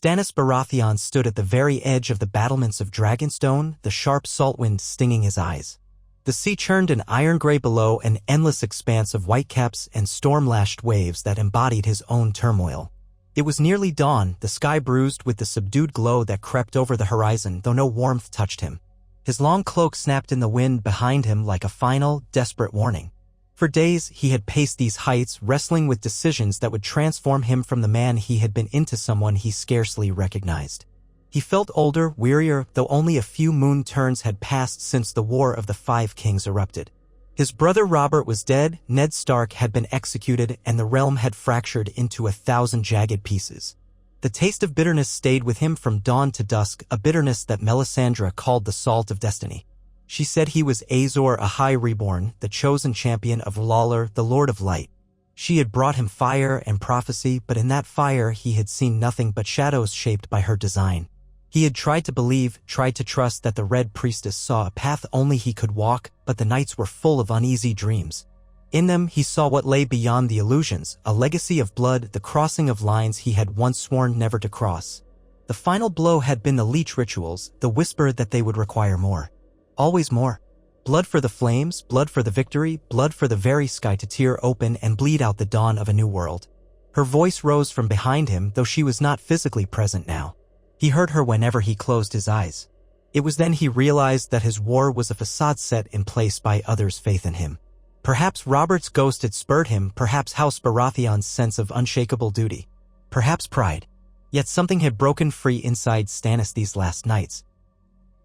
Stannis Baratheon stood at the very edge of the battlements of Dragonstone, the sharp salt wind stinging his eyes. The sea churned an iron-gray below, an endless expanse of whitecaps and storm-lashed waves that embodied his own turmoil. It was nearly dawn, the sky bruised with the subdued glow that crept over the horizon, though no warmth touched him. His long cloak snapped in the wind behind him like a final, desperate warning. For days he had paced these heights, wrestling with decisions that would transform him from the man he had been into someone he scarcely recognized. He felt older, wearier, though only a few moon turns had passed since the War of the Five Kings erupted. His brother Robert was dead, Ned Stark had been executed, and the realm had fractured into 1,000 jagged pieces. The taste of bitterness stayed with him from dawn to dusk, a bitterness that Melisandre called the salt of destiny. She said he was Azor Ahai reborn, the chosen champion of Lawler, the Lord of Light. She had brought him fire and prophecy, but in that fire he had seen nothing but shadows shaped by her design. He had tried to believe, tried to trust that the Red Priestess saw a path only he could walk, but the nights were full of uneasy dreams. In them he saw what lay beyond the illusions, a legacy of blood, the crossing of lines he had once sworn never to cross. The final blow had been the leech rituals, the whisper that they would require more. Always more. Blood for the flames, blood for the victory, blood for the very sky to tear open and bleed out the dawn of a new world. Her voice rose from behind him, though she was not physically present now. He heard her whenever he closed his eyes. It was then he realized that his war was a facade set in place by others' faith in him. Perhaps Robert's ghost had spurred him, perhaps House Baratheon's sense of unshakable duty. Perhaps pride. Yet something had broken free inside Stannis these last nights.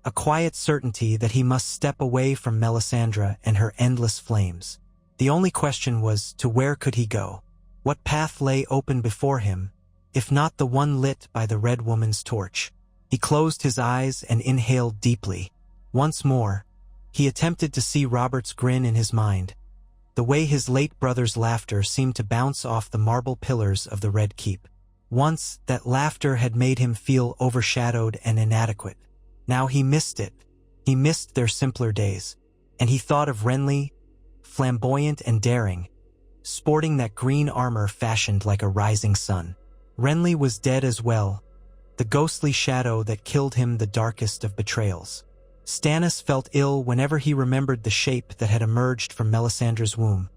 A quiet certainty that he must step away from Melisandre and her endless flames. The only question was, to where could he go? What path lay open before him, if not the one lit by the Red Woman's torch? He closed his eyes and inhaled deeply. Once more, he attempted to see Robert's grin in his mind. The way his late brother's laughter seemed to bounce off the marble pillars of the Red Keep. Once, that laughter had made him feel overshadowed and inadequate. Now he missed it. He missed their simpler days. And he thought of Renly, flamboyant and daring, sporting that green armor fashioned like a rising sun. Renly was dead as well, the ghostly shadow that killed him the darkest of betrayals. Stannis felt ill whenever he remembered the shape that had emerged from Melisandre's womb.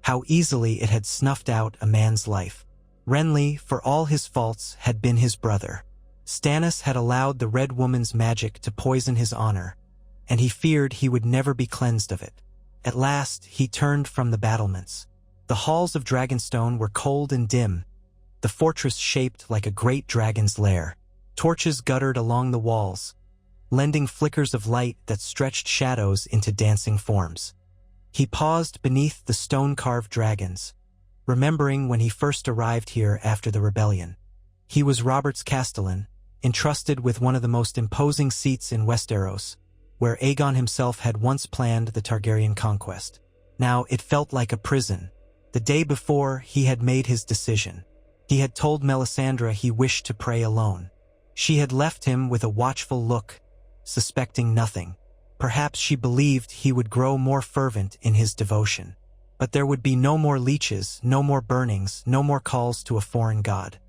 How easily it had snuffed out a man's life. Renly, for all his faults, had been his brother. Stannis had allowed the Red Woman's magic to poison his honor, and he feared he would never be cleansed of it. At last, he turned from the battlements. The halls of Dragonstone were cold and dim, the fortress shaped like a great dragon's lair. Torches guttered along the walls, lending flickers of light that stretched shadows into dancing forms. He paused beneath the stone-carved dragons, remembering when he first arrived here after the rebellion. He was Robert's castellan, entrusted with one of the most imposing seats in Westeros, where Aegon himself had once planned the Targaryen conquest. Now it felt like a prison. The day before, he had made his decision. He had told Melisandre he wished to pray alone. She had left him with a watchful look, suspecting nothing. Perhaps she believed he would grow more fervent in his devotion. But there would be no more leeches, no more burnings, no more calls to a foreign god.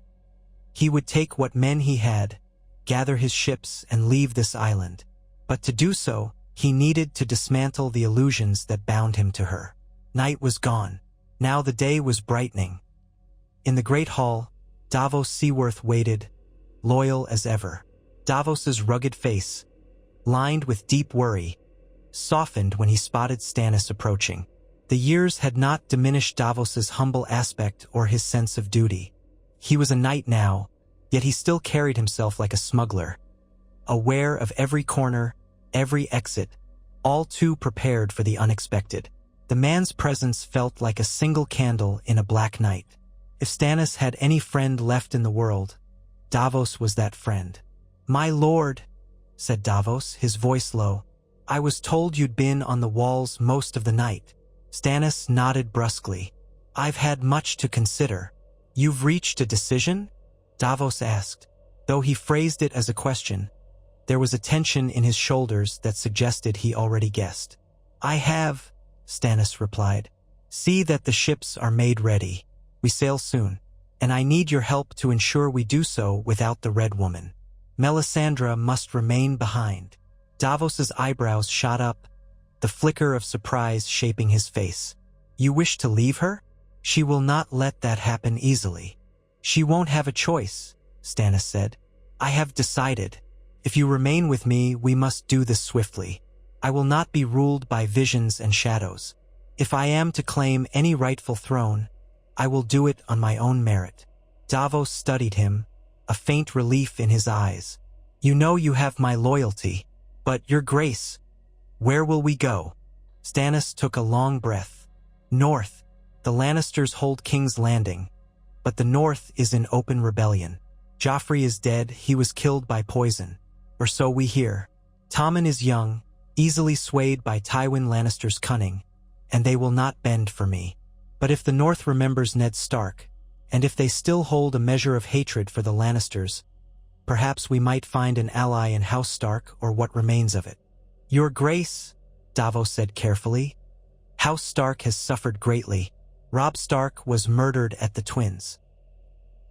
He would take what men he had, gather his ships, and leave this island. But to do so, he needed to dismantle the illusions that bound him to her. Night was gone. Now the day was brightening. In the great hall, Davos Seaworth waited, loyal as ever. Davos's rugged face, lined with deep worry, softened when he spotted Stannis approaching. The years had not diminished Davos's humble aspect or his sense of duty. He was a knight now, yet he still carried himself like a smuggler, aware of every corner, every exit, all too prepared for the unexpected. The man's presence felt like a single candle in a black night. If Stannis had any friend left in the world, Davos was that friend. "My lord," said Davos, his voice low, "I was told you'd been on the walls most of the night." Stannis nodded brusquely. "I've had much to consider." "You've reached a decision?" Davos asked. Though he phrased it as a question, there was a tension in his shoulders that suggested he already guessed. "I have," Stannis replied. "See that the ships are made ready. We sail soon. and I need your help to ensure we do so without the Red Woman. Melisandre must remain behind. Davos's eyebrows shot up, the flicker of surprise shaping his face. You wish to leave her? She will not let that happen easily. She won't have a choice, Stannis said. I have decided. If you remain with me, we must do this swiftly. I will not be ruled by visions and shadows. If I am to claim any rightful throne, I will do it on my own merit. Davos studied him, a faint relief in his eyes. You know you have my loyalty, but your grace, where will we go? Stannis took a long breath. North. The Lannisters hold King's Landing, but the North is in open rebellion. Joffrey is dead, he was killed by poison, or so we hear. Tommen is young, easily swayed by Tywin Lannister's cunning, and they will not bend for me. But if the North remembers Ned Stark, and if they still hold a measure of hatred for the Lannisters, perhaps we might find an ally in House Stark or what remains of it. Your Grace, Davos said carefully, House Stark has suffered greatly. Robb Stark was murdered at the Twins.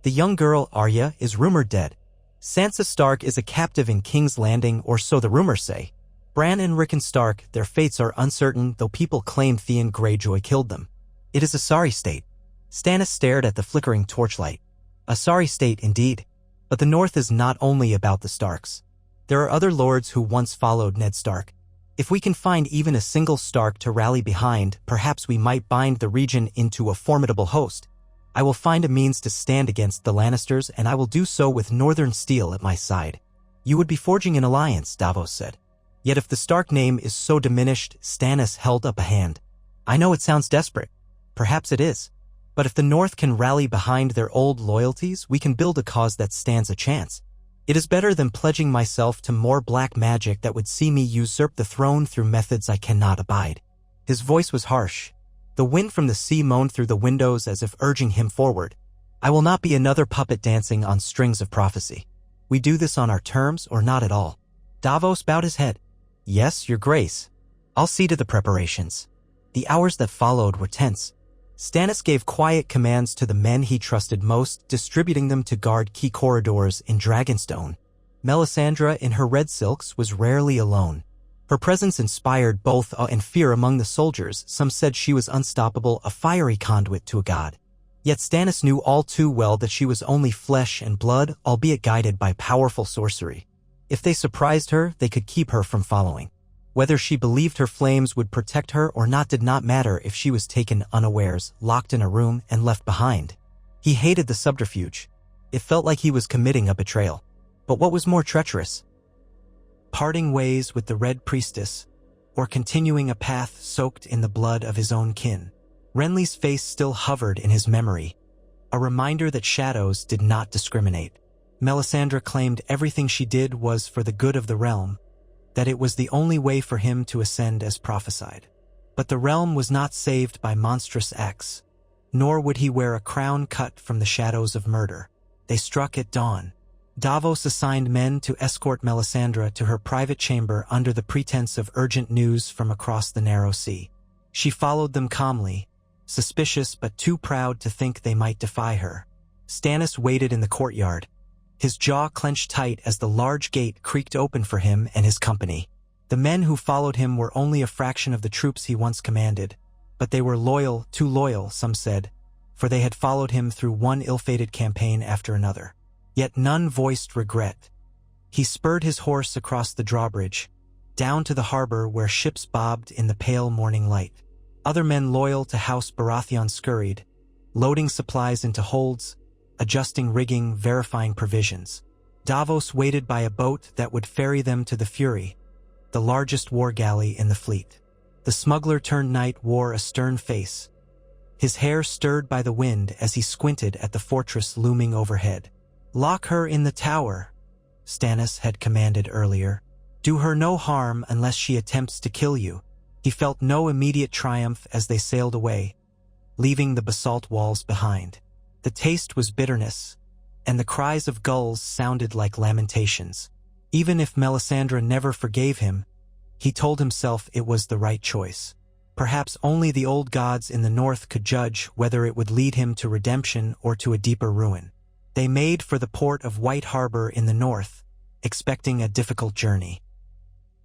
The young girl, Arya, is rumored dead. Sansa Stark is a captive in King's Landing, or so the rumors say. Bran and Rickon Stark, their fates are uncertain, though people claim Theon Greyjoy killed them. It is a sorry state. Stannis stared at the flickering torchlight. A sorry state indeed. But the North is not only about the Starks. There are other lords who once followed Ned Stark. If we can find even a single Stark to rally behind, perhaps we might bind the region into a formidable host. I will find a means to stand against the Lannisters, and I will do so with Northern steel at my side. You would be forging an alliance, Davos said. Yet if the Stark name is so diminished, Stannis held up a hand. I know it sounds desperate. Perhaps it is. But if the North can rally behind their old loyalties, we can build a cause that stands a chance. It is better than pledging myself to more black magic that would see me usurp the throne through methods I cannot abide. His voice was harsh. The wind from the sea moaned through the windows as if urging him forward. I will not be another puppet dancing on strings of prophecy. We do this on our terms or not at all. Davos bowed his head. Yes, Your Grace. I'll see to the preparations. The hours that followed were tense. Stannis gave quiet commands to the men he trusted most, distributing them to guard key corridors in Dragonstone. Melisandre, in her red silks, was rarely alone. Her presence inspired both awe and fear among the soldiers. Some said she was unstoppable, a fiery conduit to a god. Yet Stannis knew all too well that she was only flesh and blood, albeit guided by powerful sorcery. If they surprised her, they could keep her from following. Whether she believed her flames would protect her or not did not matter if she was taken unawares, locked in a room, and left behind. He hated the subterfuge. It felt like he was committing a betrayal. But what was more treacherous? Parting ways with the Red Priestess, or continuing a path soaked in the blood of his own kin. Renly's face still hovered in his memory, a reminder that shadows did not discriminate. Melisandre claimed everything she did was for the good of the realm, that it was the only way for him to ascend as prophesied. But the realm was not saved by monstrous acts, nor would he wear a crown cut from the shadows of murder. They struck at dawn. Davos assigned men to escort Melisandre to her private chamber under the pretense of urgent news from across the narrow sea. She followed them calmly, suspicious but too proud to think they might defy her. Stannis waited in the courtyard, his jaw clenched tight as the large gate creaked open for him and his company. The men who followed him were only a fraction of the troops he once commanded, but they were loyal, too loyal, some said, for they had followed him through one ill-fated campaign after another. Yet none voiced regret. He spurred his horse across the drawbridge, down to the harbor where ships bobbed in the pale morning light. Other men loyal to House Baratheon scurried, loading supplies into holds, adjusting rigging, verifying provisions. Davos waited by a boat that would ferry them to the Fury, the largest war galley in the fleet. The smuggler-turned-knight wore a stern face, his hair stirred by the wind as he squinted at the fortress looming overhead. "Lock her in the tower," Stannis had commanded earlier. "Do her no harm unless she attempts to kill you." He felt no immediate triumph as they sailed away, leaving the basalt walls behind. The taste was bitterness, and the cries of gulls sounded like lamentations. Even if Melisandre never forgave him, he told himself it was the right choice. Perhaps only the old gods in the north could judge whether it would lead him to redemption or to a deeper ruin. They made for the port of White Harbor in the north, expecting a difficult journey.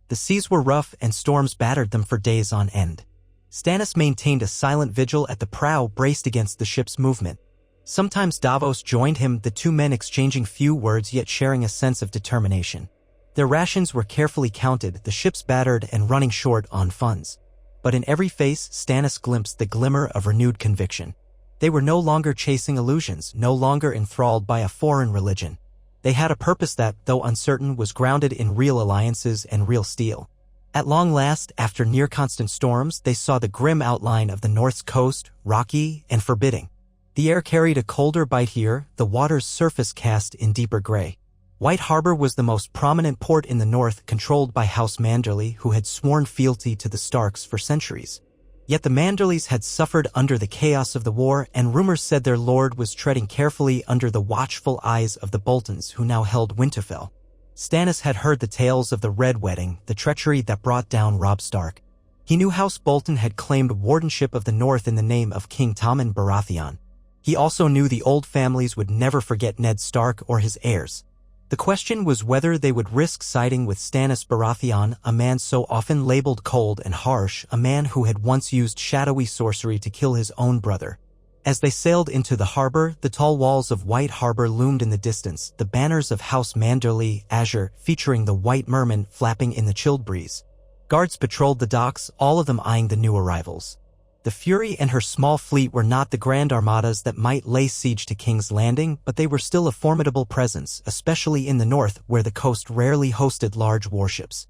The seas were rough and storms battered them for days on end. Stannis maintained a silent vigil at the prow, braced against the ship's movement. Sometimes Davos joined him, the two men exchanging few words yet sharing a sense of determination. Their rations were carefully counted, the ships battered and running short on funds. But in every face, Stannis glimpsed the glimmer of renewed conviction. They were no longer chasing illusions, no longer enthralled by a foreign religion. They had a purpose that, though uncertain, was grounded in real alliances and real steel. At long last, after near-constant storms, they saw the grim outline of the North's coast, rocky and forbidding. The air carried a colder bite here, the water's surface cast in deeper gray. White Harbor was the most prominent port in the north, controlled by House Manderly, who had sworn fealty to the Starks for centuries. Yet the Manderlys had suffered under the chaos of the war, and rumors said their lord was treading carefully under the watchful eyes of the Boltons, who now held Winterfell. Stannis had heard the tales of the Red Wedding, the treachery that brought down Robb Stark. He knew House Bolton had claimed wardenship of the north in the name of King Tommen Baratheon. He also knew the old families would never forget Ned Stark or his heirs. The question was whether they would risk siding with Stannis Baratheon, a man so often labeled cold and harsh, a man who had once used shadowy sorcery to kill his own brother. As they sailed into the harbor, the tall walls of White Harbor loomed in the distance, the banners of House Manderly, azure, featuring the white merman flapping in the chilled breeze. Guards patrolled the docks, all of them eyeing the new arrivals. The Fury and her small fleet were not the grand armadas that might lay siege to King's Landing, but they were still a formidable presence, especially in the north where the coast rarely hosted large warships.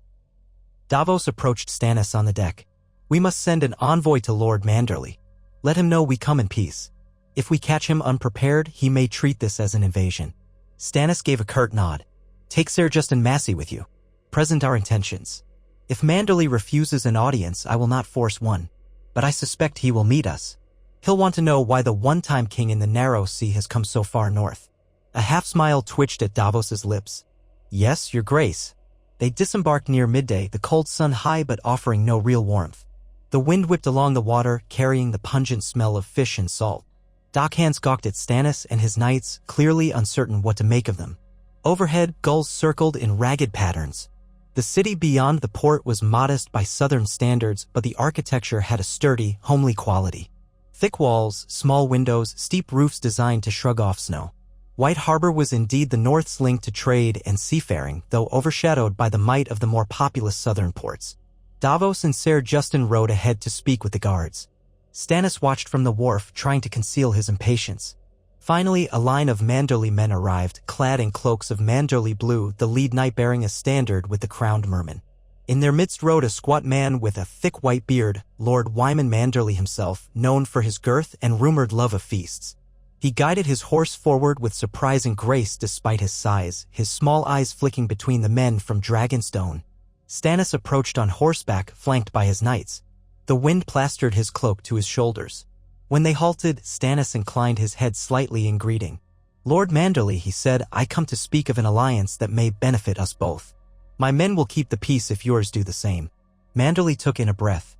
Davos approached Stannis on the deck. "We must send an envoy to Lord Manderly. Let him know we come in peace. If we catch him unprepared, he may treat this as an invasion." Stannis gave a curt nod. "Take Ser Justin Massey with you. Present our intentions. If Manderly refuses an audience, I will not force one. But I suspect he will meet us. He'll want to know why the one-time king in the narrow sea has come so far north." A half-smile twitched at Davos's lips. "Yes, your grace." They disembarked near midday, the cold sun high but offering no real warmth. The wind whipped along the water, carrying the pungent smell of fish and salt. Dockhands gawked at Stannis and his knights, clearly uncertain what to make of them. Overhead, gulls circled in ragged patterns. The city beyond the port was modest by southern standards, but the architecture had a sturdy, homely quality. Thick walls, small windows, steep roofs designed to shrug off snow. White Harbor was indeed the north's link to trade and seafaring, though overshadowed by the might of the more populous southern ports. Davos and Ser Justin rode ahead to speak with the guards. Stannis watched from the wharf, trying to conceal his impatience. Finally, a line of Manderly men arrived, clad in cloaks of Manderly blue, the lead knight bearing a standard with the crowned merman. In their midst rode a squat man with a thick white beard, Lord Wyman Manderly himself, known for his girth and rumored love of feasts. He guided his horse forward with surprising grace despite his size, his small eyes flicking between the men from Dragonstone. Stannis approached on horseback, flanked by his knights. The wind plastered his cloak to his shoulders. When they halted, Stannis inclined his head slightly in greeting. "Lord Manderly," he said, "I come to speak of an alliance that may benefit us both. My men will keep the peace if yours do the same." Manderly took in a breath.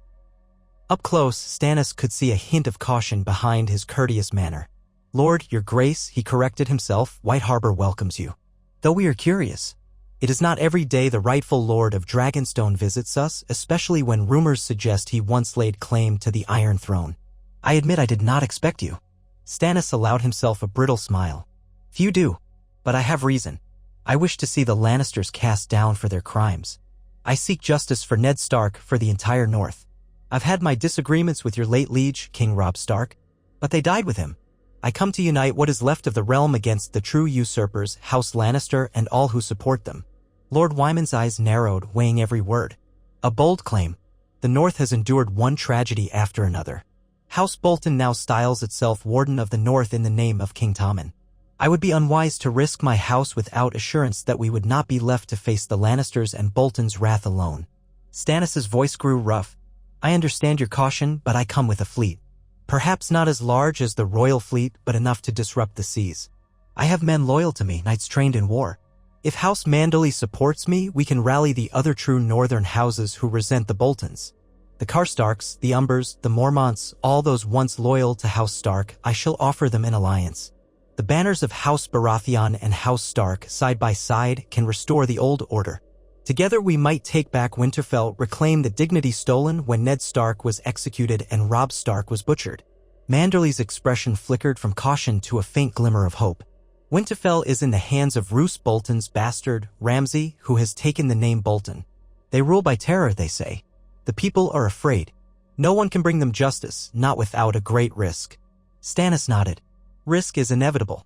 Up close, Stannis could see a hint of caution behind his courteous manner. "Lord, your grace," he corrected himself, "White Harbor welcomes you. Though we are curious. It is not every day the rightful Lord of Dragonstone visits us, especially when rumors suggest he once laid claim to the Iron Throne. I admit I did not expect you." Stannis allowed himself a brittle smile. "Few do, but I have reason. I wish to see the Lannisters cast down for their crimes. I seek justice for Ned Stark, for the entire North. I've had my disagreements with your late liege, King Robb Stark, but they died with him. I come to unite what is left of the realm against the true usurpers, House Lannister, and all who support them." Lord Wyman's eyes narrowed, weighing every word. "A bold claim. The North has endured one tragedy after another. House Bolton now styles itself Warden of the North in the name of King Tommen. I would be unwise to risk my house without assurance that we would not be left to face the Lannisters and Bolton's wrath alone." Stannis' voice grew rough. "I understand your caution, but I come with a fleet. Perhaps not as large as the royal fleet, but enough to disrupt the seas. I have men loyal to me, knights trained in war. If House Manderly supports me, we can rally the other true northern houses who resent the Boltons. The Karstarks, the Umbers, the Mormonts, all those once loyal to House Stark, I shall offer them an alliance. The banners of House Baratheon and House Stark, side by side, can restore the old order. Together we might take back Winterfell, reclaim the dignity stolen when Ned Stark was executed and Robb Stark was butchered. Manderly's expression flickered from caution to a faint glimmer of hope. Winterfell is in the hands of Roose Bolton's bastard, Ramsay, who has taken the name Bolton. They rule by terror, they say. The people are afraid. No one can bring them justice, not without a great risk. Stannis nodded. Risk is inevitable.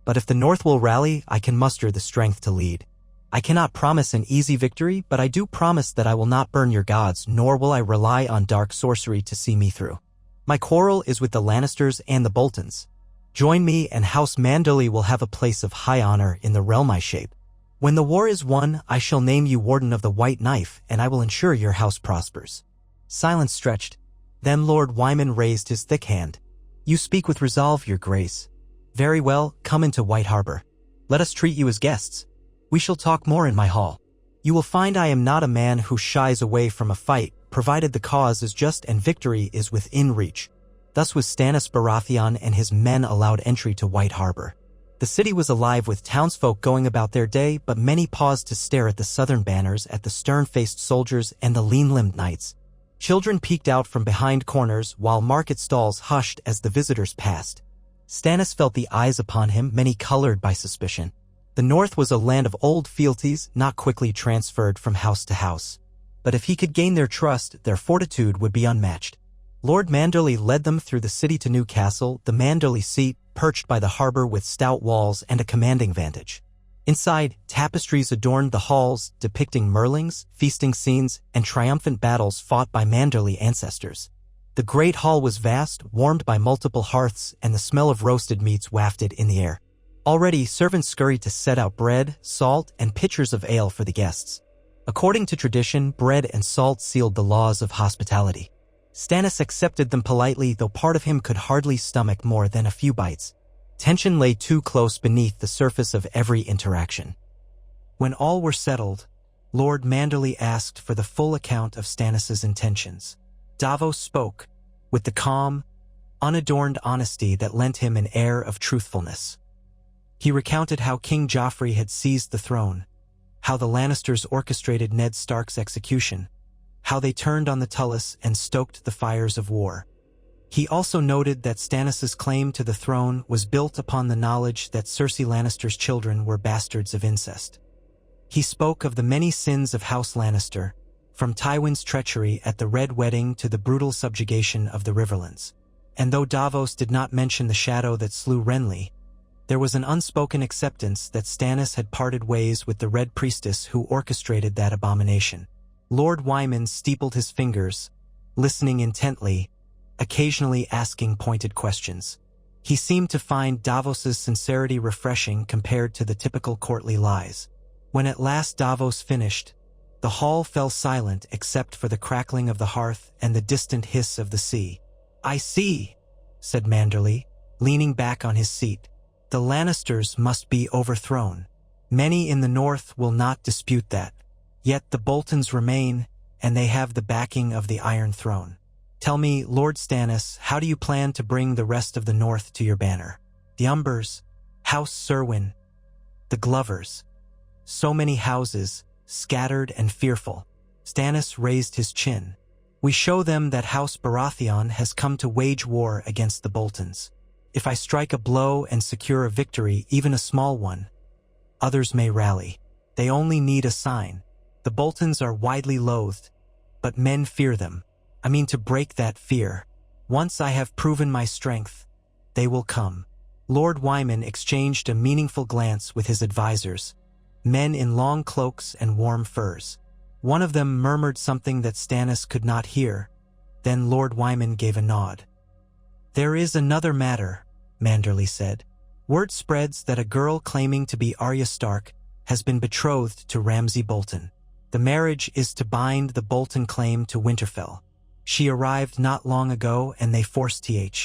But if the North will rally, I can muster the strength to lead. I cannot promise an easy victory, but I do promise that I will not burn your gods, nor will I rely on dark sorcery to see me through. My quarrel is with the Lannisters and the Boltons. Join me and House Manderly will have a place of high honor in the realm I shape. When the war is won, I shall name you Warden of the White Knife, and I will ensure your house prospers. Silence stretched. Then Lord Wyman raised his thick hand. You speak with resolve, your grace. Very well, come into White Harbor. Let us treat you as guests. We shall talk more in my hall. You will find I am not a man who shies away from a fight, provided the cause is just and victory is within reach. Thus was Stannis Baratheon and his men allowed entry to White Harbor. The city was alive with townsfolk going about their day, but many paused to stare at the southern banners, at the stern-faced soldiers and the lean-limbed knights. Children peeked out from behind corners, while market stalls hushed as the visitors passed. Stannis felt the eyes upon him, many colored by suspicion. The North was a land of old fealties, not quickly transferred from house to house. But if he could gain their trust, their fortitude would be unmatched. Lord Manderly led them through the city to Newcastle, the Manderly seat, perched by the harbor with stout walls and a commanding vantage. Inside, tapestries adorned the halls, depicting merlings, feasting scenes, and triumphant battles fought by Manderly ancestors. The great hall was vast, warmed by multiple hearths, and the smell of roasted meats wafted in the air. Already, servants scurried to set out bread, salt, and pitchers of ale for the guests. According to tradition, bread and salt sealed the laws of hospitality. Stannis accepted them politely, though part of him could hardly stomach more than a few bites. Tension lay too close beneath the surface of every interaction. When all were settled, Lord Manderly asked for the full account of Stannis's intentions. Davos spoke, with the calm, unadorned honesty that lent him an air of truthfulness. He recounted how King Joffrey had seized the throne, how the Lannisters orchestrated Ned Stark's execution, how they turned on the Tullus and stoked the fires of war. He also noted that Stannis's claim to the throne was built upon the knowledge that Cersei Lannister's children were bastards of incest. He spoke of the many sins of House Lannister, from Tywin's treachery at the Red Wedding to the brutal subjugation of the Riverlands. And though Davos did not mention the shadow that slew Renly, there was an unspoken acceptance that Stannis had parted ways with the Red Priestess who orchestrated that abomination. Lord Wyman steepled his fingers, listening intently, occasionally asking pointed questions. He seemed to find Davos's sincerity refreshing compared to the typical courtly lies. When at last Davos finished, the hall fell silent except for the crackling of the hearth and the distant hiss of the sea. "I see," said Manderly, leaning back on his seat. "The Lannisters must be overthrown. Many in the North will not dispute that. Yet the Boltons remain, and they have the backing of the Iron Throne. Tell me, Lord Stannis, how do you plan to bring the rest of the North to your banner? The Umbers, House Serwyn, the Glovers. So many houses, scattered and fearful." Stannis raised his chin. "We show them that House Baratheon has come to wage war against the Boltons. If I strike a blow and secure a victory, even a small one, others may rally. They only need a sign. The Boltons are widely loathed, but men fear them. I mean to break that fear. Once I have proven my strength, they will come." Lord Wyman exchanged a meaningful glance with his advisors, men in long cloaks and warm furs. One of them murmured something that Stannis could not hear. Then Lord Wyman gave a nod. "There is another matter," Manderly said. "Word spreads that a girl claiming to be Arya Stark has been betrothed to Ramsay Bolton. The marriage is to bind the Bolton claim to Winterfell. She arrived not long ago, and they forced the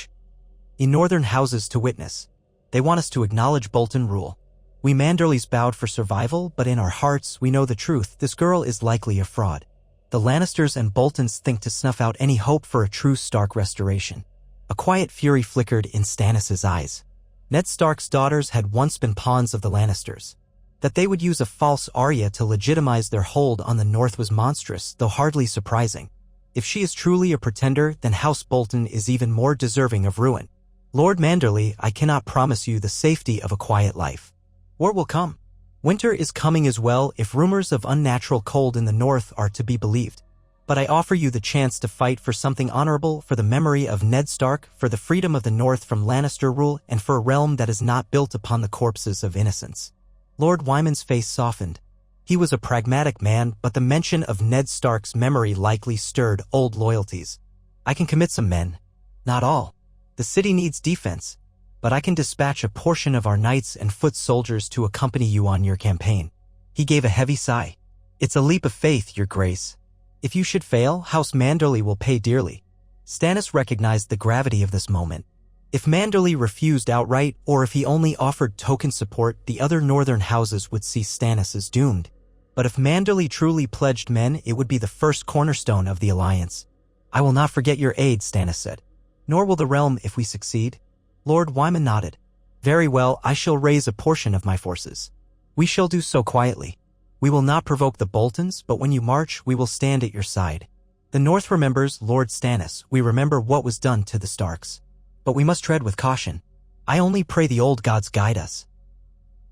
northern houses to witness. They want us to acknowledge Bolton rule. We Manderlys bowed for survival, but in our hearts we know the truth. This girl is likely a fraud. The Lannisters and Boltons think to snuff out any hope for a true Stark restoration. A quiet fury flickered in Stannis' eyes. Ned Stark's daughters had once been pawns of the Lannisters. That they would use a false Arya to legitimize their hold on the North was monstrous, though hardly surprising. If she is truly a pretender, then House Bolton is even more deserving of ruin. Lord Manderley, I cannot promise you the safety of a quiet life. War will come. Winter is coming as well if rumors of unnatural cold in the North are to be believed. But I offer you the chance to fight for something honorable, for the memory of Ned Stark, for the freedom of the North from Lannister rule, and for a realm that is not built upon the corpses of innocents. Lord Wyman's face softened. He was a pragmatic man, but the mention of Ned Stark's memory likely stirred old loyalties. I can commit some men. Not all. The city needs defense, but I can dispatch a portion of our knights and foot soldiers to accompany you on your campaign. He gave a heavy sigh. It's a leap of faith, Your Grace. If you should fail, House Manderley will pay dearly. Stannis recognized the gravity of this moment. If Manderley refused outright, or if he only offered token support, the other northern houses would see Stannis as doomed. But if Manderley truly pledged men, it would be the first cornerstone of the alliance. I will not forget your aid, Stannis said. Nor will the realm if we succeed. Lord Wyman nodded. Very well, I shall raise a portion of my forces. We shall do so quietly. We will not provoke the Boltons, but when you march, we will stand at your side. The North remembers, Lord Stannis, we remember what was done to the Starks. But we must tread with caution. I only pray the old gods guide us.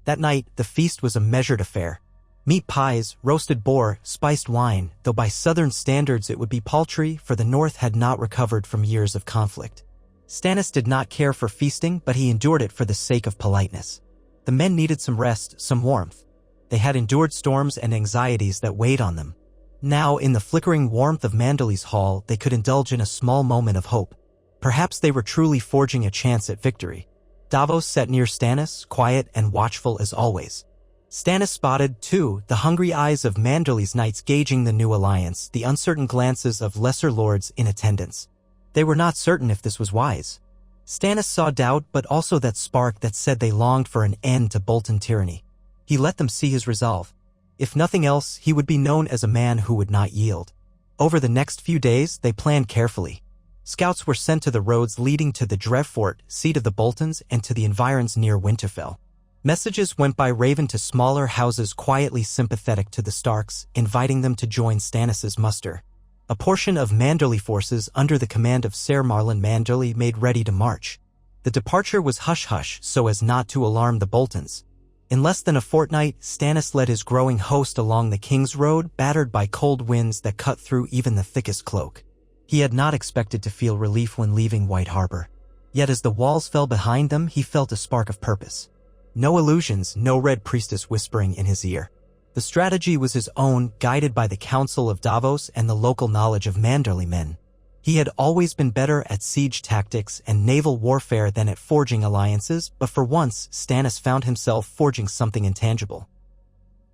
That night, the feast was a measured affair. Meat pies, roasted boar, spiced wine, though by southern standards it would be paltry, for the North had not recovered from years of conflict. Stannis did not care for feasting, but he endured it for the sake of politeness. The men needed some rest, some warmth. They had endured storms and anxieties that weighed on them. Now, in the flickering warmth of Manderley's hall, they could indulge in a small moment of hope. Perhaps they were truly forging a chance at victory. Davos sat near Stannis, quiet and watchful as always. Stannis spotted, too, the hungry eyes of Manderley's knights gauging the new alliance, the uncertain glances of lesser lords in attendance. They were not certain if this was wise. Stannis saw doubt, but also that spark that said they longed for an end to Bolton tyranny. He let them see his resolve. If nothing else, he would be known as a man who would not yield. Over the next few days, they planned carefully. Scouts were sent to the roads leading to the Drevfort, seat of the Boltons, and to the environs near Winterfell. Messages went by Raven to smaller houses quietly sympathetic to the Starks, inviting them to join Stannis' muster. A portion of Manderley forces under the command of Ser Marlon Manderley made ready to march. The departure was hush-hush so as not to alarm the Boltons. In less than a fortnight, Stannis led his growing host along the King's Road, battered by cold winds that cut through even the thickest cloak. He had not expected to feel relief when leaving White Harbor. Yet as the walls fell behind them, he felt a spark of purpose. No illusions, no Red Priestess whispering in his ear. The strategy was his own, guided by the counsel of Davos and the local knowledge of Manderley men. He had always been better at siege tactics and naval warfare than at forging alliances, but for once, Stannis found himself forging something intangible.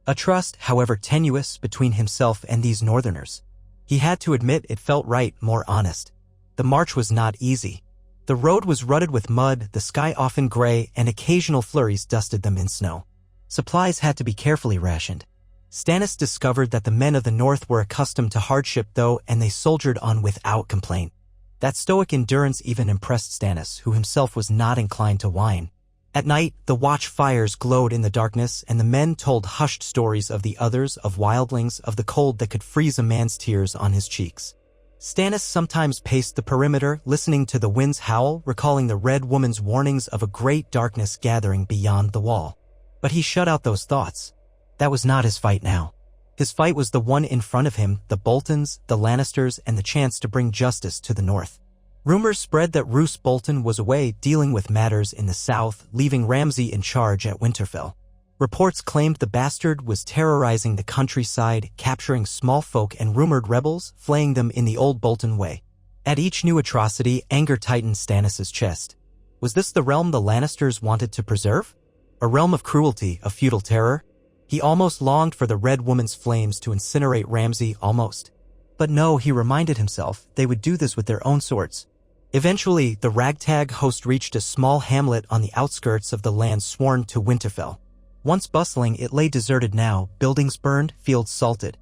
A trust, however tenuous, between himself and these northerners. He had to admit it felt right, more honest. The march was not easy. The road was rutted with mud, the sky often gray, and occasional flurries dusted them in snow. Supplies had to be carefully rationed. Stannis discovered that the men of the North were accustomed to hardship though, and they soldiered on without complaint. That stoic endurance even impressed Stannis, who himself was not inclined to whine. At night, the watch fires glowed in the darkness, and the men told hushed stories of the others, of wildlings, of the cold that could freeze a man's tears on his cheeks. Stannis sometimes paced the perimeter, listening to the winds howl, recalling the Red Woman's warnings of a great darkness gathering beyond the wall. But he shut out those thoughts. That was not his fight now. His fight was the one in front of him, the Boltons, the Lannisters, and the chance to bring justice to the North. Rumors spread that Roose Bolton was away dealing with matters in the south, leaving Ramsay in charge at Winterfell. Reports claimed the bastard was terrorizing the countryside, capturing small folk and rumored rebels, flaying them in the old Bolton way. At each new atrocity, anger tightened Stannis' chest. Was this the realm the Lannisters wanted to preserve? A realm of cruelty, of feudal terror? He almost longed for the Red Woman's flames to incinerate Ramsay, almost. But no, he reminded himself, they would do this with their own swords. Eventually, the ragtag host reached a small hamlet on the outskirts of the land sworn to Winterfell. Once bustling, it lay deserted now, buildings burned, fields salted.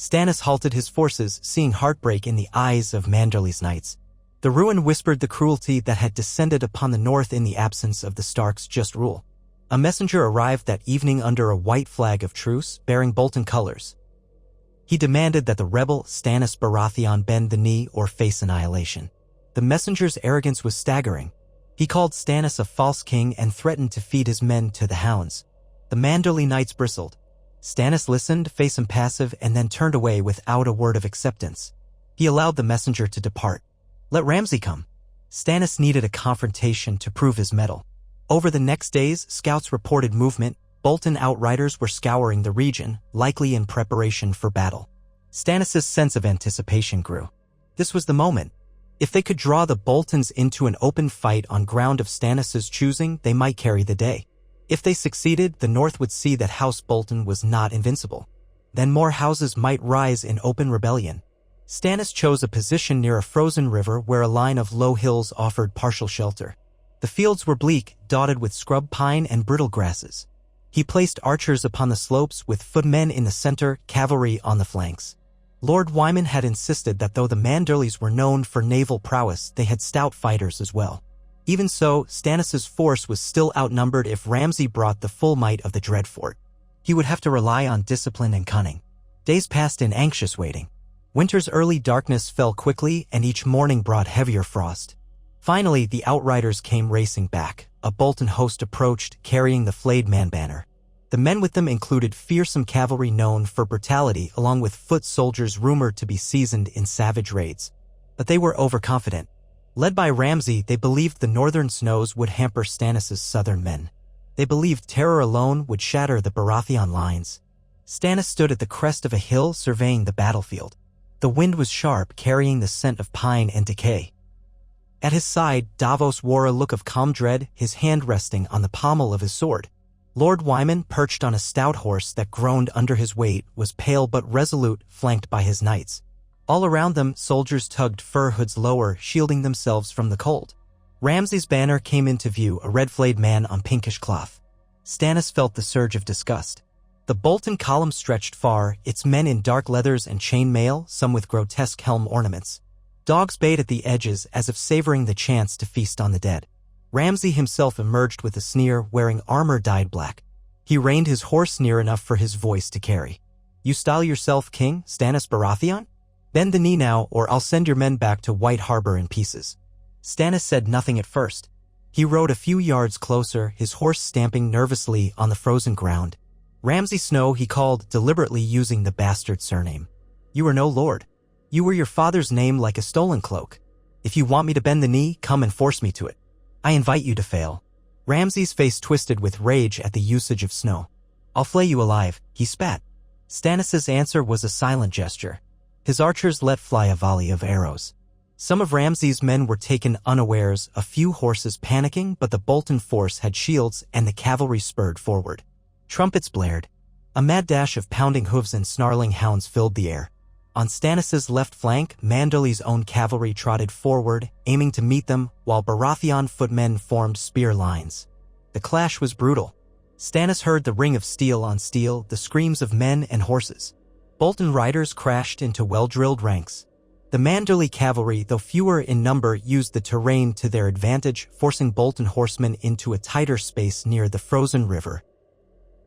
Stannis halted his forces, seeing heartbreak in the eyes of Manderley's knights. The ruin whispered the cruelty that had descended upon the north in the absence of the Starks' just rule. A messenger arrived that evening under a white flag of truce, bearing Bolton colors. He demanded that the rebel Stannis Baratheon bend the knee or face annihilation. The messenger's arrogance was staggering. He called Stannis a false king and threatened to feed his men to the hounds. The Manderley knights bristled. Stannis listened, face impassive, and then turned away without a word of acceptance. He allowed the messenger to depart. Let Ramsay come. Stannis needed a confrontation to prove his mettle. Over the next days, scouts reported movement. Bolton outriders were scouring the region, likely in preparation for battle. Stannis' sense of anticipation grew. This was the moment. If they could draw the Boltons into an open fight on ground of Stannis' choosing, they might carry the day. If they succeeded, the North would see that House Bolton was not invincible. Then more houses might rise in open rebellion. Stannis chose a position near a frozen river where a line of low hills offered partial shelter. The fields were bleak, dotted with scrub pine and brittle grasses. He placed archers upon the slopes with footmen in the center, cavalry on the flanks. Lord Wyman had insisted that though the Manderleys were known for naval prowess, they had stout fighters as well. Even so, Stannis' force was still outnumbered if Ramsay brought the full might of the Dreadfort. He would have to rely on discipline and cunning. Days passed in anxious waiting. Winter's early darkness fell quickly, and each morning brought heavier frost. Finally, the outriders came racing back. A Bolton host approached, carrying the flayed man banner. The men with them included fearsome cavalry known for brutality, along with foot soldiers rumored to be seasoned in savage raids. But they were overconfident. Led by Ramsay, they believed the northern snows would hamper Stannis' southern men. They believed terror alone would shatter the Baratheon lines. Stannis stood at the crest of a hill, surveying the battlefield. The wind was sharp, carrying the scent of pine and decay. At his side, Davos wore a look of calm dread, his hand resting on the pommel of his sword. Lord Wyman, perched on a stout horse that groaned under his weight, was pale but resolute, flanked by his knights. All around them, soldiers tugged fur hoods lower, shielding themselves from the cold. Ramsay's banner came into view, a red-flayed man on pinkish cloth. Stannis felt the surge of disgust. The Bolton column stretched far, its men in dark leathers and chain mail, some with grotesque helm ornaments. Dogs bayed at the edges as if savoring the chance to feast on the dead. Ramsay himself emerged with a sneer, wearing armor dyed black. He reined his horse near enough for his voice to carry. "You style yourself King Stannis Baratheon? Bend the knee now, or I'll send your men back to White Harbor in pieces." Stannis said nothing at first. He rode a few yards closer, his horse stamping nervously on the frozen ground. "Ramsay Snow," he called, deliberately using the bastard surname. "You are no lord. You wear your father's name like a stolen cloak. If you want me to bend the knee, come and force me to it. I invite you to fail." Ramsay's face twisted with rage at the usage of snow. "I'll flay you alive," he spat. Stannis' answer was a silent gesture. His archers let fly a volley of arrows. Some of Ramsay's men were taken unawares, a few horses panicking, but the Bolton force had shields and the cavalry spurred forward. Trumpets blared. A mad dash of pounding hooves and snarling hounds filled the air. On Stannis' left flank, Manderley's own cavalry trotted forward, aiming to meet them, while Baratheon footmen formed spear lines. The clash was brutal. Stannis heard the ring of steel on steel, the screams of men and horses. Bolton riders crashed into well-drilled ranks. The Manderley cavalry, though fewer in number, used the terrain to their advantage, forcing Bolton horsemen into a tighter space near the frozen river.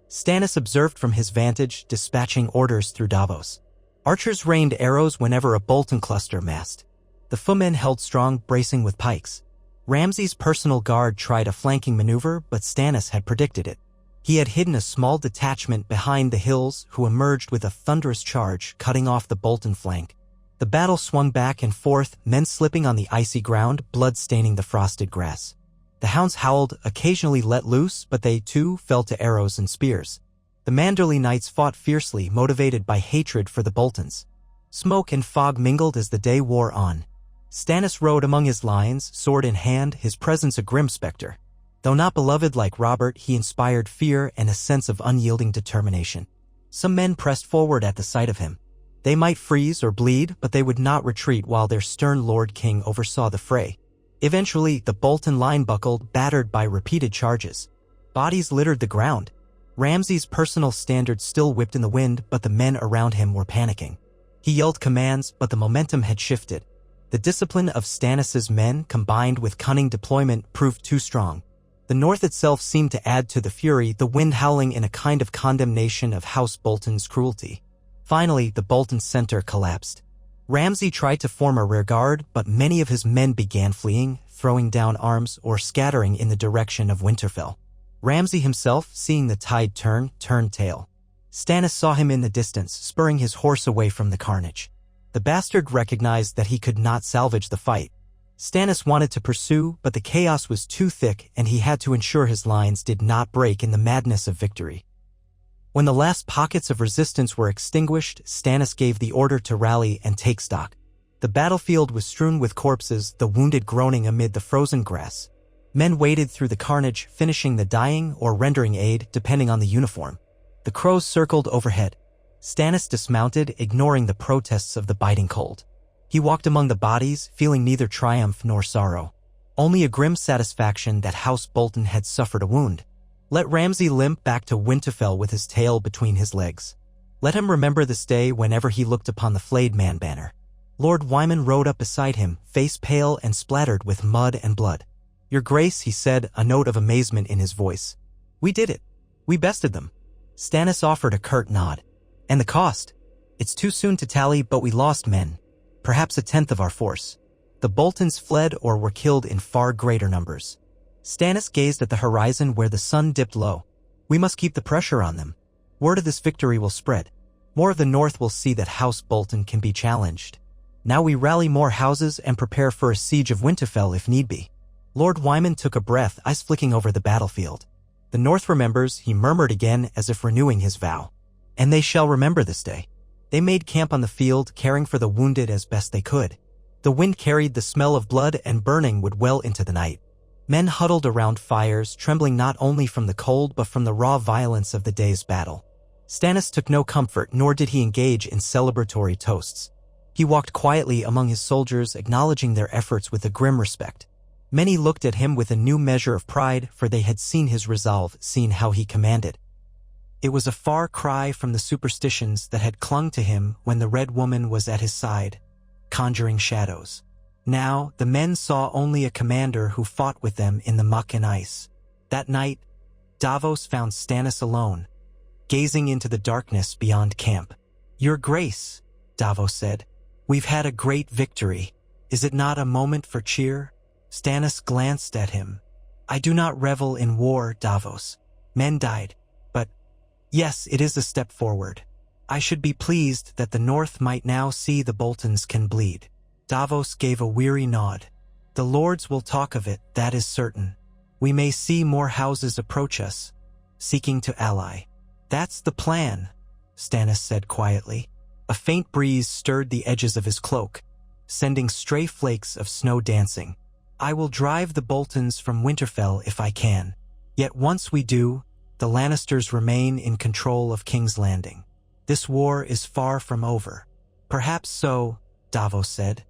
Stannis observed from his vantage, dispatching orders through Davos. Archers rained arrows whenever a Bolton cluster massed. The footmen held strong, bracing with pikes. Ramsay's personal guard tried a flanking maneuver, but Stannis had predicted it. He had hidden a small detachment behind the hills, who emerged with a thunderous charge, cutting off the Bolton flank. The battle swung back and forth, men slipping on the icy ground, blood staining the frosted grass. The hounds howled, occasionally let loose, but they, too, fell to arrows and spears. The Manderley knights fought fiercely, motivated by hatred for the Boltons. Smoke and fog mingled as the day wore on. Stannis rode among his lines, sword in hand, his presence a grim specter. Though not beloved like Robert, he inspired fear and a sense of unyielding determination. Some men pressed forward at the sight of him. They might freeze or bleed, but they would not retreat while their stern Lord King oversaw the fray. Eventually, the Bolton line buckled, battered by repeated charges. Bodies littered the ground. Ramsay's personal standard still whipped in the wind, but the men around him were panicking. He yelled commands, but the momentum had shifted. The discipline of Stannis' men, combined with cunning deployment, proved too strong. The north itself seemed to add to the fury, the wind howling in a kind of condemnation of House Bolton's cruelty. Finally, the Bolton center collapsed. Ramsay tried to form a rearguard, but many of his men began fleeing, throwing down arms, or scattering in the direction of Winterfell. Ramsay himself, seeing the tide turn, turned tail. Stannis saw him in the distance, spurring his horse away from the carnage. The bastard recognized that he could not salvage the fight. Stannis wanted to pursue, but the chaos was too thick and he had to ensure his lines did not break in the madness of victory. When the last pockets of resistance were extinguished, Stannis gave the order to rally and take stock. The battlefield was strewn with corpses, the wounded groaning amid the frozen grass. Men waded through the carnage, finishing the dying or rendering aid, depending on the uniform. The crows circled overhead. Stannis dismounted, ignoring the protests of the biting cold. He walked among the bodies, feeling neither triumph nor sorrow. Only a grim satisfaction that House Bolton had suffered a wound. Let Ramsay limp back to Winterfell with his tail between his legs. Let him remember this day whenever he looked upon the flayed man banner. Lord Wyman rode up beside him, face pale and splattered with mud and blood. "Your Grace," he said, a note of amazement in his voice. "We did it. We bested them." Stannis offered a curt nod. "And the cost? It's too soon to tally, but we lost men. Perhaps 1/10 of our force. The Boltons fled or were killed in far greater numbers." Stannis gazed at the horizon where the sun dipped low. "We must keep the pressure on them. Word of this victory will spread. More of the north will see that House Bolton can be challenged. Now we rally more houses and prepare for a siege of Winterfell if need be." Lord Wyman took a breath, eyes flicking over the battlefield. "The north remembers," he murmured again as if renewing his vow. "And they shall remember this day." They made camp on the field, caring for the wounded as best they could. The wind carried the smell of blood and burning would well into the night. Men huddled around fires, trembling not only from the cold but from the raw violence of the day's battle. Stannis took no comfort, nor did he engage in celebratory toasts. He walked quietly among his soldiers, acknowledging their efforts with a grim respect. Many looked at him with a new measure of pride, for they had seen his resolve, seen how he commanded. It was a far cry from the superstitions that had clung to him when the Red Woman was at his side, conjuring shadows. Now, the men saw only a commander who fought with them in the muck and ice. That night, Davos found Stannis alone, gazing into the darkness beyond camp. "Your Grace," Davos said, "we've had a great victory. Is it not a moment for cheer?" Stannis glanced at him. "I do not revel in war, Davos. Men died. But, yes, it is a step forward. I should be pleased that the North might now see the Boltons can bleed." Davos gave a weary nod. "The lords will talk of it, that is certain. We may see more houses approach us, seeking to ally." "That's the plan," Stannis said quietly. A faint breeze stirred the edges of his cloak, sending stray flakes of snow dancing. "I will drive the Boltons from Winterfell if I can. Yet once we do, the Lannisters remain in control of King's Landing. This war is far from over." "Perhaps so," Davos said.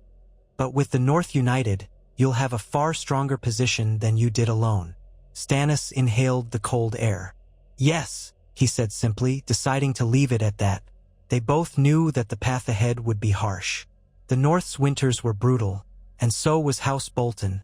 "But with the North united, you'll have a far stronger position than you did alone." Stannis inhaled the cold air. "Yes," he said simply, deciding to leave it at that. They both knew that the path ahead would be harsh. The North's winters were brutal, and so was House Bolton,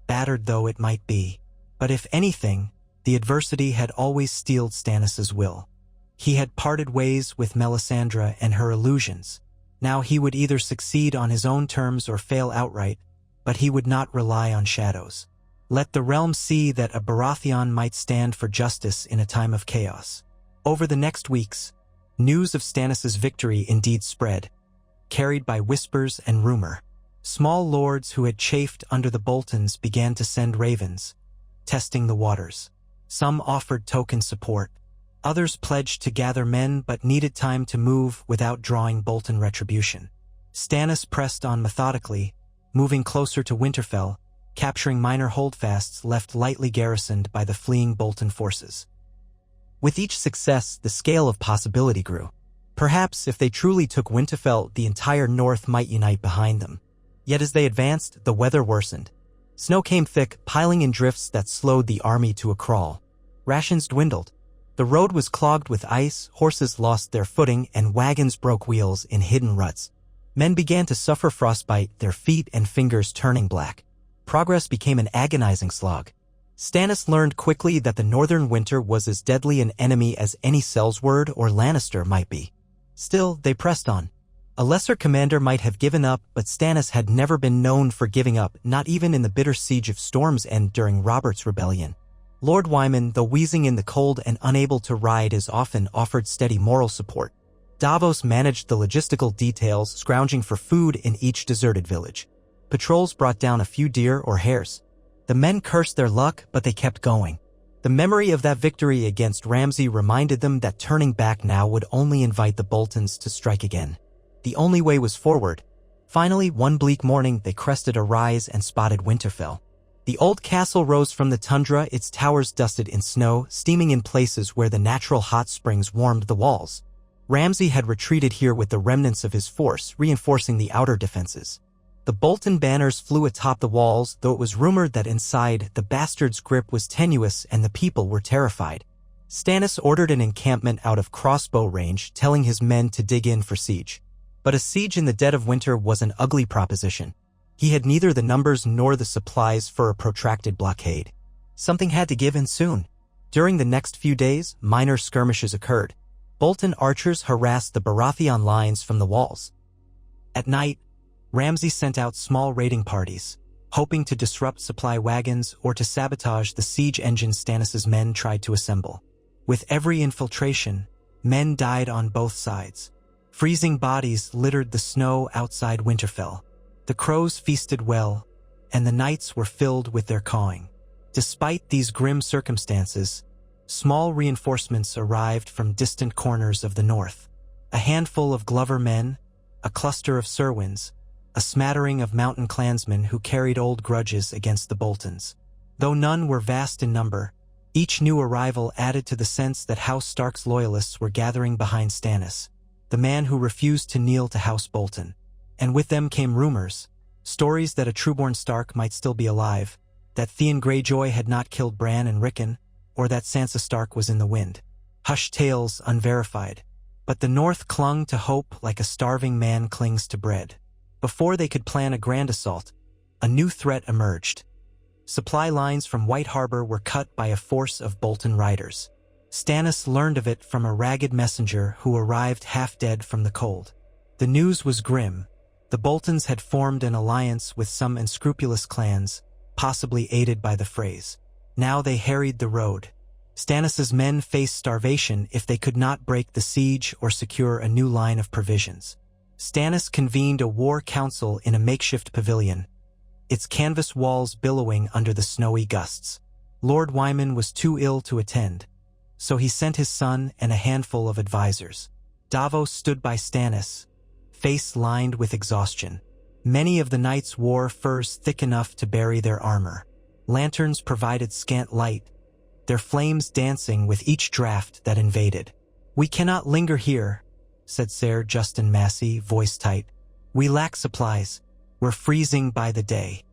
battered though it might be. But if anything, the adversity had always steeled Stannis' will. He had parted ways with Melisandre and her illusions. Now he would either succeed on his own terms or fail outright, but he would not rely on shadows. Let the realm see that a Baratheon might stand for justice in a time of chaos. Over the next weeks, news of Stannis' victory indeed spread, carried by whispers and rumor. Small lords who had chafed under the Boltons began to send ravens, testing the waters. Some offered token support. Others pledged to gather men but needed time to move without drawing Bolton retribution. Stannis pressed on methodically, moving closer to Winterfell, capturing minor holdfasts left lightly garrisoned by the fleeing Bolton forces. With each success, the scale of possibility grew. Perhaps if they truly took Winterfell, the entire North might unite behind them. Yet as they advanced, the weather worsened. Snow came thick, piling in drifts that slowed the army to a crawl. Rations dwindled. The road was clogged with ice, horses lost their footing, and wagons broke wheels in hidden ruts. Men began to suffer frostbite, their feet and fingers turning black. Progress became an agonizing slog. Stannis learned quickly that the northern winter was as deadly an enemy as any Sellsword or Lannister might be. Still, they pressed on. A lesser commander might have given up, but Stannis had never been known for giving up, not even in the bitter siege of Storm's End during Robert's rebellion. Lord Wyman, though wheezing in the cold and unable to ride as often, offered steady moral support. Davos managed the logistical details, scrounging for food in each deserted village. Patrols brought down a few deer or hares. The men cursed their luck, but they kept going. The memory of that victory against Ramsay reminded them that turning back now would only invite the Boltons to strike again. The only way was forward. Finally, one bleak morning, they crested a rise and spotted Winterfell. The old castle rose from the tundra, its towers dusted in snow, steaming in places where the natural hot springs warmed the walls. Ramsay had retreated here with the remnants of his force, reinforcing the outer defenses. The Bolton banners flew atop the walls, though it was rumored that inside, the bastard's grip was tenuous and the people were terrified. Stannis ordered an encampment out of crossbow range, telling his men to dig in for siege. But a siege in the dead of winter was an ugly proposition. He had neither the numbers nor the supplies for a protracted blockade. Something had to give in soon. During the next few days, minor skirmishes occurred. Bolton archers harassed the Baratheon lines from the walls. At night, Ramsay sent out small raiding parties, hoping to disrupt supply wagons or to sabotage the siege engines Stannis' men tried to assemble. With every infiltration, men died on both sides. Freezing bodies littered the snow outside Winterfell. The crows feasted well, and the nights were filled with their cawing. Despite these grim circumstances, small reinforcements arrived from distant corners of the north. A handful of Glover men, a cluster of Serwins, a smattering of mountain clansmen who carried old grudges against the Boltons. Though none were vast in number, each new arrival added to the sense that House Stark's loyalists were gathering behind Stannis, the man who refused to kneel to House Bolton. And with them came rumors, stories that a trueborn Stark might still be alive, that Theon Greyjoy had not killed Bran and Rickon, or that Sansa Stark was in the wind. Hushed tales unverified. But the North clung to hope like a starving man clings to bread. Before they could plan a grand assault, a new threat emerged. Supply lines from White Harbor were cut by a force of Bolton riders. Stannis learned of it from a ragged messenger who arrived half-dead from the cold. The news was grim. The Boltons had formed an alliance with some unscrupulous clans, possibly aided by the Freys. Now they harried the road. Stannis' men faced starvation if they could not break the siege or secure a new line of provisions. Stannis convened a war council in a makeshift pavilion, its canvas walls billowing under the snowy gusts. Lord Wyman was too ill to attend, so he sent his son and a handful of advisors. Davos stood by Stannis, face lined with exhaustion. Many of the knights wore furs thick enough to bury their armor. Lanterns provided scant light, their flames dancing with each draft that invaded. "We cannot linger here," said Ser Justin Massey, voice tight. "We lack supplies. We're freezing by the day.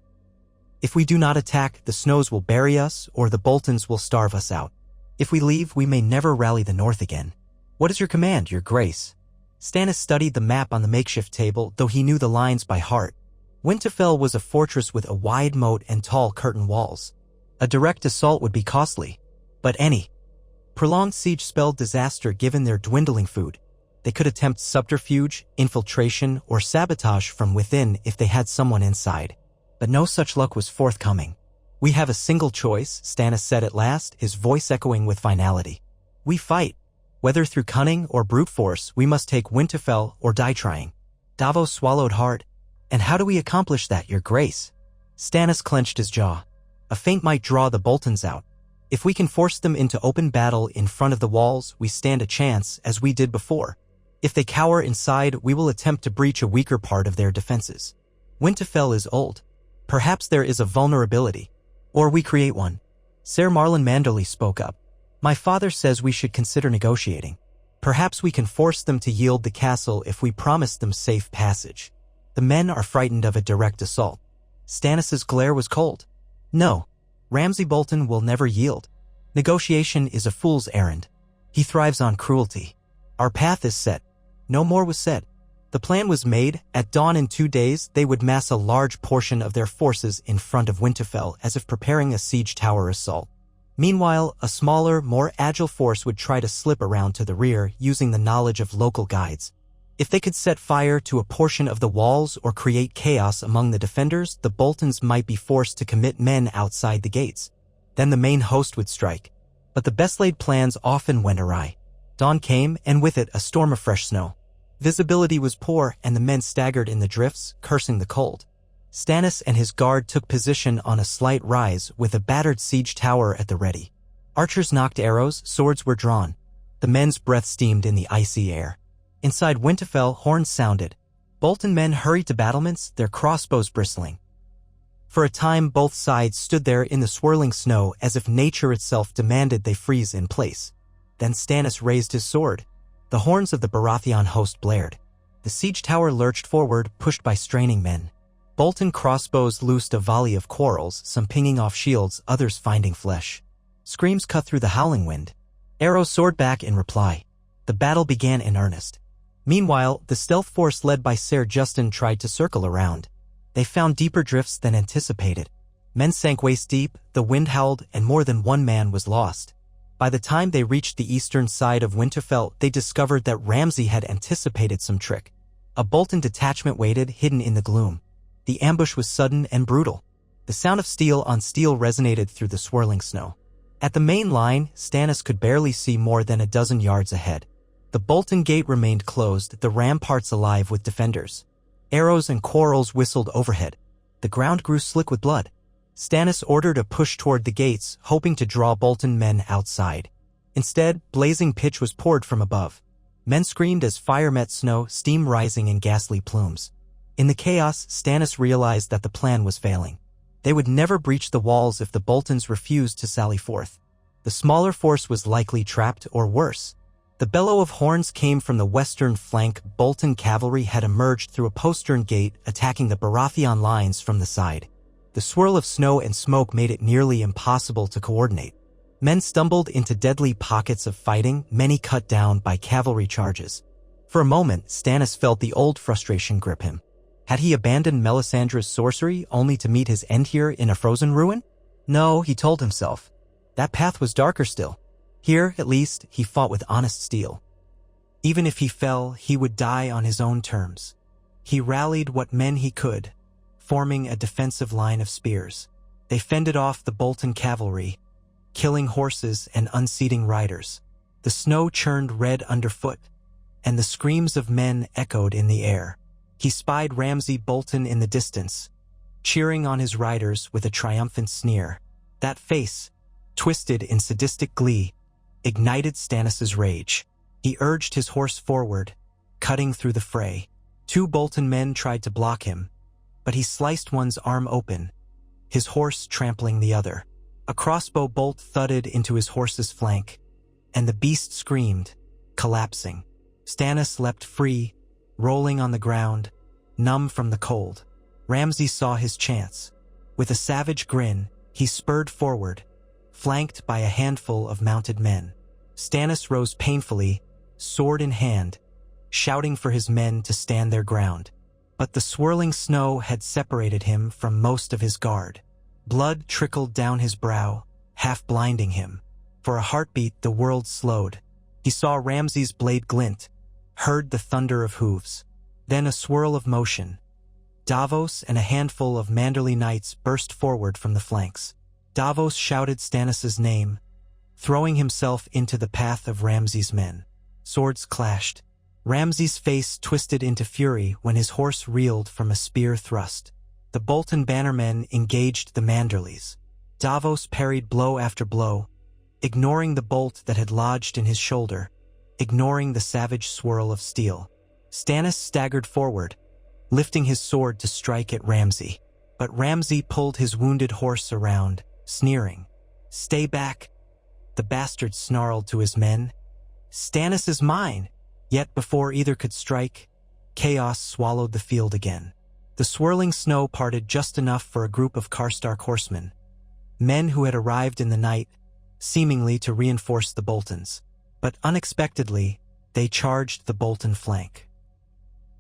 If we do not attack, the snows will bury us or the Boltons will starve us out. If we leave, we may never rally the North again. What is your command, your grace?" Stannis studied the map on the makeshift table, though he knew the lines by heart. Winterfell was a fortress with a wide moat and tall curtain walls. A direct assault would be costly, but any prolonged siege spelled disaster given their dwindling food. They could attempt subterfuge, infiltration, or sabotage from within if they had someone inside. But no such luck was forthcoming. "We have a single choice," Stannis said at last, his voice echoing with finality. "We fight. Whether through cunning or brute force, we must take Winterfell or die trying." Davos swallowed hard. "And how do we accomplish that, your grace?" Stannis clenched his jaw. "A feint might draw the Boltons out. If we can force them into open battle in front of the walls, we stand a chance, as we did before. If they cower inside, we will attempt to breach a weaker part of their defenses. Winterfell is old. Perhaps there is a vulnerability. Or we create one." Ser Marlon Manderly spoke up. "My father says we should consider negotiating. Perhaps we can force them to yield the castle if we promise them safe passage. The men are frightened of a direct assault." Stannis' glare was cold. "No, Ramsay Bolton will never yield. Negotiation is a fool's errand. He thrives on cruelty. Our path is set." No more was said. The plan was made. At dawn in 2 days, they would mass a large portion of their forces in front of Winterfell as if preparing a siege tower assault. Meanwhile, a smaller, more agile force would try to slip around to the rear using the knowledge of local guides. If they could set fire to a portion of the walls or create chaos among the defenders, the Boltons might be forced to commit men outside the gates. Then the main host would strike. But the best-laid plans often went awry. Dawn came, and with it a storm of fresh snow. Visibility was poor, and the men staggered in the drifts, cursing the cold. Stannis and his guard took position on a slight rise with a battered siege tower at the ready. Archers knocked arrows, swords were drawn. The men's breath steamed in the icy air. Inside Winterfell, horns sounded. Bolton men hurried to battlements, their crossbows bristling. For a time, both sides stood there in the swirling snow as if nature itself demanded they freeze in place. Then Stannis raised his sword. The horns of the Baratheon host blared. The siege tower lurched forward, pushed by straining men. Bolton crossbows loosed a volley of quarrels, some pinging off shields, others finding flesh. Screams cut through the howling wind. Arrows soared back in reply. The battle began in earnest. Meanwhile, the stealth force led by Ser Justin tried to circle around. They found deeper drifts than anticipated. Men sank waist-deep, the wind howled, and more than one man was lost. By the time they reached the eastern side of Winterfell, they discovered that Ramsay had anticipated some trick. A Bolton detachment waited, hidden in the gloom. The ambush was sudden and brutal. The sound of steel on steel resonated through the swirling snow. At the main line, Stannis could barely see more than a dozen yards ahead. The Bolton gate remained closed, the ramparts alive with defenders. Arrows and quarrels whistled overhead. The ground grew slick with blood. Stannis ordered a push toward the gates, hoping to draw Bolton men outside. Instead, blazing pitch was poured from above. Men screamed as fire met snow, steam rising in ghastly plumes. In the chaos, Stannis realized that the plan was failing. They would never breach the walls if the Boltons refused to sally forth. The smaller force was likely trapped, or worse. The bellow of horns came from the western flank. Bolton cavalry had emerged through a postern gate, attacking the Baratheon lines from the side. The swirl of snow and smoke made it nearly impossible to coordinate. Men stumbled into deadly pockets of fighting, many cut down by cavalry charges. For a moment, Stannis felt the old frustration grip him. Had he abandoned Melisandre's sorcery only to meet his end here in a frozen ruin? No, he told himself. That path was darker still. Here, at least, he fought with honest steel. Even if he fell, he would die on his own terms. He rallied what men he could, forming a defensive line of spears. They fended off the Bolton cavalry, killing horses and unseating riders. The snow churned red underfoot, and the screams of men echoed in the air. He spied Ramsay Bolton in the distance, cheering on his riders with a triumphant sneer. That face, twisted in sadistic glee, ignited Stannis' rage. He urged his horse forward, cutting through the fray. 2 Bolton men tried to block him, but he sliced one's arm open, his horse trampling the other. A crossbow bolt thudded into his horse's flank, and the beast screamed, collapsing. Stannis leapt free, rolling on the ground, numb from the cold. Ramsay saw his chance. With a savage grin, he spurred forward, flanked by a handful of mounted men. Stannis rose painfully, sword in hand, shouting for his men to stand their ground. But the swirling snow had separated him from most of his guard. Blood trickled down his brow, half blinding him. For a heartbeat, the world slowed. He saw Ramsay's blade glint, heard the thunder of hooves. Then a swirl of motion. Davos and a handful of Manderly knights burst forward from the flanks. Davos shouted Stannis' name, throwing himself into the path of Ramsay's men. Swords clashed. Ramsay's face twisted into fury when his horse reeled from a spear thrust. The Bolton bannermen engaged the Manderlys. Davos parried blow after blow, ignoring the bolt that had lodged in his shoulder, ignoring the savage swirl of steel. Stannis staggered forward, lifting his sword to strike at Ramsay. But Ramsay pulled his wounded horse around, sneering. "Stay back," the bastard snarled to his men. "Stannis is mine." Yet before either could strike, chaos swallowed the field again. The swirling snow parted just enough for a group of Karstark horsemen, men who had arrived in the night, seemingly to reinforce the Boltons. But unexpectedly, they charged the Bolton flank.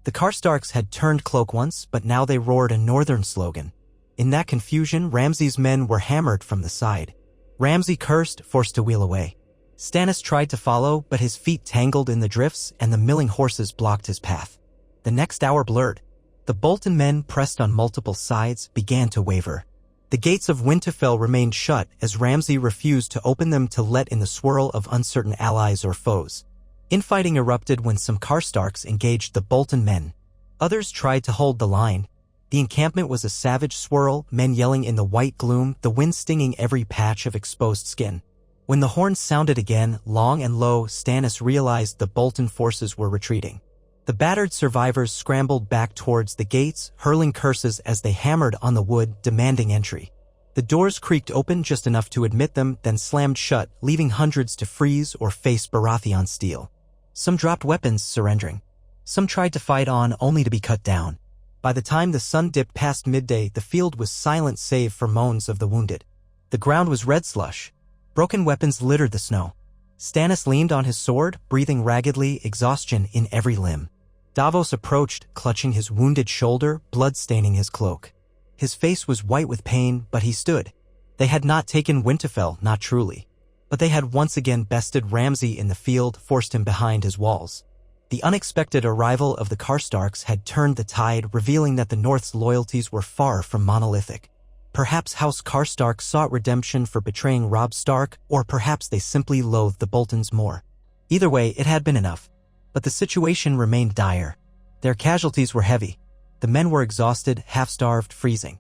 The Karstarks had turned cloak once, but now they roared a northern slogan. In that confusion, Ramsay's men were hammered from the side. Ramsay cursed, forced to wheel away. Stannis tried to follow, but his feet tangled in the drifts and the milling horses blocked his path. The next hour blurred. The Bolton men, pressed on multiple sides, began to waver. The gates of Winterfell remained shut as Ramsay refused to open them to let in the swirl of uncertain allies or foes. Infighting erupted when some Karstarks engaged the Bolton men. Others tried to hold the line. The encampment was a savage swirl, men yelling in the white gloom, the wind stinging every patch of exposed skin. When the horns sounded again, long and low, Stannis realized the Bolton forces were retreating. The battered survivors scrambled back towards the gates, hurling curses as they hammered on the wood, demanding entry. The doors creaked open just enough to admit them, then slammed shut, leaving hundreds to freeze or face Baratheon steel. Some dropped weapons, surrendering. Some tried to fight on, only to be cut down. By the time the sun dipped past midday, the field was silent save for moans of the wounded. The ground was red slush. Broken weapons littered the snow. Stannis leaned on his sword, breathing raggedly, exhaustion in every limb. Davos approached, clutching his wounded shoulder, blood staining his cloak. His face was white with pain, but he stood. They had not taken Winterfell, not truly. But they had once again bested Ramsay in the field, forced him behind his walls. The unexpected arrival of the Karstarks had turned the tide, revealing that the North's loyalties were far from monolithic. Perhaps House Karstark sought redemption for betraying Robb Stark, or perhaps they simply loathed the Boltons more. Either way, it had been enough. But the situation remained dire. Their casualties were heavy. The men were exhausted, half-starved, freezing.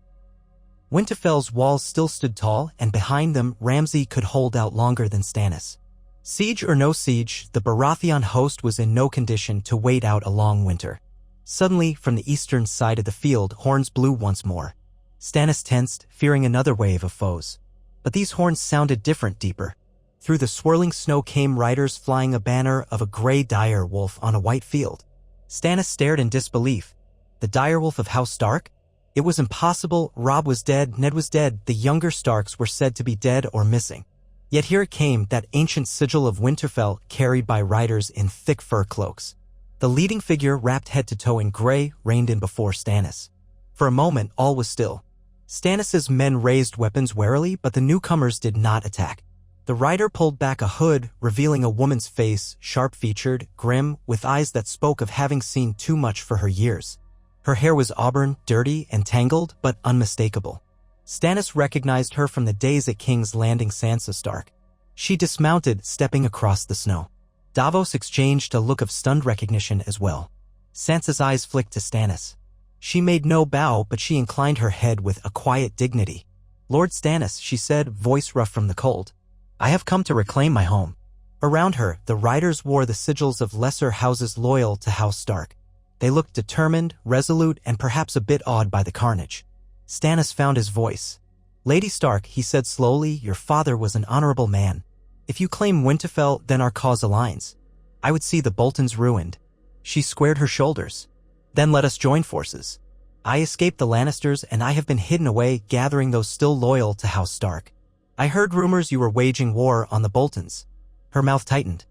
Winterfell's walls still stood tall, and behind them, Ramsay could hold out longer than Stannis. Siege or no siege, the Baratheon host was in no condition to wait out a long winter. Suddenly, from the eastern side of the field, horns blew once more. Stannis tensed, fearing another wave of foes. But these horns sounded different, deeper. Through the swirling snow came riders flying a banner of a gray dire wolf on a white field. Stannis stared in disbelief. The direwolf of House Stark? It was impossible. Robb was dead, Ned was dead, the younger Starks were said to be dead or missing. Yet here it came, that ancient sigil of Winterfell, carried by riders in thick fur cloaks. The leading figure, wrapped head to toe in gray, reined in before Stannis. For a moment, all was still. Stannis's men raised weapons warily, but the newcomers did not attack. The rider pulled back a hood, revealing a woman's face, sharp-featured, grim, with eyes that spoke of having seen too much for her years. Her hair was auburn, dirty, and tangled, but unmistakable. Stannis recognized her from the days at King's Landing. Sansa Stark. She dismounted, stepping across the snow. Davos exchanged a look of stunned recognition as well. Sansa's eyes flicked to Stannis. She made no bow, but she inclined her head with a quiet dignity. "Lord Stannis," she said, voice rough from the cold. "I have come to reclaim my home." Around her, the riders wore the sigils of lesser houses loyal to House Stark. They looked determined, resolute, and perhaps a bit awed by the carnage. Stannis found his voice. "Lady Stark," he said slowly, "your father was an honorable man. If you claim Winterfell, then our cause aligns. I would see the Boltons ruined." She squared her shoulders. "Then let us join forces. I escaped the Lannisters, and I have been hidden away, gathering those still loyal to House Stark. I heard rumors you were waging war on the Boltons." Her mouth tightened.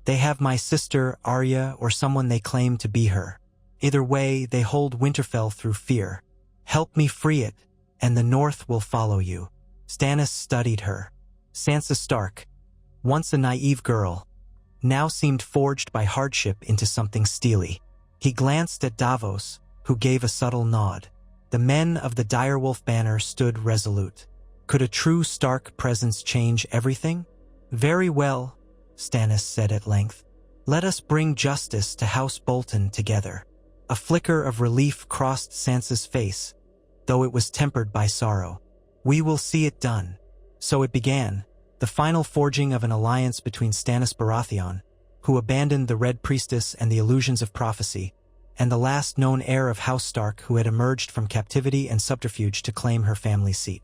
"They have my sister, Arya, or someone they claim to be her. Either way, they hold Winterfell through fear. Help me free it, and the North will follow you." Stannis studied her. Sansa Stark, once a naive girl, now seemed forged by hardship into something steely. He glanced at Davos, who gave a subtle nod. The men of the direwolf banner stood resolute. Could a true Stark presence change everything? "Very well," Stannis said at length. "Let us bring justice to House Bolton together." A flicker of relief crossed Sansa's face, though it was tempered by sorrow. "We will see it done." So it began, the final forging of an alliance between Stannis Baratheon, who abandoned the Red Priestess and the illusions of prophecy, and the last known heir of House Stark who had emerged from captivity and subterfuge to claim her family seat.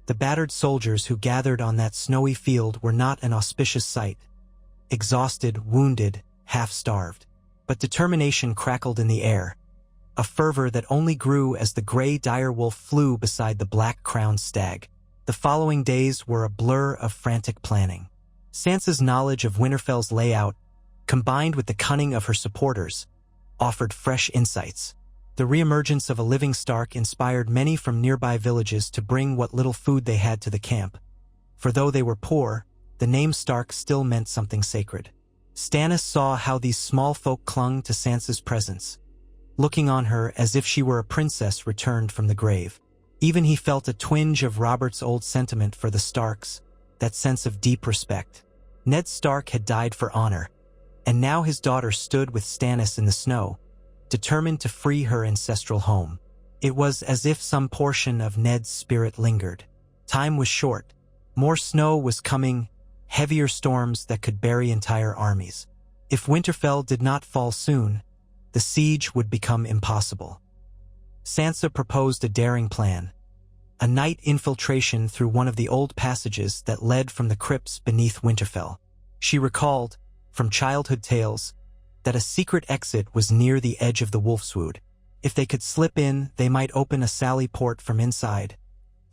The battered soldiers who gathered on that snowy field were not an auspicious sight. Exhausted, wounded, half-starved. But determination crackled in the air, a fervor that only grew as the gray direwolf flew beside the black-crowned stag. The following days were a blur of frantic planning. Sansa's knowledge of Winterfell's layout, combined with the cunning of her supporters, offered fresh insights. The reemergence of a living Stark inspired many from nearby villages to bring what little food they had to the camp. For though they were poor, the name Stark still meant something sacred. Stannis saw how these small folk clung to Sansa's presence, looking on her as if she were a princess returned from the grave. Even he felt a twinge of Robert's old sentiment for the Starks, that sense of deep respect. Ned Stark had died for honor, and now his daughter stood with Stannis in the snow, determined to free her ancestral home. It was as if some portion of Ned's spirit lingered. Time was short. More snow was coming, heavier storms that could bury entire armies. If Winterfell did not fall soon, the siege would become impossible. Sansa proposed a daring plan, a night infiltration through one of the old passages that led from the crypts beneath Winterfell. She recalled, from childhood tales, that a secret exit was near the edge of the Wolfswood. If they could slip in, they might open a sally port from inside,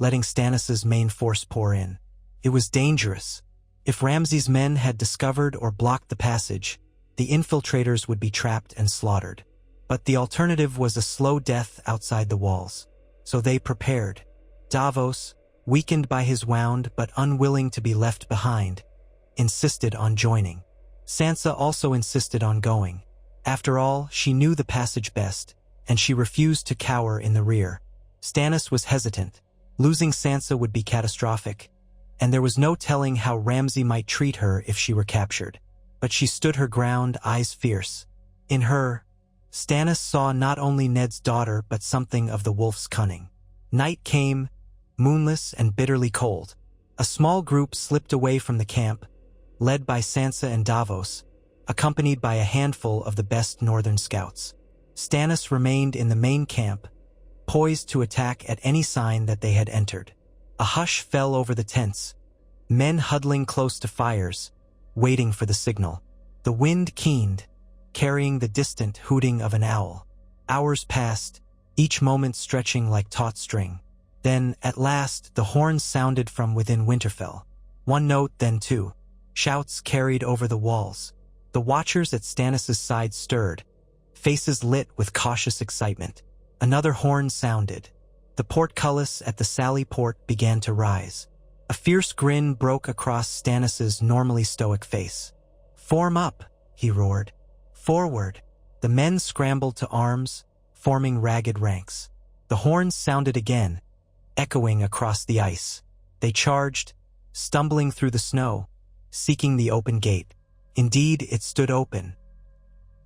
letting Stannis' main force pour in. It was dangerous. If Ramsay's men had discovered or blocked the passage, the infiltrators would be trapped and slaughtered. But the alternative was a slow death outside the walls. So they prepared. Davos, weakened by his wound but unwilling to be left behind, insisted on joining. Sansa also insisted on going. After all, she knew the passage best, and she refused to cower in the rear. Stannis was hesitant. Losing Sansa would be catastrophic, and there was no telling how Ramsay might treat her if she were captured. But she stood her ground, eyes fierce. In her, Stannis saw not only Ned's daughter but something of the wolf's cunning. Night came, moonless and bitterly cold. A small group slipped away from the camp, led by Sansa and Davos, accompanied by a handful of the best northern scouts. Stannis remained in the main camp, poised to attack at any sign that they had entered. A hush fell over the tents, men huddling close to fires, waiting for the signal. The wind keened, carrying the distant hooting of an owl. Hours passed, each moment stretching like taut string. Then, at last, the horns sounded from within Winterfell. One note, then two. Shouts carried over the walls. The watchers at Stannis' side stirred, faces lit with cautious excitement. Another horn sounded. The portcullis at the sally port began to rise. A fierce grin broke across Stannis' normally stoic face. "Form up," he roared. "Forward." The men scrambled to arms, forming ragged ranks. The horns sounded again, echoing across the ice. They charged, stumbling through the snow, seeking the open gate. Indeed, it stood open.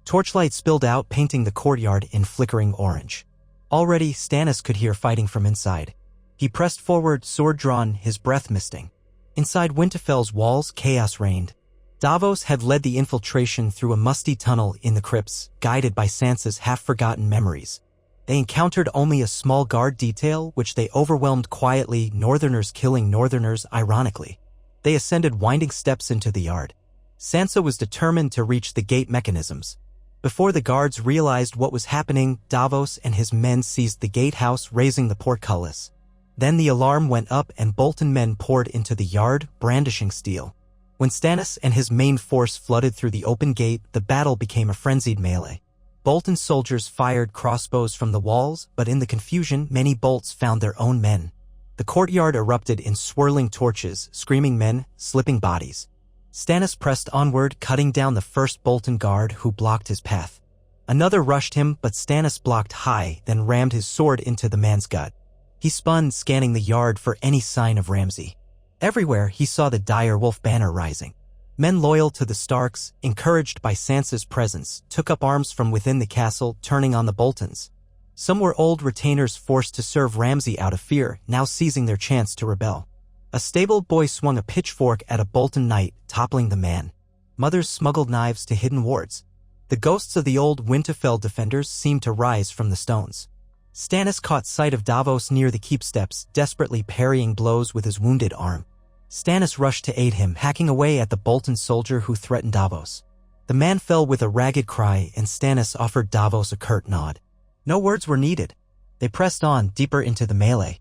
Torchlight spilled out, painting the courtyard in flickering orange. Already, Stannis could hear fighting from inside. He pressed forward, sword drawn, his breath misting. Inside Winterfell's walls, chaos reigned. Davos had led the infiltration through a musty tunnel in the crypts, guided by Sansa's half-forgotten memories. They encountered only a small guard detail, which they overwhelmed quietly, Northerners killing Northerners ironically. They ascended winding steps into the yard. Sansa was determined to reach the gate mechanisms. Before the guards realized what was happening, Davos and his men seized the gatehouse, raising the portcullis. Then the alarm went up and Bolton men poured into the yard, brandishing steel. When Stannis and his main force flooded through the open gate, the battle became a frenzied melee. Bolton soldiers fired crossbows from the walls, but in the confusion, many bolts found their own men. The courtyard erupted in swirling torches, screaming men, slipping bodies. Stannis pressed onward, cutting down the first Bolton guard who blocked his path. Another rushed him, but Stannis blocked high, then rammed his sword into the man's gut. He spun, scanning the yard for any sign of Ramsay. Everywhere he saw the dire wolf banner rising. Men loyal to the Starks, encouraged by Sansa's presence, took up arms from within the castle, turning on the Boltons. Some were old retainers forced to serve Ramsay out of fear, now seizing their chance to rebel. A stable boy swung a pitchfork at a Bolton knight, toppling the man. Mothers smuggled knives to hidden wards. The ghosts of the old Winterfell defenders seemed to rise from the stones. Stannis caught sight of Davos near the keep steps, desperately parrying blows with his wounded arm. Stannis rushed to aid him, hacking away at the Bolton soldier who threatened Davos. The man fell with a ragged cry, and Stannis offered Davos a curt nod. No words were needed. They pressed on, deeper into the melee.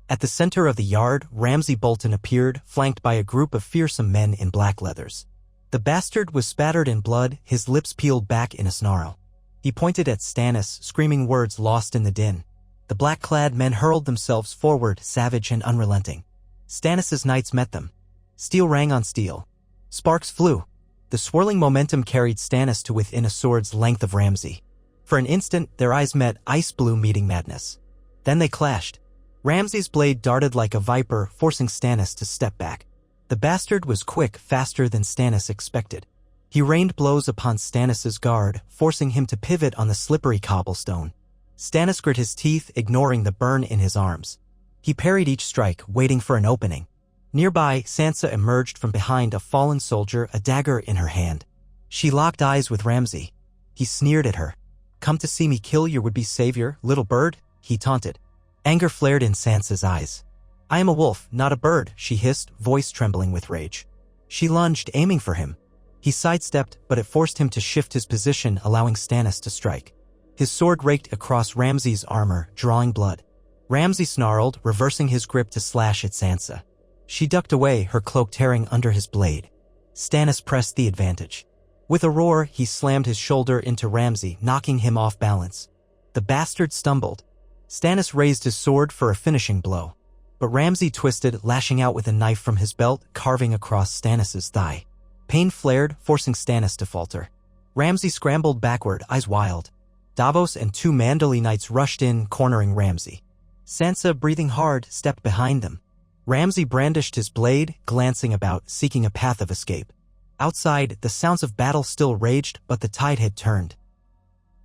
At the center of the yard, Ramsay Bolton appeared, flanked by a group of fearsome men in black leathers. The bastard was spattered in blood, his lips peeled back in a snarl. He pointed at Stannis, screaming words lost in the din. The black-clad men hurled themselves forward, savage and unrelenting. Stannis's knights met them. Steel rang on steel. Sparks flew. The swirling momentum carried Stannis to within a sword's length of Ramsay. For an instant, their eyes met, ice blue meeting madness. Then they clashed. Ramsay's blade darted like a viper, forcing Stannis to step back. The bastard was quick, faster than Stannis expected. He rained blows upon Stannis's guard, forcing him to pivot on the slippery cobblestone. Stannis grit his teeth, ignoring the burn in his arms. He parried each strike, waiting for an opening. Nearby, Sansa emerged from behind a fallen soldier, a dagger in her hand. She locked eyes with Ramsay. He sneered at her. "Come to see me kill your would-be savior, little bird?" he taunted. Anger flared in Sansa's eyes. "I am a wolf, not a bird," she hissed, voice trembling with rage. She lunged, aiming for him. He sidestepped, but it forced him to shift his position, allowing Stannis to strike. His sword raked across Ramsay's armor, drawing blood. Ramsay snarled, reversing his grip to slash at Sansa. She ducked away, her cloak tearing under his blade. Stannis pressed the advantage. With a roar, he slammed his shoulder into Ramsay, knocking him off balance. The bastard stumbled. Stannis raised his sword for a finishing blow. But Ramsay twisted, lashing out with a knife from his belt, carving across Stannis's thigh. Pain flared, forcing Stannis to falter. Ramsay scrambled backward, eyes wild. Davos and 2 Manderly knights rushed in, cornering Ramsay. Sansa, breathing hard, stepped behind them. Ramsay brandished his blade, glancing about, seeking a path of escape. Outside, the sounds of battle still raged, but the tide had turned.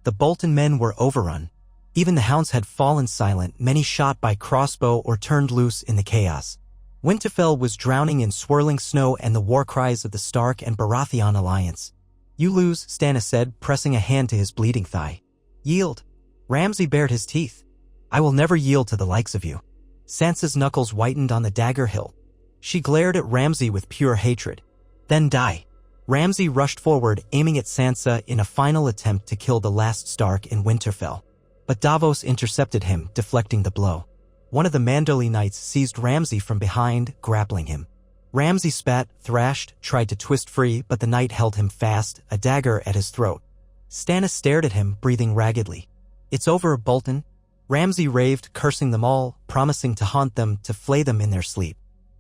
The Bolton men were overrun. Even the hounds had fallen silent, many shot by crossbow or turned loose in the chaos. Winterfell was drowning in swirling snow and the war cries of the Stark and Baratheon alliance. "You lose," Stannis said, pressing a hand to his bleeding thigh. "Yield." Ramsay bared his teeth. "I will never yield to the likes of you." Sansa's knuckles whitened on the dagger hilt. She glared at Ramsay with pure hatred. "Then die." Ramsay rushed forward, aiming at Sansa in a final attempt to kill the last Stark in Winterfell. But Davos intercepted him, deflecting the blow. One of the Manderly knights seized Ramsay from behind, grappling him. Ramsay spat, thrashed, tried to twist free, but the knight held him fast, a dagger at his throat. Stannis stared at him, breathing raggedly. "It's over, Bolton." Ramsay raved, cursing them all, promising to haunt them, to flay them in their sleep.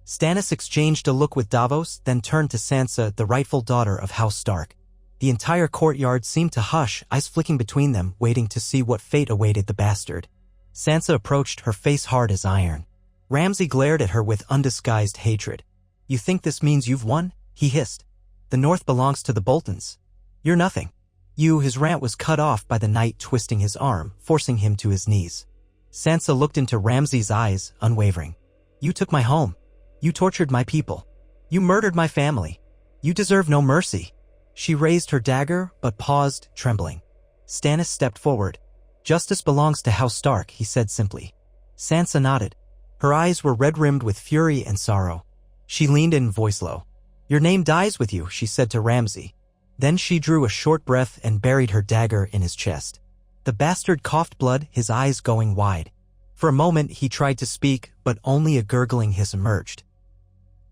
Stannis exchanged a look with Davos, then turned to Sansa, the rightful daughter of House Stark. The entire courtyard seemed to hush, eyes flicking between them, waiting to see what fate awaited the bastard. Sansa approached, her face hard as iron. Ramsay glared at her with undisguised hatred. "You think this means you've won?" he hissed. "The North belongs to the Boltons. You're nothing." His rant was cut off by the knight twisting his arm, forcing him to his knees. Sansa looked into Ramsay's eyes, unwavering. "You took my home. You tortured my people. You murdered my family. You deserve no mercy." She raised her dagger, but paused, trembling. Stannis stepped forward. "Justice belongs to House Stark," he said simply. Sansa nodded. Her eyes were red-rimmed with fury and sorrow. She leaned in, voice low. "Your name dies with you," she said to Ramsay. Then she drew a short breath and buried her dagger in his chest. The bastard coughed blood, his eyes going wide. For a moment he tried to speak, but only a gurgling hiss emerged.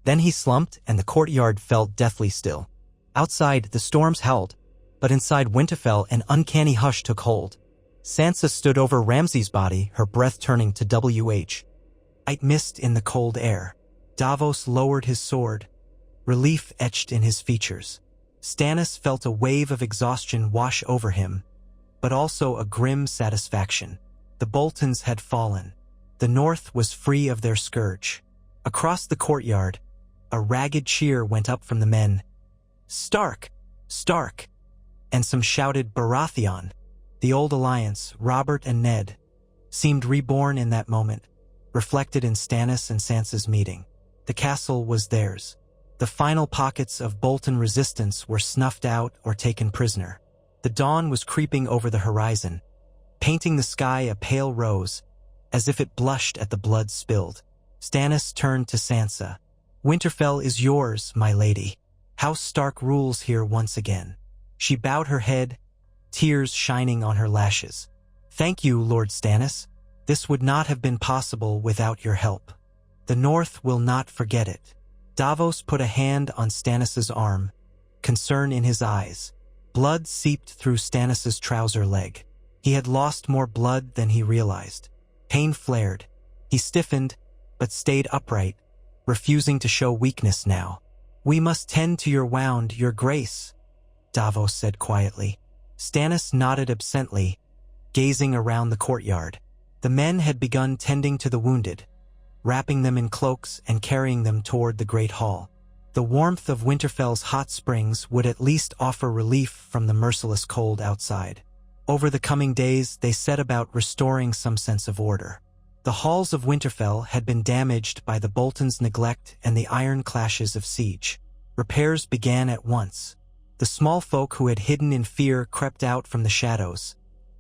Then he slumped, and the courtyard felt deathly still. Outside, the storms howled, but inside Winterfell an uncanny hush took hold. Sansa stood over Ramsay's body, her breath turning to white mist in the cold air. Davos lowered his sword, relief etched in his features. Stannis felt a wave of exhaustion wash over him, but also a grim satisfaction. The Boltons had fallen. The North was free of their scourge. Across the courtyard, a ragged cheer went up from the men. "Stark! Stark!" And some shouted Baratheon. The old alliance, Robert and Ned, seemed reborn in that moment, reflected in Stannis and Sansa's meeting. The castle was theirs. The final pockets of Bolton resistance were snuffed out or taken prisoner. The dawn was creeping over the horizon, painting the sky a pale rose, as if it blushed at the blood spilled. Stannis turned to Sansa. "Winterfell is yours, my lady. House Stark rules here once again." She bowed her head, tears shining on her lashes. "Thank you, Lord Stannis. This would not have been possible without your help. The North will not forget it." Davos put a hand on Stannis's arm, concern in his eyes. Blood seeped through Stannis's trouser leg. He had lost more blood than he realized. Pain flared. He stiffened, but stayed upright, refusing to show weakness now. "We must tend to your wound, your grace," Davos said quietly. Stannis nodded absently, gazing around the courtyard. The men had begun tending to the wounded, wrapping them in cloaks and carrying them toward the great hall. The warmth of Winterfell's hot springs would at least offer relief from the merciless cold outside. Over the coming days, they set about restoring some sense of order. The halls of Winterfell had been damaged by the Boltons' neglect and the iron clashes of siege. Repairs began at once. The small folk who had hidden in fear crept out from the shadows.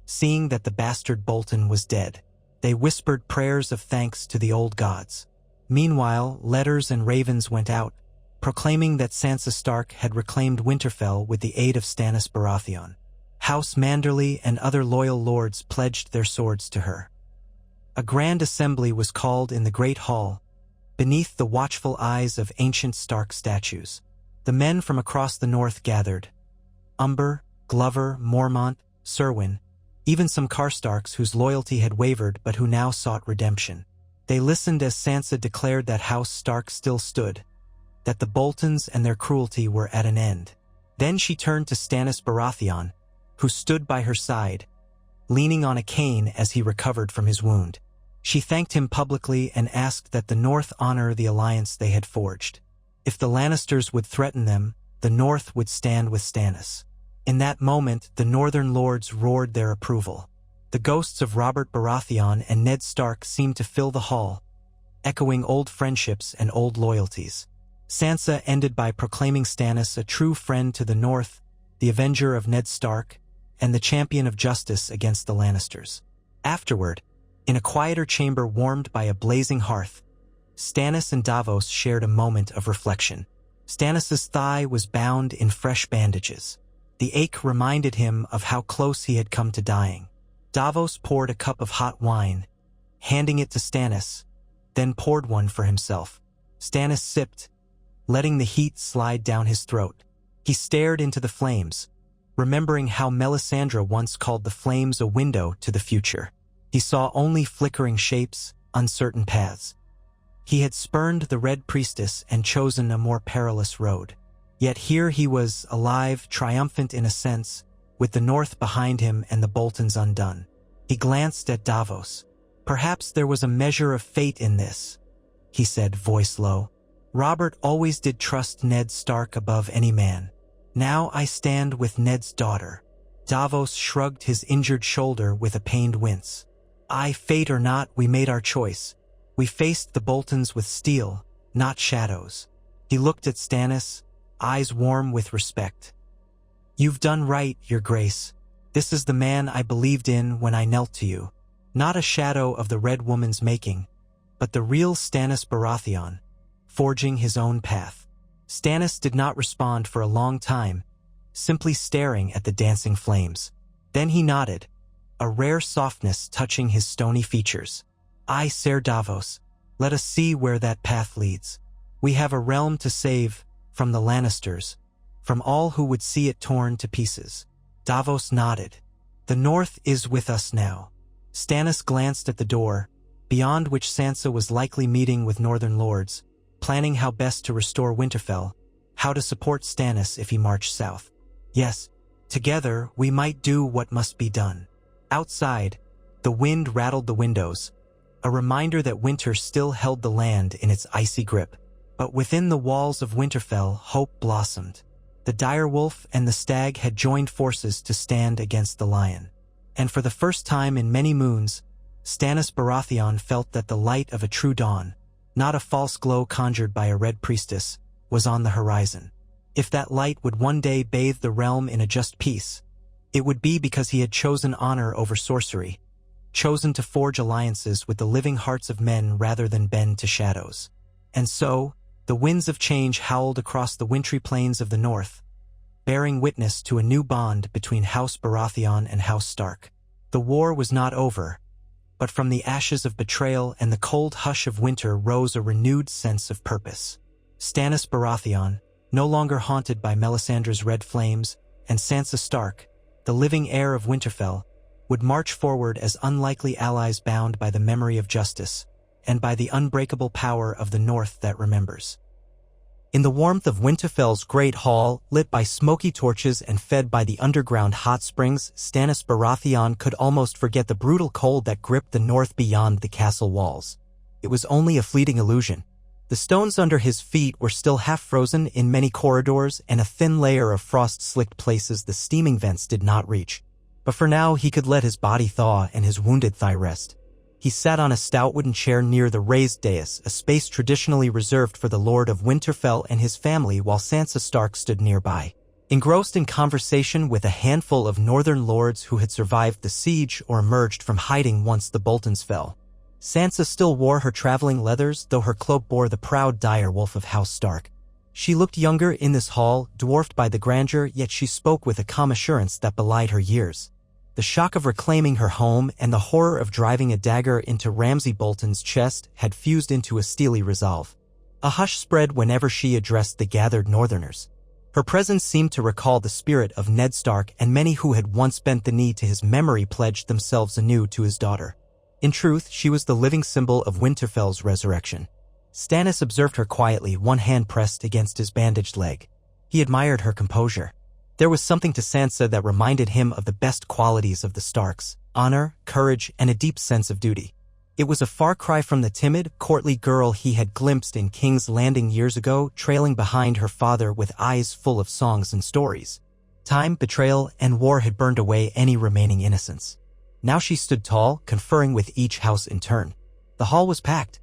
Seeing that the bastard Bolton was dead, they whispered prayers of thanks to the old gods. Meanwhile, letters and ravens went out, proclaiming that Sansa Stark had reclaimed Winterfell with the aid of Stannis Baratheon. House Manderly and other loyal lords pledged their swords to her. A grand assembly was called in the great hall, beneath the watchful eyes of ancient Stark statues. The men from across the north gathered. Umber, Glover, Mormont, Serwyn, even some Karstarks whose loyalty had wavered but who now sought redemption. They listened as Sansa declared that House Stark still stood, that the Boltons and their cruelty were at an end. Then she turned to Stannis Baratheon, who stood by her side, leaning on a cane as he recovered from his wound. She thanked him publicly and asked that the North honor the alliance they had forged. If the Lannisters would threaten them, the North would stand with Stannis. In that moment, the Northern lords roared their approval. The ghosts of Robert Baratheon and Ned Stark seemed to fill the hall, echoing old friendships and old loyalties. Sansa ended by proclaiming Stannis a true friend to the North, the avenger of Ned Stark, and the champion of justice against the Lannisters. Afterward, in a quieter chamber warmed by a blazing hearth, Stannis and Davos shared a moment of reflection. Stannis's thigh was bound in fresh bandages. The ache reminded him of how close he had come to dying. Davos poured a cup of hot wine, handing it to Stannis, then poured one for himself. Stannis sipped, letting the heat slide down his throat. He stared into the flames, remembering how Melisandre once called the flames a window to the future. He saw only flickering shapes, uncertain paths. He had spurned the Red Priestess and chosen a more perilous road. Yet here he was, alive, triumphant in a sense, with the North behind him and the Boltons undone. He glanced at Davos. "Perhaps there was a measure of fate in this," he said, voice low. "Robert always did trust Ned Stark above any man. Now I stand with Ned's daughter." Davos shrugged his injured shoulder with a pained wince. "Fate or not, we made our choice. We faced the Boltons with steel, not shadows." He looked at Stannis, eyes warm with respect. "You've done right, Your Grace. This is the man I believed in when I knelt to you. Not a shadow of the Red Woman's making, but the real Stannis Baratheon, forging his own path." Stannis did not respond for a long time, simply staring at the dancing flames. Then he nodded, a rare softness touching his stony features. "Aye, Ser Davos, let us see where that path leads. We have a realm to save from the Lannisters, from all who would see it torn to pieces." Davos nodded. "The North is with us now." Stannis glanced at the door, beyond which Sansa was likely meeting with Northern lords, planning how best to restore Winterfell, how to support Stannis if he marched south. Yes, together we might do what must be done. Outside, the wind rattled the windows, a reminder that winter still held the land in its icy grip. But within the walls of Winterfell, hope blossomed. The direwolf and the stag had joined forces to stand against the lion. And for the first time in many moons, Stannis Baratheon felt that the light of a true dawn, not a false glow conjured by a Red Priestess, was on the horizon. If that light would one day bathe the realm in a just peace, it would be because he had chosen honor over sorcery, chosen to forge alliances with the living hearts of men rather than bend to shadows. And so, the winds of change howled across the wintry plains of the north, bearing witness to a new bond between House Baratheon and House Stark. The war was not over, but from the ashes of betrayal and the cold hush of winter rose a renewed sense of purpose. Stannis Baratheon, no longer haunted by Melisandre's red flames and Sansa Stark, the living heir of Winterfell, would march forward as unlikely allies bound by the memory of justice and by the unbreakable power of the North that remembers. In the warmth of Winterfell's great hall, lit by smoky torches and fed by the underground hot springs, Stannis Baratheon could almost forget the brutal cold that gripped the north beyond the castle walls. It was only a fleeting illusion. The stones under his feet were still half frozen in many corridors, and a thin layer of frost slicked places the steaming vents did not reach. But for now he could let his body thaw and his wounded thigh rest. He sat on a stout wooden chair near the raised dais, a space traditionally reserved for the Lord of Winterfell and his family, while Sansa Stark stood nearby, engrossed in conversation with a handful of northern lords who had survived the siege or emerged from hiding once the Boltons fell. Sansa still wore her traveling leathers, though her cloak bore the proud dire wolf of House Stark. She looked younger in this hall, dwarfed by the grandeur, yet she spoke with a calm assurance that belied her years. The shock of reclaiming her home and the horror of driving a dagger into Ramsay Bolton's chest had fused into a steely resolve. A hush spread whenever she addressed the gathered northerners. Her presence seemed to recall the spirit of Ned Stark, and many who had once bent the knee to his memory pledged themselves anew to his daughter. In truth, she was the living symbol of Winterfell's resurrection. Stannis observed her quietly, one hand pressed against his bandaged leg. He admired her composure. There was something to Sansa that reminded him of the best qualities of the Starks: honor, courage, and a deep sense of duty. It was a far cry from the timid, courtly girl he had glimpsed in King's Landing years ago, trailing behind her father with eyes full of songs and stories. Time, betrayal, and war had burned away any remaining innocence. Now she stood tall, conferring with each house in turn. The hall was packed.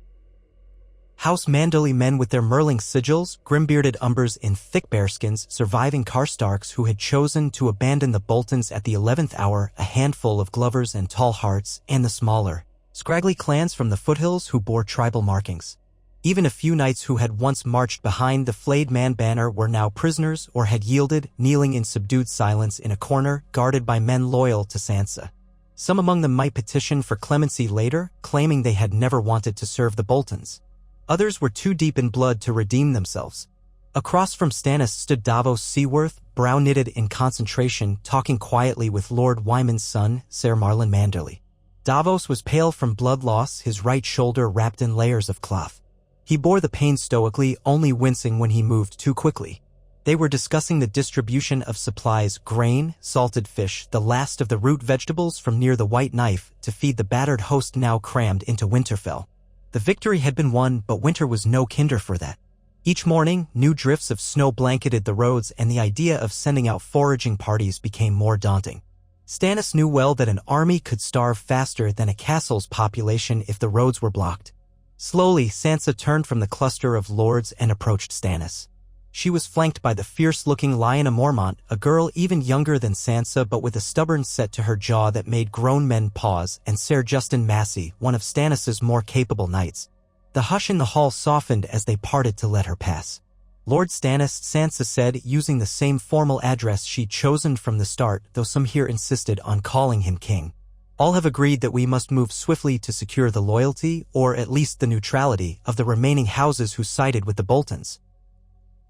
House Manderly men with their Merling sigils, grim-bearded Umbers in thick bearskins, surviving Karstarks who had chosen to abandon the Boltons at the 11th hour, a handful of Glovers and Tall Hearts, and the smaller, scraggly clans from the foothills who bore tribal markings. Even a few knights who had once marched behind the flayed man banner were now prisoners or had yielded, kneeling in subdued silence in a corner, guarded by men loyal to Sansa. Some among them might petition for clemency later, claiming they had never wanted to serve the Boltons. Others were too deep in blood to redeem themselves. Across from Stannis stood Davos Seaworth, brow-knitted in concentration, talking quietly with Lord Wyman's son, Ser Marlon Manderly. Davos was pale from blood loss, his right shoulder wrapped in layers of cloth. He bore the pain stoically, only wincing when he moved too quickly. They were discussing the distribution of supplies: grain, salted fish, the last of the root vegetables from near the White Knife, to feed the battered host now crammed into Winterfell. The victory had been won, but winter was no kinder for that. Each morning, new drifts of snow blanketed the roads, and the idea of sending out foraging parties became more daunting. Stannis knew well that an army could starve faster than a castle's population if the roads were blocked. Slowly, Sansa turned from the cluster of lords and approached Stannis. She was flanked by the fierce-looking Lyanna Mormont, a girl even younger than Sansa but with a stubborn set to her jaw that made grown men pause, and Ser Justin Massey, one of Stannis's more capable knights. The hush in the hall softened as they parted to let her pass. "Lord Stannis," Sansa said, using the same formal address she'd chosen from the start, though some here insisted on calling him king. "All have agreed that we must move swiftly to secure the loyalty, or at least the neutrality, of the remaining houses who sided with the Boltons.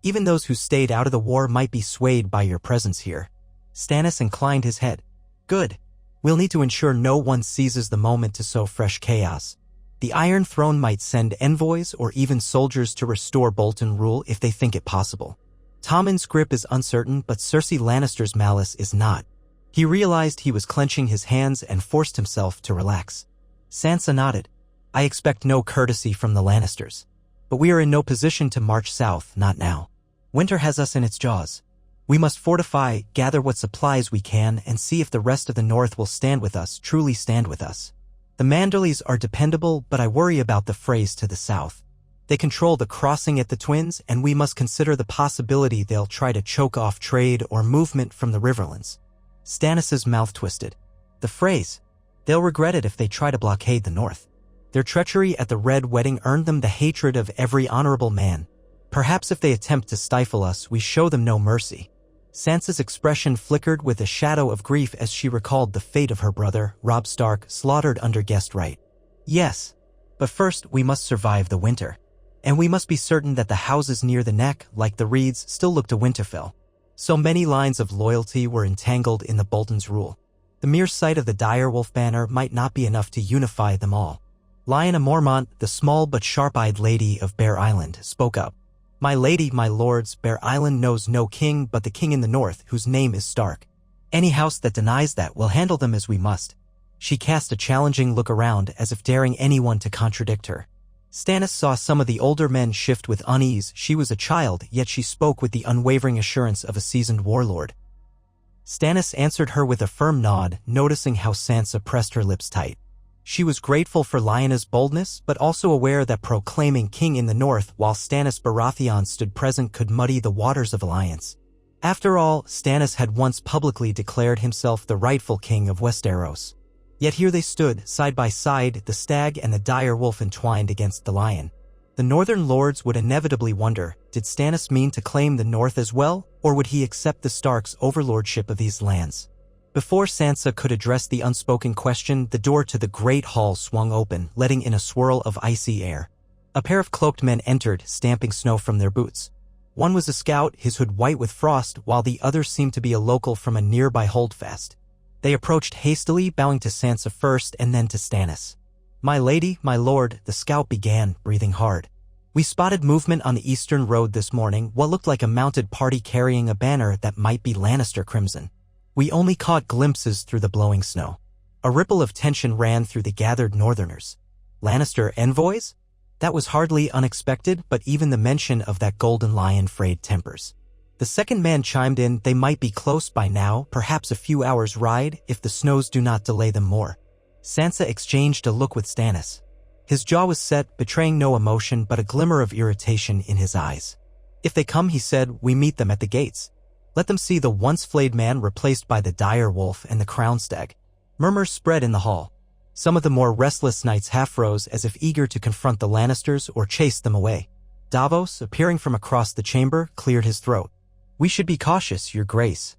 Even those who stayed out of the war might be swayed by your presence here." Stannis inclined his head. "Good. We'll need to ensure no one seizes the moment to sow fresh chaos. The Iron Throne might send envoys or even soldiers to restore Bolton rule if they think it possible. Tommen's grip is uncertain, but Cersei Lannister's malice is not." He realized he was clenching his hands and forced himself to relax. Sansa nodded. "I expect no courtesy from the Lannisters. But we are in no position to march south, not now. Winter has us in its jaws. We must fortify, gather what supplies we can, and see if the rest of the North will stand with us, truly stand with us. The Manderlys are dependable, but I worry about the Freys to the south. They control the crossing at the Twins, and we must consider the possibility they'll try to choke off trade or movement from the Riverlands." Stannis's mouth twisted. "The Freys? They'll regret it if they try to blockade the North. Their treachery at the Red Wedding earned them the hatred of every honorable man. Perhaps if they attempt to stifle us, we show them no mercy." Sansa's expression flickered with a shadow of grief as she recalled the fate of her brother, Robb Stark, slaughtered under guest right. "Yes, but first we must survive the winter. And we must be certain that the houses near the neck, like the Reeds, still look to Winterfell. So many lines of loyalty were entangled in the Bolton's rule. The mere sight of the direwolf banner might not be enough to unify them all. Lyanna Mormont, the small but sharp-eyed lady of Bear Island, spoke up. "My lady, my lords, Bear Island knows no king but the king in the north, whose name is Stark. Any house that denies that will handle them as we must." She cast a challenging look around as if daring anyone to contradict her. Stannis saw some of the older men shift with unease. She was a child, yet she spoke with the unwavering assurance of a seasoned warlord. Stannis answered her with a firm nod, noticing how Sansa pressed her lips tight. She was grateful for Lyanna's boldness, but also aware that proclaiming king in the north while Stannis Baratheon stood present could muddy the waters of alliance. After all, Stannis had once publicly declared himself the rightful king of Westeros. Yet here they stood, side by side, the stag and the dire wolf entwined against the lion. The northern lords would inevitably wonder, did Stannis mean to claim the north as well, or would he accept the Starks' overlordship of these lands? Before Sansa could address the unspoken question, the door to the great hall swung open, letting in a swirl of icy air. A pair of cloaked men entered, stamping snow from their boots. One was a scout, his hood white with frost, while the other seemed to be a local from a nearby holdfast. They approached hastily, bowing to Sansa first and then to Stannis. "My lady, my lord," the scout began, breathing hard. "We spotted movement on the eastern road this morning, what looked like a mounted party carrying a banner that might be Lannister crimson. We only caught glimpses through the blowing snow." A ripple of tension ran through the gathered northerners. Lannister envoys? That was hardly unexpected, but even the mention of that golden lion frayed tempers. The second man chimed in, "They might be close by now, perhaps a few hours' ride, if the snows do not delay them more." Sansa exchanged a look with Stannis. His jaw was set, betraying no emotion but a glimmer of irritation in his eyes. "If they come," he said, "we meet them at the gates. Let them see the once flayed man replaced by the dire wolf and the crowned stag." Murmurs spread in the hall. Some of the more restless knights half rose as if eager to confront the Lannisters or chase them away. Davos, appearing from across the chamber, cleared his throat. "We should be cautious, your grace.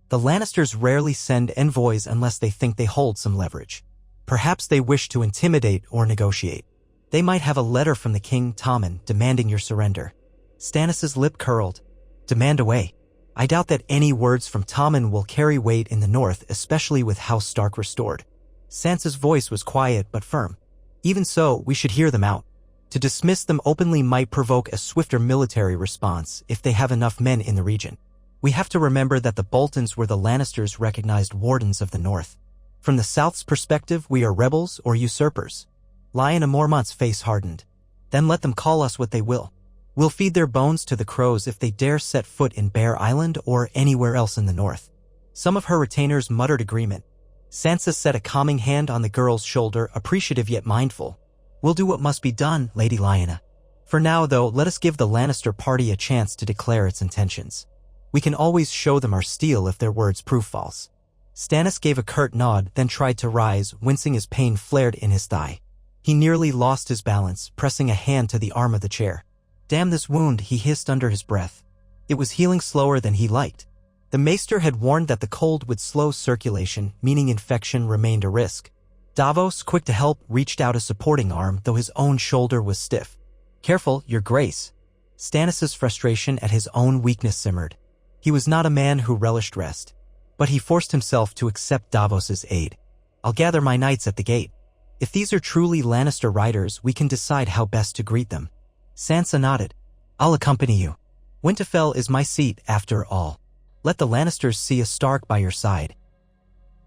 The Lannisters rarely send envoys unless they think they hold some leverage. Perhaps they wish to intimidate or negotiate. They might have a letter from the king, Tommen, demanding your surrender." Stannis' lip curled. "Demand away. I doubt that any words from Tommen will carry weight in the north, especially with House Stark restored." Sansa's voice was quiet but firm. "Even so, we should hear them out. To dismiss them openly might provoke a swifter military response if they have enough men in the region. We have to remember that the Boltons were the Lannisters' recognized wardens of the north. From the South's perspective, we are rebels or usurpers." Lyanna Mormont's face hardened. "Then let them call us what they will. We'll feed their bones to the crows if they dare set foot in Bear Island or anywhere else in the north." Some of her retainers muttered agreement. Sansa set a calming hand on the girl's shoulder, appreciative yet mindful. "We'll do what must be done, Lady Lyanna. For now, though, let us give the Lannister party a chance to declare its intentions. We can always show them our steel if their words prove false." Stannis gave a curt nod, then tried to rise, wincing as pain flared in his thigh. He nearly lost his balance, pressing a hand to the arm of the chair. "Damn this wound," he hissed under his breath. It was healing slower than he liked. The maester had warned that the cold would slow circulation, meaning infection remained a risk. Davos, quick to help, reached out a supporting arm, though his own shoulder was stiff. "Careful, your grace." Stannis' frustration at his own weakness simmered. He was not a man who relished rest. But he forced himself to accept Davos' aid. "I'll gather my knights at the gate. If these are truly Lannister riders, we can decide how best to greet them." Sansa nodded. "I'll accompany you. Winterfell is my seat, after all. Let the Lannisters see a Stark by your side."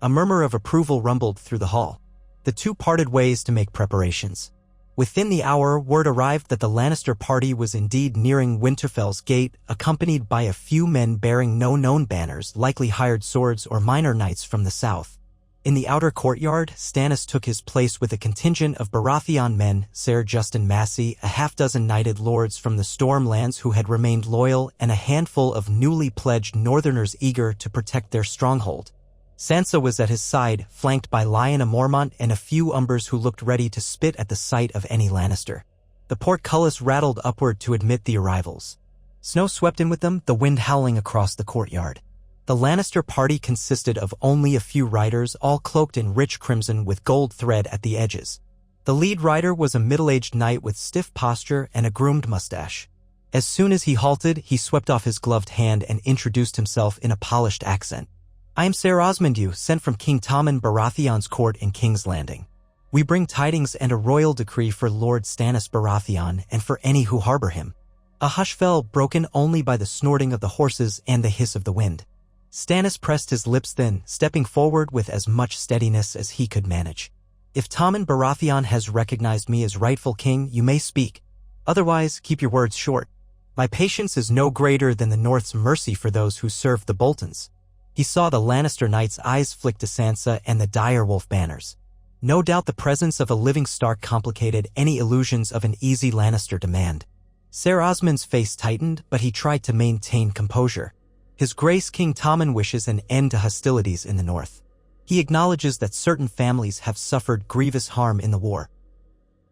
A murmur of approval rumbled through the hall. The two parted ways to make preparations. Within the hour, word arrived that the Lannister party was indeed nearing Winterfell's gate, accompanied by a few men bearing no known banners, likely hired swords or minor knights from the south. In the outer courtyard, Stannis took his place with a contingent of Baratheon men, Ser Justin Massey, a half-dozen knighted lords from the Stormlands who had remained loyal, and a handful of newly pledged northerners eager to protect their stronghold. Sansa was at his side, flanked by Lyanna Mormont and a few Umbers who looked ready to spit at the sight of any Lannister. The portcullis rattled upward to admit the arrivals. Snow swept in with them, the wind howling across the courtyard. The Lannister party consisted of only a few riders, all cloaked in rich crimson with gold thread at the edges. The lead rider was a middle-aged knight with stiff posture and a groomed mustache. As soon as he halted, he swept off his gloved hand and introduced himself in a polished accent. I am Ser Osmundu, sent from King Tommen Baratheon's court in King's Landing. We bring tidings and a royal decree for Lord Stannis Baratheon and for any who harbor him. A hush fell, broken only by the snorting of the horses and the hiss of the wind. Stannis pressed his lips then, stepping forward with as much steadiness as he could manage. If Tommen Baratheon has recognized me as rightful king, you may speak. Otherwise, keep your words short. My patience is no greater than the North's mercy for those who served the Boltons. He saw the Lannister knights' eyes flick to Sansa and the direwolf banners. No doubt the presence of a living Stark complicated any illusions of an easy Lannister demand. Ser Osmund's face tightened, but he tried to maintain composure. His Grace King Tommen wishes an end to hostilities in the North. He acknowledges that certain families have suffered grievous harm in the war.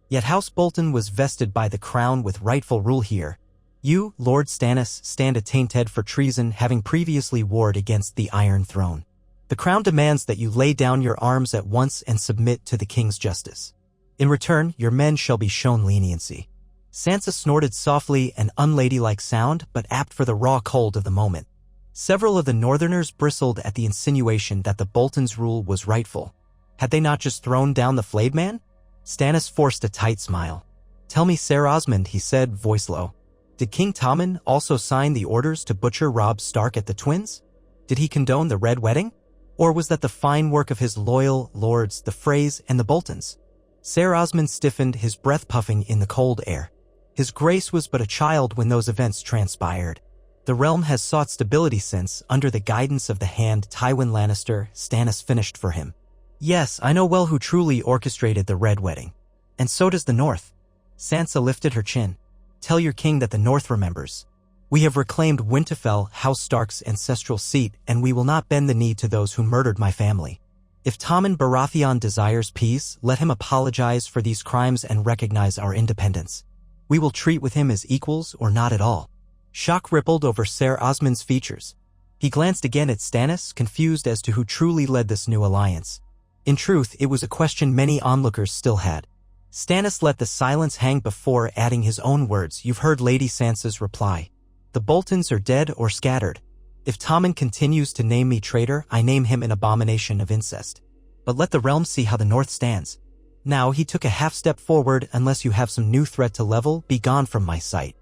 Yet House Bolton was vested by the crown with rightful rule here. You, Lord Stannis, stand attainted for treason, having previously warred against the Iron Throne. The crown demands that you lay down your arms at once and submit to the king's justice. In return, your men shall be shown leniency. Sansa snorted softly, an unladylike sound, but apt for the raw cold of the moment. Several of the Northerners bristled at the insinuation that the Boltons' rule was rightful. Had they not just thrown down the flayed man? Stannis forced a tight smile. Tell me, Ser Osmund, he said, voice low. Did King Tommen also sign the orders to butcher Robb Stark at the Twins? Did he condone the Red Wedding? Or was that the fine work of his loyal lords, the Freys and the Boltons? Ser Osmund stiffened, his breath puffing in the cold air. His grace was but a child when those events transpired. The realm has sought stability since, under the guidance of the hand Tywin Lannister, Stannis finished for him. Yes, I know well who truly orchestrated the Red Wedding. And so does the North. Sansa lifted her chin. Tell your king that the North remembers. We have reclaimed Winterfell, House Stark's ancestral seat, and we will not bend the knee to those who murdered my family. If Tommen Baratheon desires peace, let him apologize for these crimes and recognize our independence. We will treat with him as equals or not at all. Shock rippled over Ser Osmund's features. He glanced again at Stannis, confused as to who truly led this new alliance. In truth, it was a question many onlookers still had. Stannis let the silence hang before adding his own words. You've heard Lady Sansa's reply. The Boltons are dead or scattered. If Tommen continues to name me traitor, I name him an abomination of incest. But let the realm see how the North stands. Now he took a half-step forward. Unless you have some new threat to level, be gone from my sight.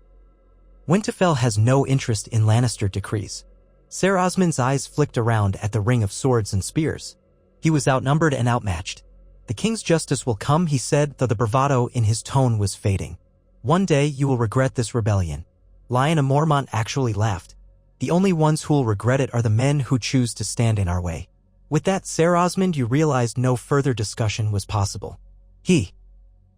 Winterfell has no interest in Lannister decrees. Ser Osmund's eyes flicked around at the ring of swords and spears. He was outnumbered and outmatched. The king's justice will come, he said, though the bravado in his tone was fading. One day you will regret this rebellion. Lyanna Mormont actually laughed. The only ones who will regret it are the men who choose to stand in our way. With that, Ser Osmund, you realized no further discussion was possible. He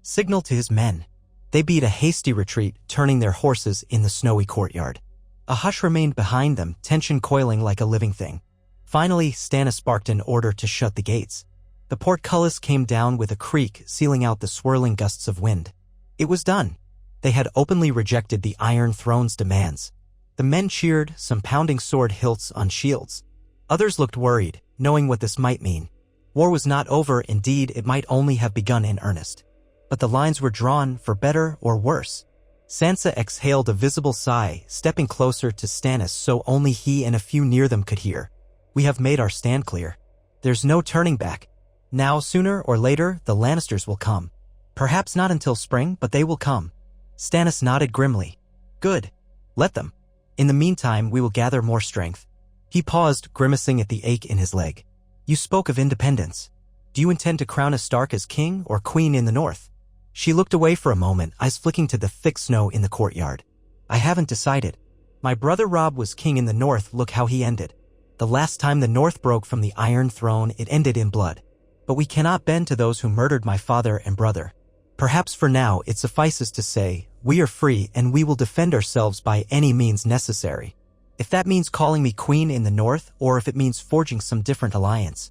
signaled to his men. They beat a hasty retreat, turning their horses in the snowy courtyard. A hush remained behind them, tension coiling like a living thing. Finally, Stannis barked an order to shut the gates. The portcullis came down with a creak, sealing out the swirling gusts of wind. It was done. They had openly rejected the Iron Throne's demands. The men cheered, some pounding sword hilts on shields. Others looked worried, knowing what this might mean. War was not over, indeed, it might only have begun in earnest. But the lines were drawn, for better or worse. Sansa exhaled a visible sigh, stepping closer to Stannis so only he and a few near them could hear. We have made our stand clear. There's no turning back. Now, sooner or later, the Lannisters will come. Perhaps not until spring, but they will come. Stannis nodded grimly. Good. Let them. In the meantime, we will gather more strength. He paused, grimacing at the ache in his leg. You spoke of independence. Do you intend to crown a Stark as king or queen in the North? She looked away for a moment, eyes flicking to the thick snow in the courtyard. I haven't decided. My brother Robb was king in the North, look how he ended. The last time the North broke from the Iron Throne, it ended in blood. But we cannot bend to those who murdered my father and brother. Perhaps for now it suffices to say, we are free and we will defend ourselves by any means necessary. If that means calling me queen in the North, or if it means forging some different alliance.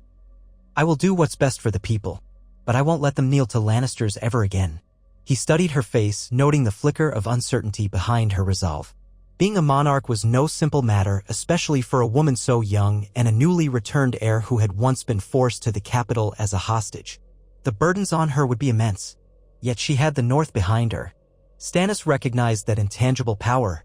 I will do what's best for the people, but I won't let them kneel to Lannisters ever again. He studied her face, noting the flicker of uncertainty behind her resolve. Being a monarch was no simple matter, especially for a woman so young and a newly returned heir who had once been forced to the capital as a hostage. The burdens on her would be immense. Yet she had the North behind her. Stannis recognized that intangible power.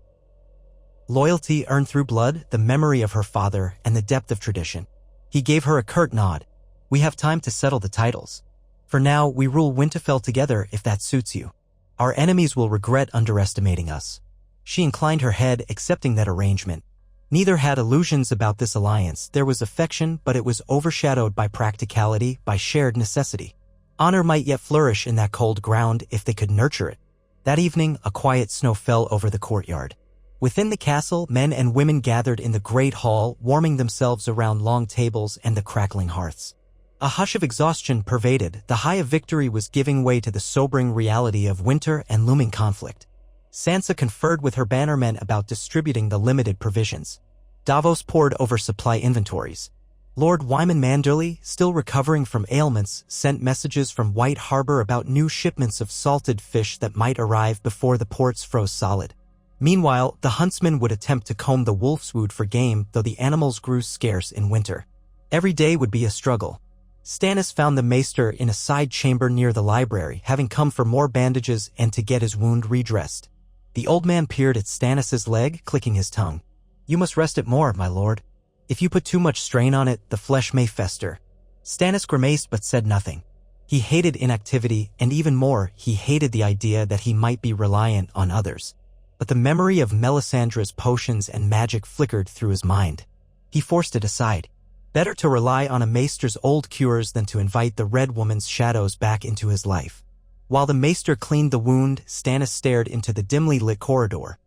Loyalty earned through blood, the memory of her father, and the depth of tradition. He gave her a curt nod. We have time to settle the titles. For now, we rule Winterfell together if that suits you. Our enemies will regret underestimating us. She inclined her head, accepting that arrangement. Neither had illusions about this alliance. There was affection, but it was overshadowed by practicality, by shared necessity. Honor might yet flourish in that cold ground if they could nurture it. That evening, a quiet snow fell over the courtyard. Within the castle, men and women gathered in the great hall, warming themselves around long tables and the crackling hearths. A hush of exhaustion pervaded. The high of victory was giving way to the sobering reality of winter and looming conflict. Sansa conferred with her bannermen about distributing the limited provisions. Davos pored over supply inventories. Lord Wyman Manderley, still recovering from ailments, sent messages from White Harbor about new shipments of salted fish that might arrive before the ports froze solid. Meanwhile, the huntsmen would attempt to comb the wolfswood for game, though the animals grew scarce in winter. Every day would be a struggle. Stannis found the maester in a side chamber near the library, having come for more bandages and to get his wound redressed. The old man peered at Stannis's leg, clicking his tongue. You must rest it more, my lord. If you put too much strain on it, the flesh may fester. Stannis grimaced but said nothing. He hated inactivity, and even more, he hated the idea that he might be reliant on others. But the memory of Melisandre's potions and magic flickered through his mind. He forced it aside. Better to rely on a maester's old cures than to invite the Red Woman's shadows back into his life. While the maester cleaned the wound, Stannis stared into the dimly lit corridor.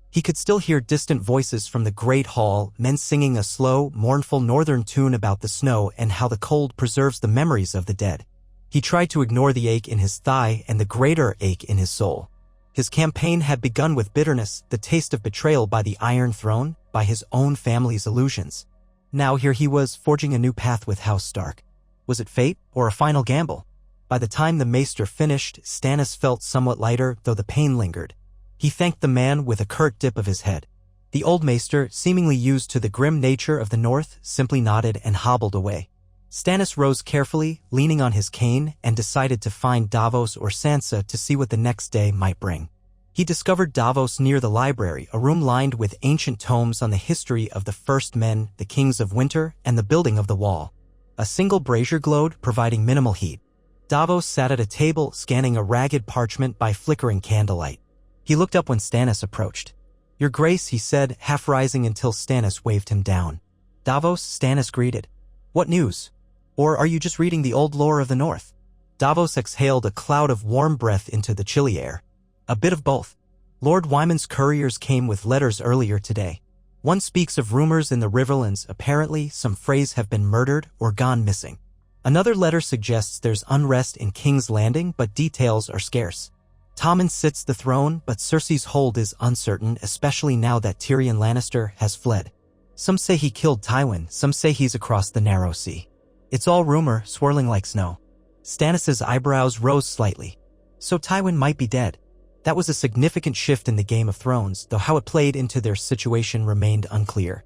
He could still hear distant voices from the great hall, men singing a slow, mournful northern tune about the snow and how the cold preserves the memories of the dead. He tried to ignore the ache in his thigh and the greater ache in his soul. His campaign had begun with bitterness, the taste of betrayal by the Iron Throne, by his own family's illusions. Now here he was, forging a new path with House Stark. Was it fate, or a final gamble? By the time the maester finished, Stannis felt somewhat lighter, though the pain lingered. He thanked the man with a curt dip of his head. The old maester, seemingly used to the grim nature of the north, simply nodded and hobbled away. Stannis rose carefully, leaning on his cane, and decided to find Davos or Sansa to see what the next day might bring. He discovered Davos near the library, a room lined with ancient tomes on the history of the First Men, the Kings of Winter, and the building of the wall. A single brazier glowed, providing minimal heat. Davos sat at a table, scanning a ragged parchment by flickering candlelight. He looked up when Stannis approached. Your Grace, he said, half rising until Stannis waved him down. Davos, Stannis greeted. What news? Or are you just reading the old lore of the North? Davos exhaled a cloud of warm breath into the chilly air. A bit of both. Lord Wyman's couriers came with letters earlier today. One speaks of rumors in the Riverlands. Apparently, some Freys have been murdered or gone missing. Another letter suggests there's unrest in King's Landing, but details are scarce. Tommen sits the throne, but Cersei's hold is uncertain, especially now that Tyrion Lannister has fled. Some say he killed Tywin, some say he's across the narrow sea. It's all rumor, swirling like snow. Stannis' eyebrows rose slightly. So Tywin might be dead. That was a significant shift in the Game of Thrones, though how it played into their situation remained unclear.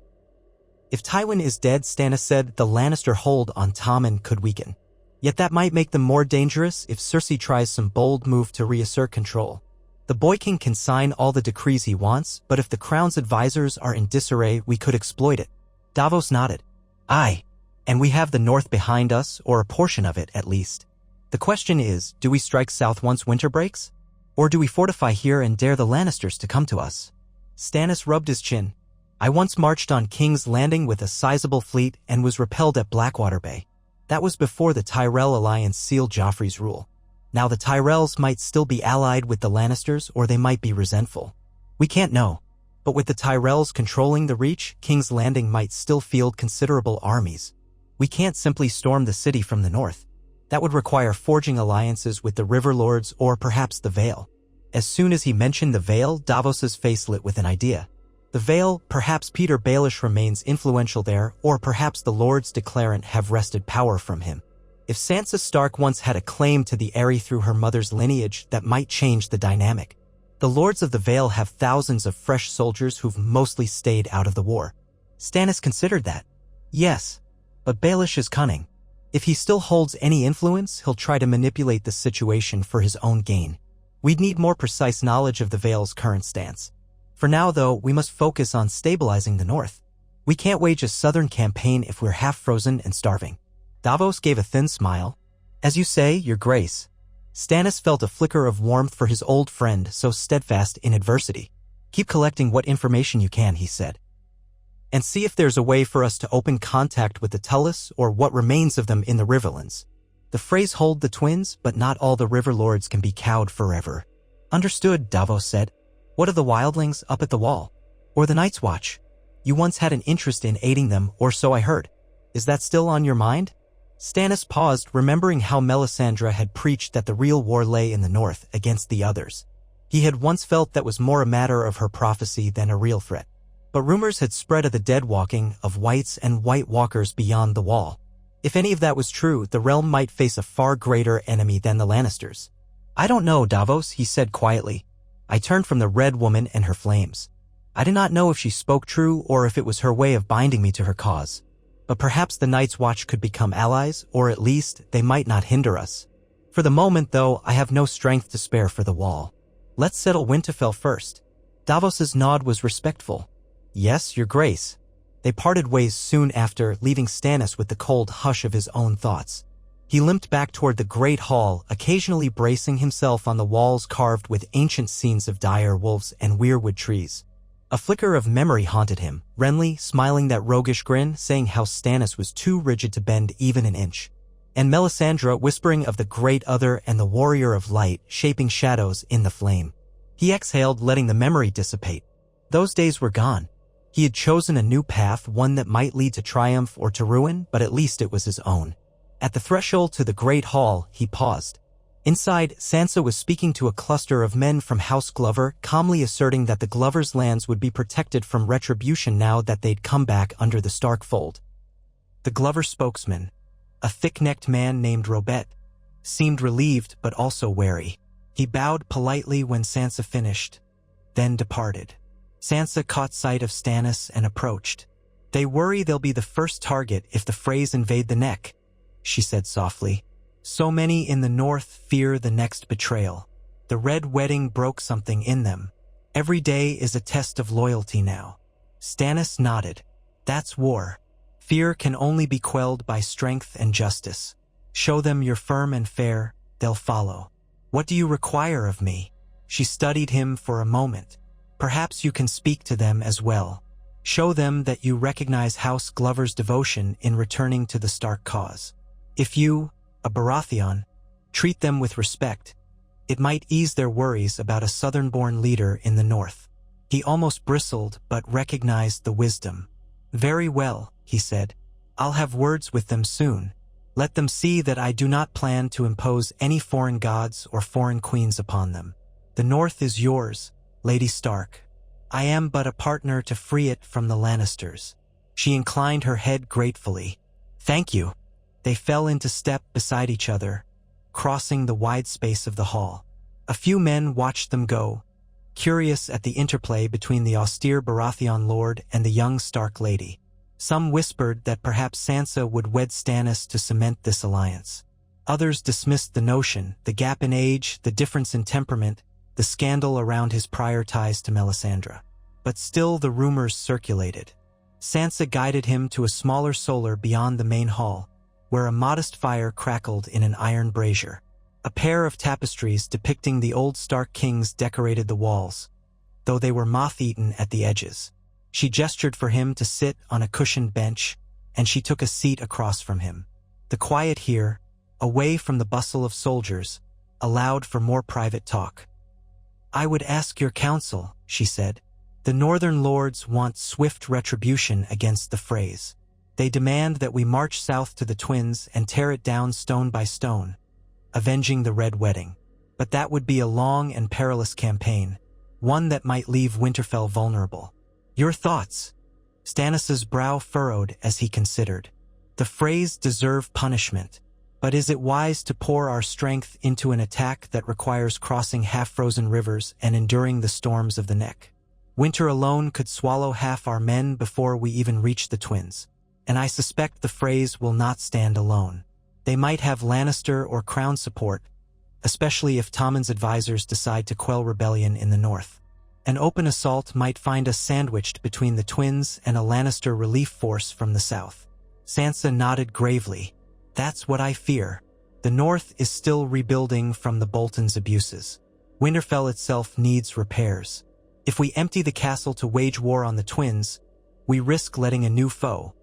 If Tywin is dead, Stannis said, the Lannister hold on Tommen could weaken. Yet that might make them more dangerous if Cersei tries some bold move to reassert control. The Boy King can sign all the decrees he wants, but if the Crown's advisors are in disarray, we could exploit it. Davos nodded. Aye. And we have the North behind us, or a portion of it at least. The question is, do we strike south once winter breaks? Or do we fortify here and dare the Lannisters to come to us? Stannis rubbed his chin. I once marched on King's Landing with a sizable fleet and was repelled at Blackwater Bay. That was before the Tyrell alliance sealed Joffrey's rule. Now the Tyrells might still be allied with the Lannisters, or they might be resentful. We can't know. But with the Tyrells controlling the Reach, King's Landing might still field considerable armies. We can't simply storm the city from the north. That would require forging alliances with the River Lords or perhaps the Vale. As soon as he mentioned the Vale, Davos's face lit with an idea. The Vale, perhaps Peter Baelish remains influential there, or perhaps the Lords Declarant have wrested power from him. If Sansa Stark once had a claim to the Eyrie through her mother's lineage, that might change the dynamic. The Lords of the Vale have thousands of fresh soldiers who've mostly stayed out of the war. Stannis considered that. Yes, but Baelish is cunning. If he still holds any influence, he'll try to manipulate the situation for his own gain. We'd need more precise knowledge of the Vale's current stance. For now, though, we must focus on stabilizing the north. We can't wage a southern campaign if we're half-frozen and starving. Davos gave a thin smile. As you say, Your Grace. Stannis felt a flicker of warmth for his old friend so steadfast in adversity. Keep collecting what information you can, he said. And see if there's a way for us to open contact with the Tullus or what remains of them in the Riverlands. The phrase hold the twins, but not all the river lords can be cowed forever. Understood, Davos said. What of the wildlings up at the wall? Or the Night's Watch? You once had an interest in aiding them, or so I heard. Is that still on your mind? Stannis paused, remembering how Melisandre had preached that the real war lay in the north against the others. He had once felt that was more a matter of her prophecy than a real threat. But rumors had spread of the dead walking, of whites and white walkers beyond the wall. If any of that was true, the realm might face a far greater enemy than the Lannisters. I don't know, Davos, he said quietly. I turned from the Red Woman and her flames. I did not know if she spoke true or if it was her way of binding me to her cause. But perhaps the Night's Watch could become allies, or at least they might not hinder us. For the moment, though, I have no strength to spare for the wall. Let's settle Winterfell first. Davos's nod was respectful. Yes, Your Grace. They parted ways soon after, leaving Stannis with the cold hush of his own thoughts. He limped back toward the great hall, occasionally bracing himself on the walls carved with ancient scenes of dire wolves and weirwood trees. A flicker of memory haunted him, Renly smiling that roguish grin, saying how Stannis was too rigid to bend even an inch. And Melisandre whispering of the Great Other and the Warrior of Light shaping shadows in the flame. He exhaled, letting the memory dissipate. Those days were gone. He had chosen a new path, one that might lead to triumph or to ruin, but at least it was his own. At the threshold to the Great Hall, he paused. Inside, Sansa was speaking to a cluster of men from House Glover, calmly asserting that the Glovers' lands would be protected from retribution now that they'd come back under the Stark fold. The Glover spokesman, a thick-necked man named Robert, seemed relieved but also wary. He bowed politely when Sansa finished, then departed. Sansa caught sight of Stannis and approached. They worry they'll be the first target if the Freys invade the Neck, she said softly. So many in the north fear the next betrayal. The Red Wedding broke something in them. Every day is a test of loyalty now. Stannis nodded. That's war. Fear can only be quelled by strength and justice. Show them you're firm and fair, they'll follow. What do you require of me? She studied him for a moment. Perhaps you can speak to them as well. Show them that you recognize House Glover's devotion in returning to the Stark cause. If you, a Baratheon, treat them with respect, it might ease their worries about a southern-born leader in the north. He almost bristled but recognized the wisdom. Very well, he said. I'll have words with them soon. Let them see that I do not plan to impose any foreign gods or foreign queens upon them. The north is yours, Lady Stark. I am but a partner to free it from the Lannisters. She inclined her head gratefully. Thank you. They fell into step beside each other, crossing the wide space of the hall. A few men watched them go, curious at the interplay between the austere Baratheon lord and the young Stark lady. Some whispered that perhaps Sansa would wed Stannis to cement this alliance. Others dismissed the notion, the gap in age, the difference in temperament, the scandal around his prior ties to Melisandre. But still the rumors circulated. Sansa guided him to a smaller solar beyond the main hall, where a modest fire crackled in an iron brazier. A pair of tapestries depicting the old Stark kings decorated the walls, though they were moth-eaten at the edges. She gestured for him to sit on a cushioned bench, and she took a seat across from him. The quiet here, away from the bustle of soldiers, allowed for more private talk. I would ask your counsel, she said. The northern lords want swift retribution against the Freys. They demand that we march south to the Twins and tear it down stone by stone, avenging the Red Wedding. But that would be a long and perilous campaign, one that might leave Winterfell vulnerable. Your thoughts? Stannis's brow furrowed as he considered. The Freys deserve punishment, but is it wise to pour our strength into an attack that requires crossing half-frozen rivers and enduring the storms of the Neck? Winter alone could swallow half our men before we even reach the Twins, and I suspect the Freys will not stand alone. They might have Lannister or Crown support, especially if Tommen's advisors decide to quell rebellion in the north. An open assault might find us sandwiched between the twins and a Lannister relief force from the south. Sansa nodded gravely. That's what I fear. The north is still rebuilding from the Bolton's abuses. Winterfell itself needs repairs. If we empty the castle to wage war on the twins, we risk letting a new foe,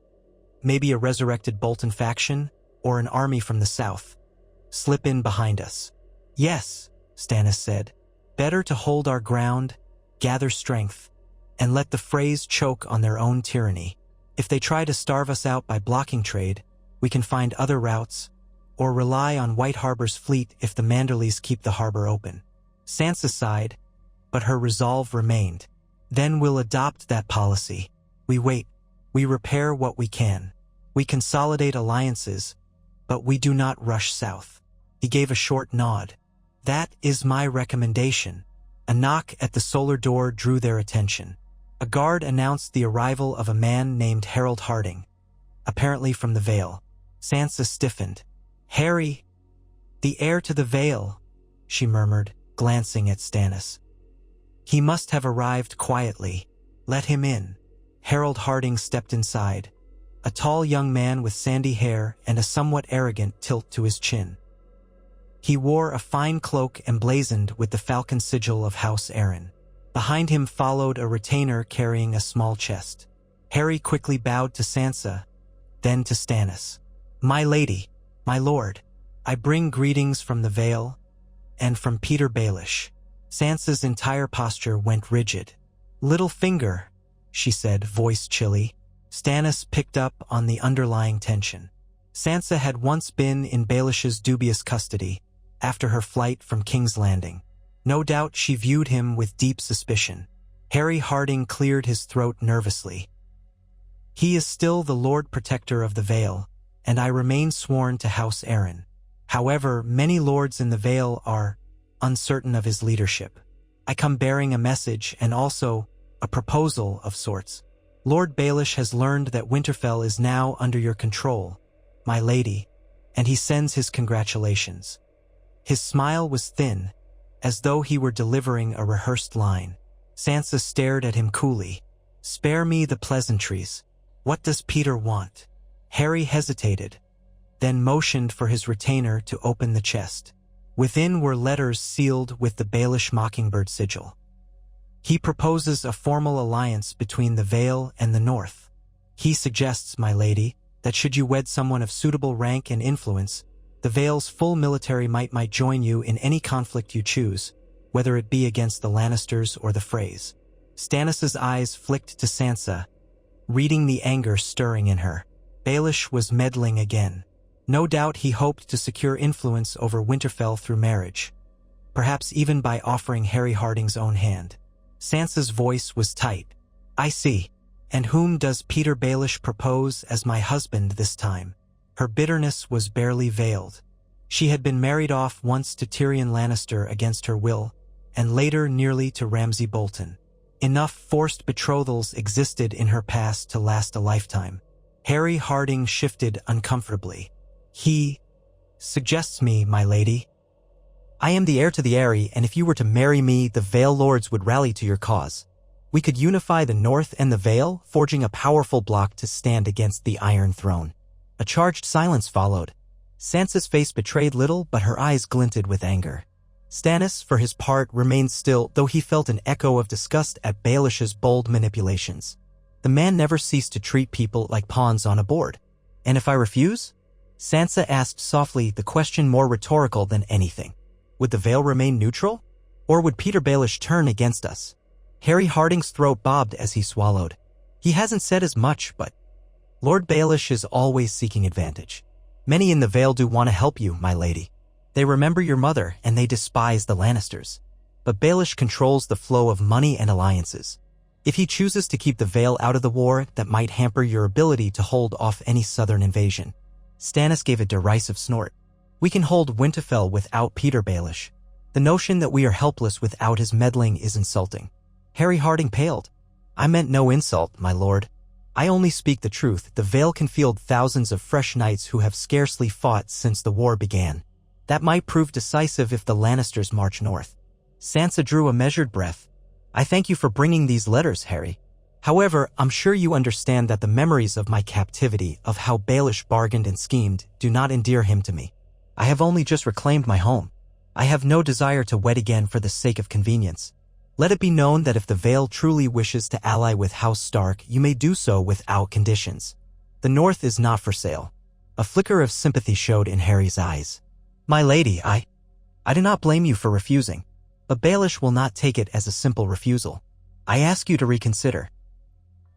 maybe a resurrected Bolton faction or an army from the south, slip in behind us. Yes, Stannis said. Better to hold our ground, gather strength, and let the Freys choke on their own tyranny. If they try to starve us out by blocking trade, we can find other routes, or rely on White Harbor's fleet if the Manderleys keep the harbor open. Sansa sighed, but her resolve remained. Then we'll adopt that policy. We wait. We repair what we can. We consolidate alliances, but we do not rush south. He gave a short nod. That is my recommendation. A knock at the solar door drew their attention. A guard announced the arrival of a man named Harold Harding, apparently from the Vale. Sansa stiffened. Harry, the heir to the Vale, she murmured, glancing at Stannis. He must have arrived quietly. Let him in. Harold Harding stepped inside, a tall young man with sandy hair and a somewhat arrogant tilt to his chin. He wore a fine cloak emblazoned with the falcon sigil of House Arryn. Behind him followed a retainer carrying a small chest. Harry quickly bowed to Sansa, then to Stannis. My lady, my lord, I bring greetings from the Vale and from Peter Baelish. Sansa's entire posture went rigid. Little finger, she said, voice chilly. Stannis picked up on the underlying tension. Sansa had once been in Baelish's dubious custody after her flight from King's Landing. No doubt she viewed him with deep suspicion. Harry Harding cleared his throat nervously. He is still the Lord Protector of the Vale, and I remain sworn to House Arryn. However, many lords in the Vale are uncertain of his leadership. I come bearing a message and also a proposal of sorts. Lord Baelish has learned that Winterfell is now under your control, my lady, and he sends his congratulations. His smile was thin, as though he were delivering a rehearsed line. Sansa stared at him coolly. Spare me the pleasantries. What does Peter want? Harry hesitated, then motioned for his retainer to open the chest. Within were letters sealed with the Baelish Mockingbird sigil. He proposes a formal alliance between the Vale and the North. He suggests, my lady, that should you wed someone of suitable rank and influence, the Vale's full military might join you in any conflict you choose, whether it be against the Lannisters or the Freys. Stannis's eyes flicked to Sansa, reading the anger stirring in her. Baelish was meddling again. No doubt he hoped to secure influence over Winterfell through marriage, perhaps even by offering Harry Harding's own hand. Sansa's voice was tight. I see. And whom does Peter Baelish propose as my husband this time? Her bitterness was barely veiled. She had been married off once to Tyrion Lannister against her will, and later nearly to Ramsay Bolton. Enough forced betrothals existed in her past to last a lifetime. Harry Harding shifted uncomfortably. He suggests me, my lady. I am the heir to the Eyrie, and if you were to marry me, the Vale Lords would rally to your cause. We could unify the North and the Vale, forging a powerful bloc to stand against the Iron Throne. A charged silence followed. Sansa's face betrayed little, but her eyes glinted with anger. Stannis, for his part, remained still, though he felt an echo of disgust at Baelish's bold manipulations. The man never ceased to treat people like pawns on a board. And if I refuse? Sansa asked softly, the question more rhetorical than anything. Would the Vale remain neutral? Or would Peter Baelish turn against us? Harry Harding's throat bobbed as he swallowed. He hasn't said as much, but Lord Baelish is always seeking advantage. Many in the Vale do want to help you, my lady. They remember your mother, and they despise the Lannisters. But Baelish controls the flow of money and alliances. If he chooses to keep the Vale out of the war, that might hamper your ability to hold off any southern invasion. Stannis gave a derisive snort. We can hold Winterfell without Peter Baelish. The notion that we are helpless without his meddling is insulting. Harry Harding paled. I meant no insult, my lord. I only speak the truth. The Vale can field thousands of fresh knights who have scarcely fought since the war began. That might prove decisive if the Lannisters march north. Sansa drew a measured breath. I thank you for bringing these letters, Harry. However, I'm sure you understand that the memories of my captivity, of how Baelish bargained and schemed, do not endear him to me. I have only just reclaimed my home. I have no desire to wed again for the sake of convenience. Let it be known that if the Vale truly wishes to ally with House Stark, you may do so without conditions. The North is not for sale. A flicker of sympathy showed in Harry's eyes. My lady, I do not blame you for refusing. But Baelish will not take it as a simple refusal. I ask you to reconsider.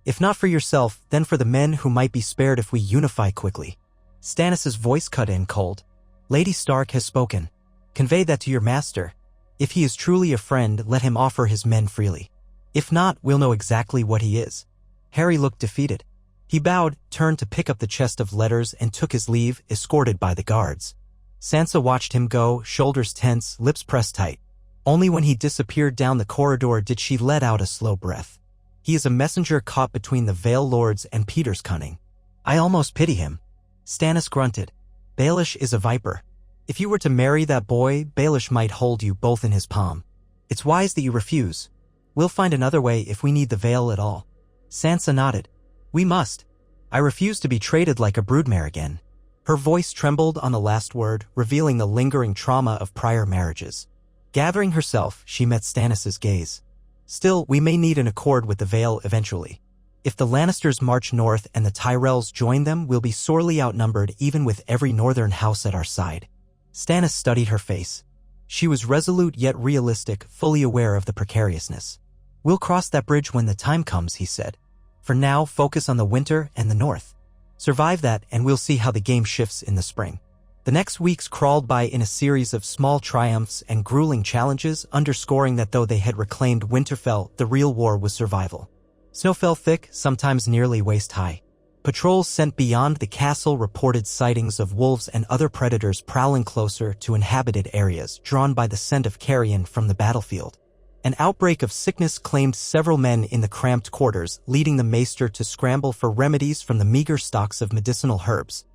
If not for yourself, then for the men who might be spared if we unify quickly. Stannis' voice cut in cold. Lady Stark has spoken. Convey that to your master. If he is truly a friend, let him offer his men freely. If not, we'll know exactly what he is. Harry looked defeated. He bowed, turned to pick up the chest of letters, and took his leave, escorted by the guards. Sansa watched him go, shoulders tense, lips pressed tight. Only when he disappeared down the corridor did she let out a slow breath. He is a messenger caught between the Vale Lords and Peter's cunning. I almost pity him. Stannis grunted. Baelish is a viper. If you were to marry that boy, Baelish might hold you both in his palm. It's wise that you refuse. We'll find another way if we need the Vale at all. Sansa nodded. We must. I refuse to be treated like a broodmare again. Her voice trembled on the last word, revealing the lingering trauma of prior marriages. Gathering herself, she met Stannis' gaze. Still, we may need an accord with the Vale eventually. If the Lannisters march north and the Tyrells join them, we'll be sorely outnumbered even with every northern house at our side. Stannis studied her face. She was resolute yet realistic, fully aware of the precariousness. We'll cross that bridge when the time comes, he said. For now, focus on the winter and the north. Survive that and we'll see how the game shifts in the spring. The next weeks crawled by in a series of small triumphs and grueling challenges, underscoring that though they had reclaimed Winterfell, the real war was survival. Snow fell thick, sometimes nearly waist-high. Patrols sent beyond the castle reported sightings of wolves and other predators prowling closer to inhabited areas, drawn by the scent of carrion from the battlefield. An outbreak of sickness claimed several men in the cramped quarters, leading the maester to scramble for remedies from the meager stocks of medicinal herbs.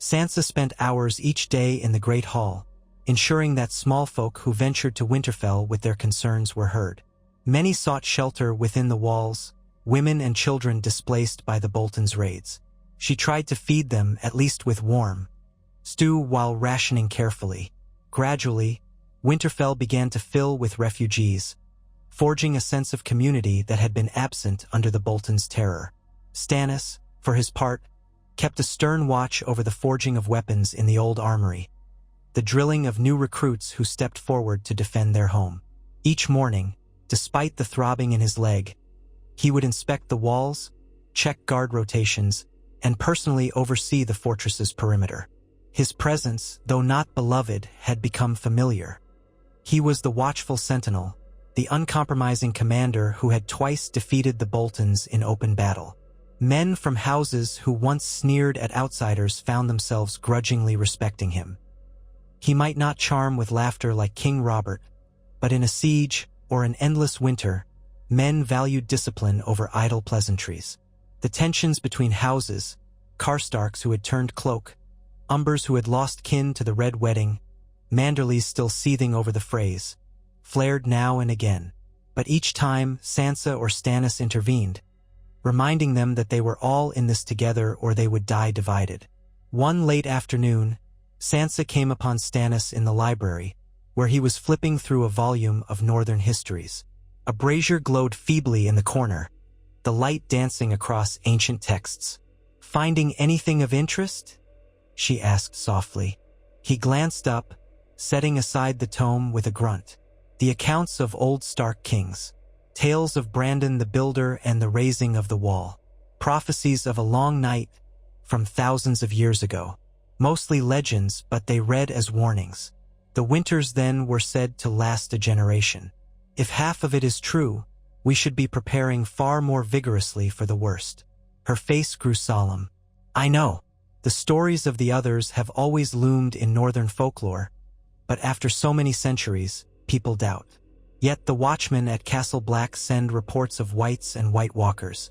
Sansa spent hours each day in the Great Hall, ensuring that small folk who ventured to Winterfell with their concerns were heard. Many sought shelter within the walls, women and children displaced by the Boltons' raids. She tried to feed them, at least with warm stew, while rationing carefully. Gradually, Winterfell began to fill with refugees, forging a sense of community that had been absent under the Boltons' terror. Stannis, for his part, kept a stern watch over the forging of weapons in the old armory, the drilling of new recruits who stepped forward to defend their home. Each morning, despite the throbbing in his leg, he would inspect the walls, check guard rotations, and personally oversee the fortress's perimeter. His presence, though not beloved, had become familiar. He was the watchful sentinel, the uncompromising commander who had twice defeated the Boltons in open battle. Men from houses who once sneered at outsiders found themselves grudgingly respecting him. He might not charm with laughter like King Robert, but in a siege or an endless winter, men valued discipline over idle pleasantries. The tensions between houses, Karstarks who had turned cloak, Umbers who had lost kin to the Red Wedding, Manderlys still seething over the frays, flared now and again. But each time, Sansa or Stannis intervened, reminding them that they were all in this together or they would die divided. One late afternoon, Sansa came upon Stannis in the library, where he was flipping through a volume of Northern histories. A brazier glowed feebly in the corner, the light dancing across ancient texts. "Finding anything of interest?" she asked softly. He glanced up, setting aside the tome with a grunt. The accounts of old Stark kings, tales of Brandon the Builder and the raising of the wall, prophecies of a long night from thousands of years ago. Mostly legends, but they read as warnings. The winters then were said to last a generation. If half of it is true, we should be preparing far more vigorously for the worst. Her face grew solemn. I know. The stories of the others have always loomed in northern folklore, but after so many centuries, people doubt. Yet the watchmen at Castle Black send reports of whites and white walkers.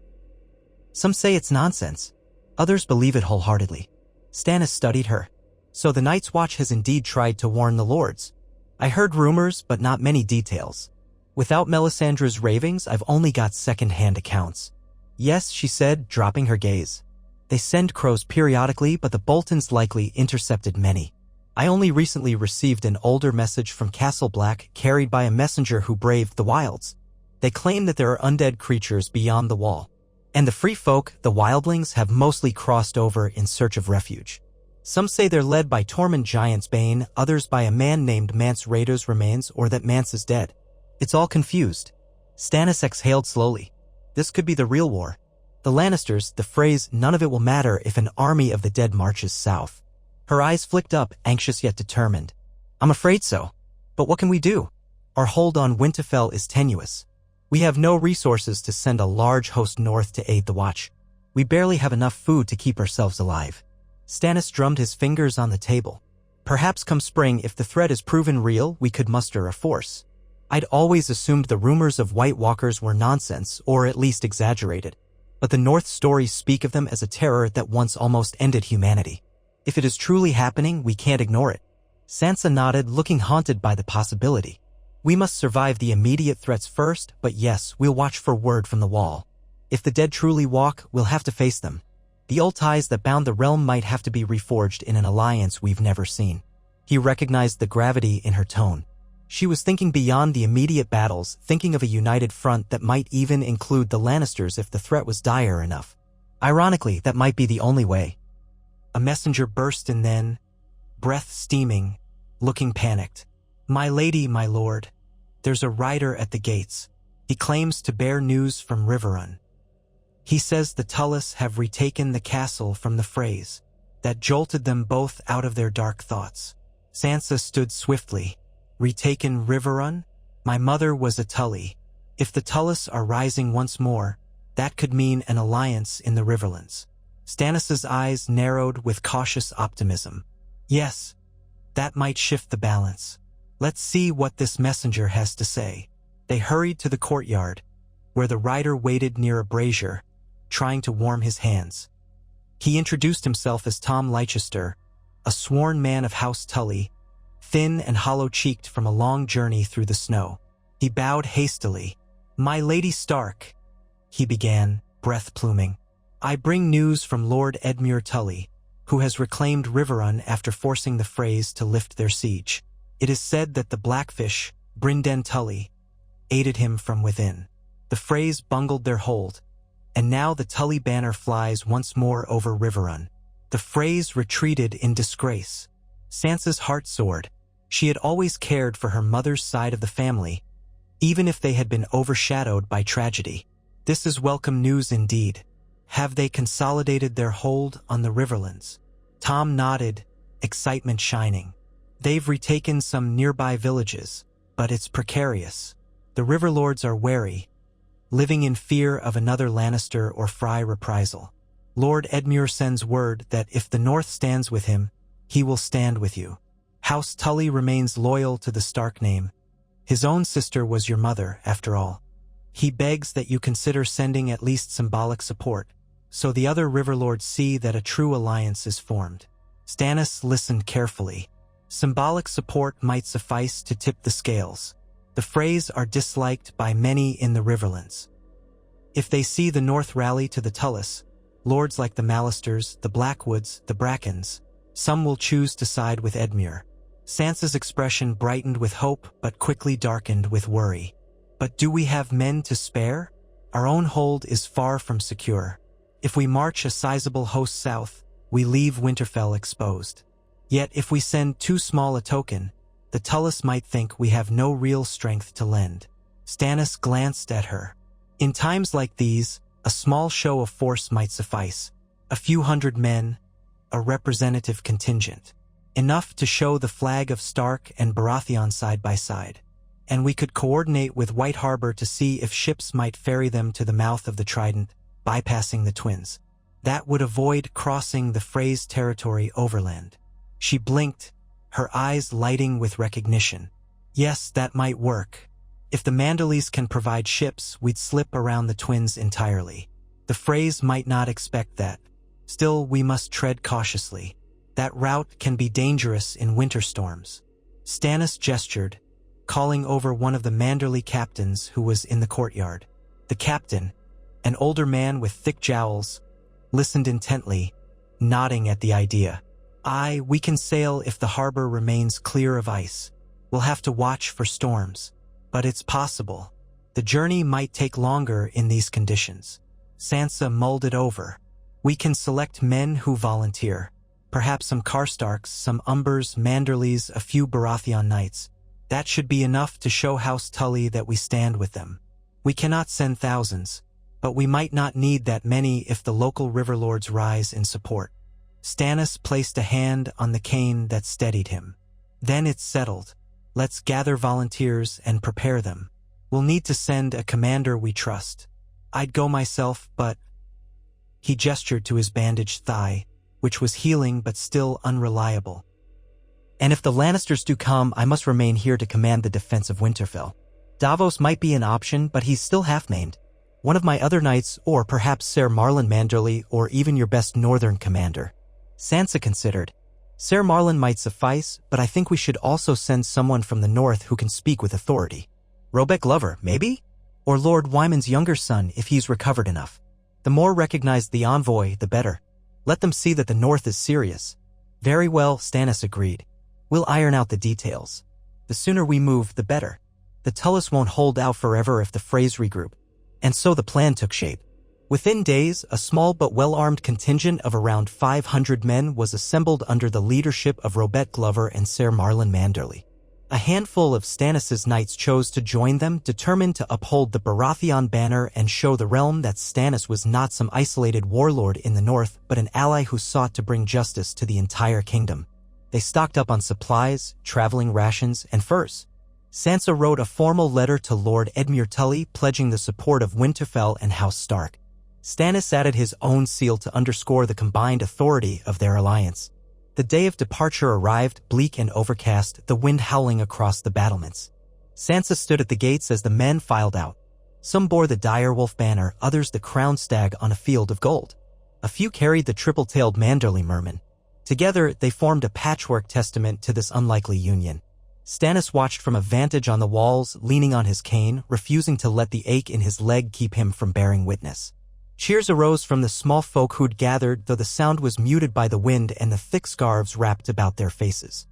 Some say it's nonsense. Others believe it wholeheartedly. Stannis studied her. So the Night's Watch has indeed tried to warn the lords. I heard rumors, but not many details. Without Melisandre's ravings, I've only got second-hand accounts. Yes, she said, dropping her gaze. They send crows periodically, but the Boltons likely intercepted many. I only recently received an older message from Castle Black carried by a messenger who braved the wilds. They claim that there are undead creatures beyond the wall. And the free folk, the wildlings, have mostly crossed over in search of refuge. Some say they're led by Tormund Giant's Bane, others by a man named Mance Rayder's remains, or that Mance is dead. It's all confused. Stannis exhaled slowly. This could be the real war. The Lannisters, the phrase, none of it will matter if an army of the dead marches south. Her eyes flicked up, anxious yet determined. I'm afraid so. But what can we do? Our hold on Winterfell is tenuous. We have no resources to send a large host north to aid the Watch. We barely have enough food to keep ourselves alive. Stannis drummed his fingers on the table. Perhaps come spring, if the threat is proven real, we could muster a force. I'd always assumed the rumors of White Walkers were nonsense, or at least exaggerated. But the North stories speak of them as a terror that once almost ended humanity. If it is truly happening, we can't ignore it. Sansa nodded, looking haunted by the possibility. We must survive the immediate threats first, but yes, we'll watch for word from the wall. If the dead truly walk, we'll have to face them. The old ties that bound the realm might have to be reforged in an alliance we've never seen. He recognized the gravity in her tone. She was thinking beyond the immediate battles, thinking of a united front that might even include the Lannisters if the threat was dire enough. Ironically, that might be the only way. A messenger burst in then, breath steaming, looking panicked. My lady, my lord, there's a rider at the gates. He claims to bear news from Riverrun. He says the Tullus have retaken the castle from the Freys. That jolted them both out of their dark thoughts. Sansa stood swiftly. Retaken Riverrun? My mother was a Tully. If the Tullus are rising once more, that could mean an alliance in the Riverlands. Stannis' eyes narrowed with cautious optimism. Yes, that might shift the balance. Let's see what this messenger has to say. They hurried to the courtyard, where the rider waited near a brazier, trying to warm his hands. He introduced himself as Tom Leicester, a sworn man of House Tully, thin and hollow-cheeked from a long journey through the snow. He bowed hastily. My Lady Stark, he began, breath pluming. I bring news from Lord Edmure Tully, who has reclaimed Riverrun after forcing the Freys to lift their siege. It is said that the Blackfish, Brynden Tully, aided him from within. The Freys bungled their hold, and now the Tully banner flies once more over Riverrun. The Freys retreated in disgrace. Sansa's heart soared. She had always cared for her mother's side of the family, even if they had been overshadowed by tragedy. This is welcome news indeed. Have they consolidated their hold on the Riverlands? Tom nodded, excitement shining. They've retaken some nearby villages, but it's precarious. The Riverlords are wary, living in fear of another Lannister or Frey reprisal. Lord Edmure sends word that if the North stands with him, he will stand with you. House Tully remains loyal to the Stark name. His own sister was your mother, after all. He begs that you consider sending at least symbolic support, so the other Riverlords see that a true alliance is formed. Stannis listened carefully. Symbolic support might suffice to tip the scales. The Freys are disliked by many in the Riverlands. If they see the North rally to the Tullus, lords like the Mallisters, the Blackwoods, the Brackens, some will choose to side with Edmure. Sansa's expression brightened with hope but quickly darkened with worry. But do we have men to spare? Our own hold is far from secure. If we march a sizable host south, we leave Winterfell exposed. Yet if we send too small a token, the Tullus might think we have no real strength to lend. Stannis glanced at her. In times like these, a small show of force might suffice. A few hundred men, a representative contingent. Enough to show the flag of Stark and Baratheon side by side. And we could coordinate with White Harbor to see if ships might ferry them to the mouth of the Trident, bypassing the Twins. That would avoid crossing the Freys' territory overland. She blinked, her eyes lighting with recognition. Yes, that might work. If the Manderleys can provide ships, we'd slip around the Twins entirely. The Freys might not expect that. Still, we must tread cautiously. That route can be dangerous in winter storms. Stannis gestured, calling over one of the Manderly captains who was in the courtyard. The captain, an older man with thick jowls, listened intently, nodding at the idea. We can sail if the harbor remains clear of ice. We'll have to watch for storms. But it's possible. The journey might take longer in these conditions. Sansa mulled it over. We can select men who volunteer. Perhaps some Karstarks, some Umbers, Manderlys, a few Baratheon knights. That should be enough to show House Tully that we stand with them. We cannot send thousands, but we might not need that many if the local riverlords rise in support. Stannis placed a hand on the cane that steadied him. Then it's settled. Let's gather volunteers and prepare them. We'll need to send a commander we trust. I'd go myself, but... He gestured to his bandaged thigh, which was healing but still unreliable. And if the Lannisters do come, I must remain here to command the defense of Winterfell. Davos might be an option, but he's still half-named. One of my other knights, or perhaps Ser Marlon Manderly, or even your best northern commander. Sansa considered. Ser Marlon might suffice, but I think we should also send someone from the north who can speak with authority. Robec Glover, maybe? Or Lord Wyman's younger son, if he's recovered enough. The more recognized the envoy, the better. Let them see that the north is serious. Very well, Stannis agreed. We'll iron out the details. The sooner we move, the better. The Tullus won't hold out forever if the Freys regroup. And so the plan took shape. Within days, a small but well-armed contingent of around 500 men was assembled under the leadership of Robec Glover and Ser Marlon Manderly. A handful of Stannis' knights chose to join them, determined to uphold the Baratheon banner and show the realm that Stannis was not some isolated warlord in the north, but an ally who sought to bring justice to the entire kingdom. They stocked up on supplies, traveling rations, and furs. Sansa wrote a formal letter to Lord Edmure Tully pledging the support of Winterfell and House Stark. Stannis added his own seal to underscore the combined authority of their alliance. The day of departure arrived, bleak and overcast, the wind howling across the battlements. Sansa stood at the gates as the men filed out. Some bore the direwolf banner, others the crowned stag on a field of gold. A few carried the triple-tailed Manderly merman. Together, they formed a patchwork testament to this unlikely union. Stannis watched from a vantage on the walls, leaning on his cane, refusing to let the ache in his leg keep him from bearing witness. Cheers arose from the small folk who'd gathered, though the sound was muted by the wind and the thick scarves wrapped about their faces.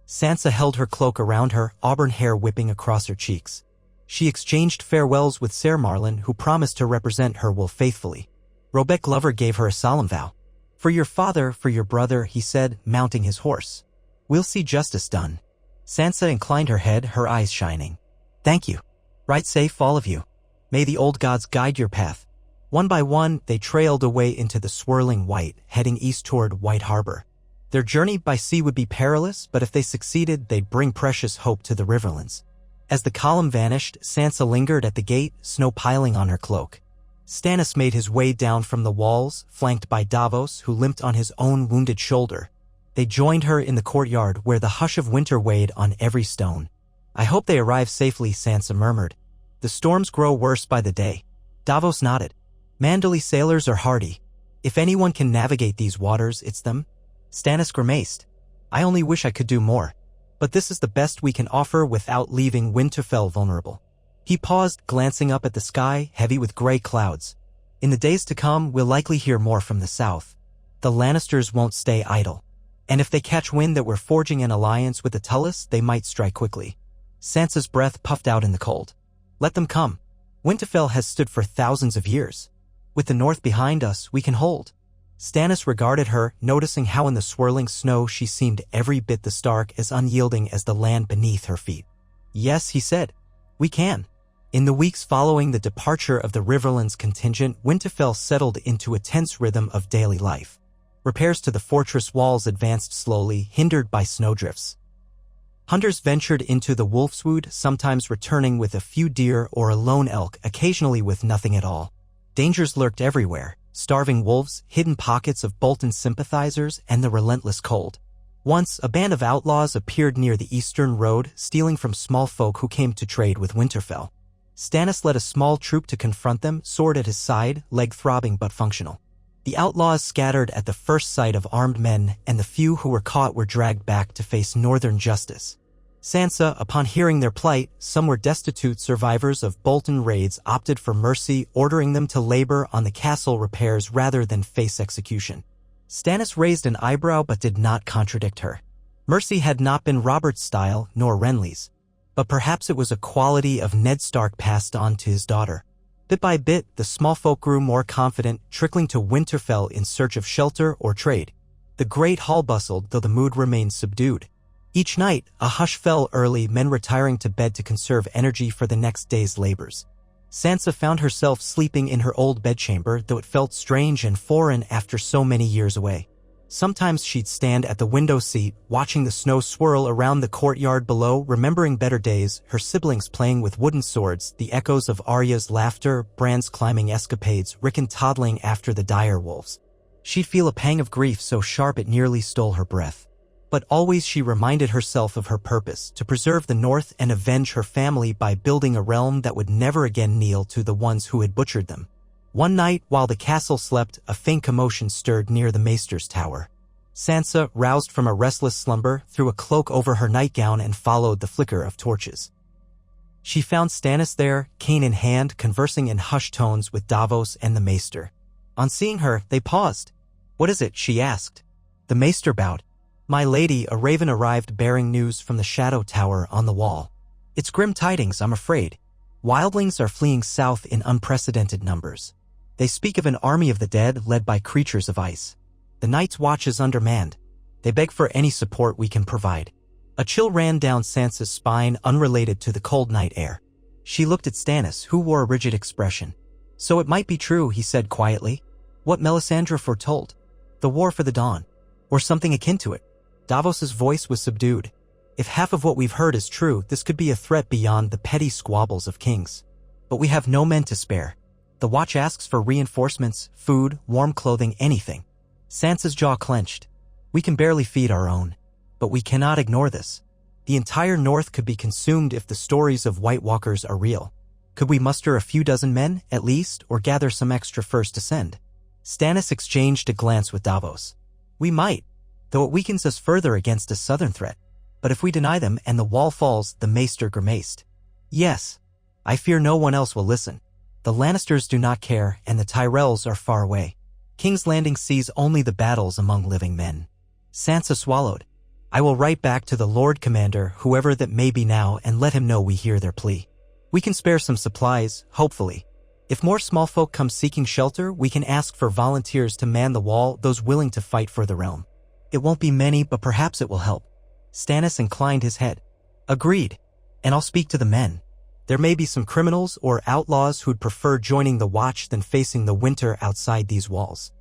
Sansa held her cloak around her, auburn hair whipping across her cheeks. She exchanged farewells with Ser Marlon, who promised to represent her will faithfully. Robec Glover gave her a solemn vow. For your father, for your brother, he said, mounting his horse. We'll see justice done. Sansa inclined her head, her eyes shining. Thank you. Ride safe, all of you. May the old gods guide your path. One by one, they trailed away into the swirling white, heading east toward White Harbor. Their journey by sea would be perilous, but if they succeeded, they'd bring precious hope to the Riverlands. As the column vanished, Sansa lingered at the gate, snow piling on her cloak. Stannis made his way down from the walls, flanked by Davos, who limped on his own wounded shoulder. They joined her in the courtyard, where the hush of winter weighed on every stone. I hope they arrive safely, Sansa murmured. The storms grow worse by the day. Davos nodded. Manderly sailors are hardy. If anyone can navigate these waters, it's them. Stannis grimaced. I only wish I could do more. But this is the best we can offer without leaving Winterfell vulnerable. He paused, glancing up at the sky, heavy with gray clouds. In the days to come, we'll likely hear more from the south. The Lannisters won't stay idle. And if they catch wind that we're forging an alliance with the Tullus, they might strike quickly. Sansa's breath puffed out in the cold. Let them come. Winterfell has stood for thousands of years. With the north behind us, we can hold. Stannis regarded her, noticing how in the swirling snow she seemed every bit the Stark, as unyielding as the land beneath her feet. Yes, he said. We can. In the weeks following the departure of the Riverlands contingent, Winterfell settled into a tense rhythm of daily life. Repairs to the fortress walls advanced slowly, hindered by snowdrifts. Hunters ventured into the Wolfswood, sometimes returning with a few deer or a lone elk, occasionally with nothing at all. Dangers lurked everywhere, starving wolves, hidden pockets of Bolton sympathizers, and the relentless cold. Once, a band of outlaws appeared near the eastern road, stealing from small folk who came to trade with Winterfell. Stannis led a small troop to confront them, sword at his side, leg throbbing but functional. The outlaws scattered at the first sight of armed men, and the few who were caught were dragged back to face northern justice. Sansa, upon hearing their plight, some were destitute survivors of Bolton raids, opted for mercy, ordering them to labor on the castle repairs rather than face execution. Stannis raised an eyebrow but did not contradict her. Mercy had not been Robert's style, nor Renly's. But perhaps it was a quality of Ned Stark passed on to his daughter. Bit by bit, the small folk grew more confident, trickling to Winterfell in search of shelter or trade. The great hall bustled, though the mood remained subdued. Each night, a hush fell early, men retiring to bed to conserve energy for the next day's labors. Sansa found herself sleeping in her old bedchamber, though it felt strange and foreign after so many years away. Sometimes she'd stand at the window seat, watching the snow swirl around the courtyard below, remembering better days, her siblings playing with wooden swords, the echoes of Arya's laughter, Bran's climbing escapades, Rickon toddling after the dire wolves. She'd feel a pang of grief so sharp it nearly stole her breath. But always she reminded herself of her purpose, to preserve the North and avenge her family by building a realm that would never again kneel to the ones who had butchered them. One night, while the castle slept, a faint commotion stirred near the Maester's tower. Sansa, roused from a restless slumber, threw a cloak over her nightgown and followed the flicker of torches. She found Stannis there, cane in hand, conversing in hushed tones with Davos and the Maester. On seeing her, they paused. "What is it?" she asked. The Maester bowed. "My lady, a raven arrived bearing news from the Shadow Tower on the wall. It's grim tidings, I'm afraid. Wildlings are fleeing south in unprecedented numbers. They speak of an army of the dead led by creatures of ice. The Night's Watch is undermanned. They beg for any support we can provide." A chill ran down Sansa's spine, unrelated to the cold night air. She looked at Stannis, who wore a rigid expression. "So it might be true," he said quietly. "What Melisandre foretold. The war for the dawn. Or something akin to it." Davos's voice was subdued. "If half of what we've heard is true, this could be a threat beyond the petty squabbles of kings. But we have no men to spare. The Watch asks for reinforcements, food, warm clothing, anything." Sansa's jaw clenched. "We can barely feed our own. But we cannot ignore this. The entire North could be consumed if the stories of White Walkers are real. Could we muster a few dozen men, at least, or gather some extra first to send?" Stannis exchanged a glance with Davos. "We might, though it weakens us further against a southern threat. But if we deny them and the wall falls," the Maester grimaced. "Yes. I fear no one else will listen. The Lannisters do not care, and the Tyrells are far away. King's Landing sees only the battles among living men." Sansa swallowed. "I will write back to the Lord Commander, whoever that may be now, and let him know we hear their plea. We can spare some supplies, hopefully. If more small folk come seeking shelter, we can ask for volunteers to man the wall, those willing to fight for the realm. It won't be many, but perhaps it will help." Stannis inclined his head. "Agreed. And I'll speak to the men. There may be some criminals or outlaws who'd prefer joining the Watch than facing the winter outside these walls.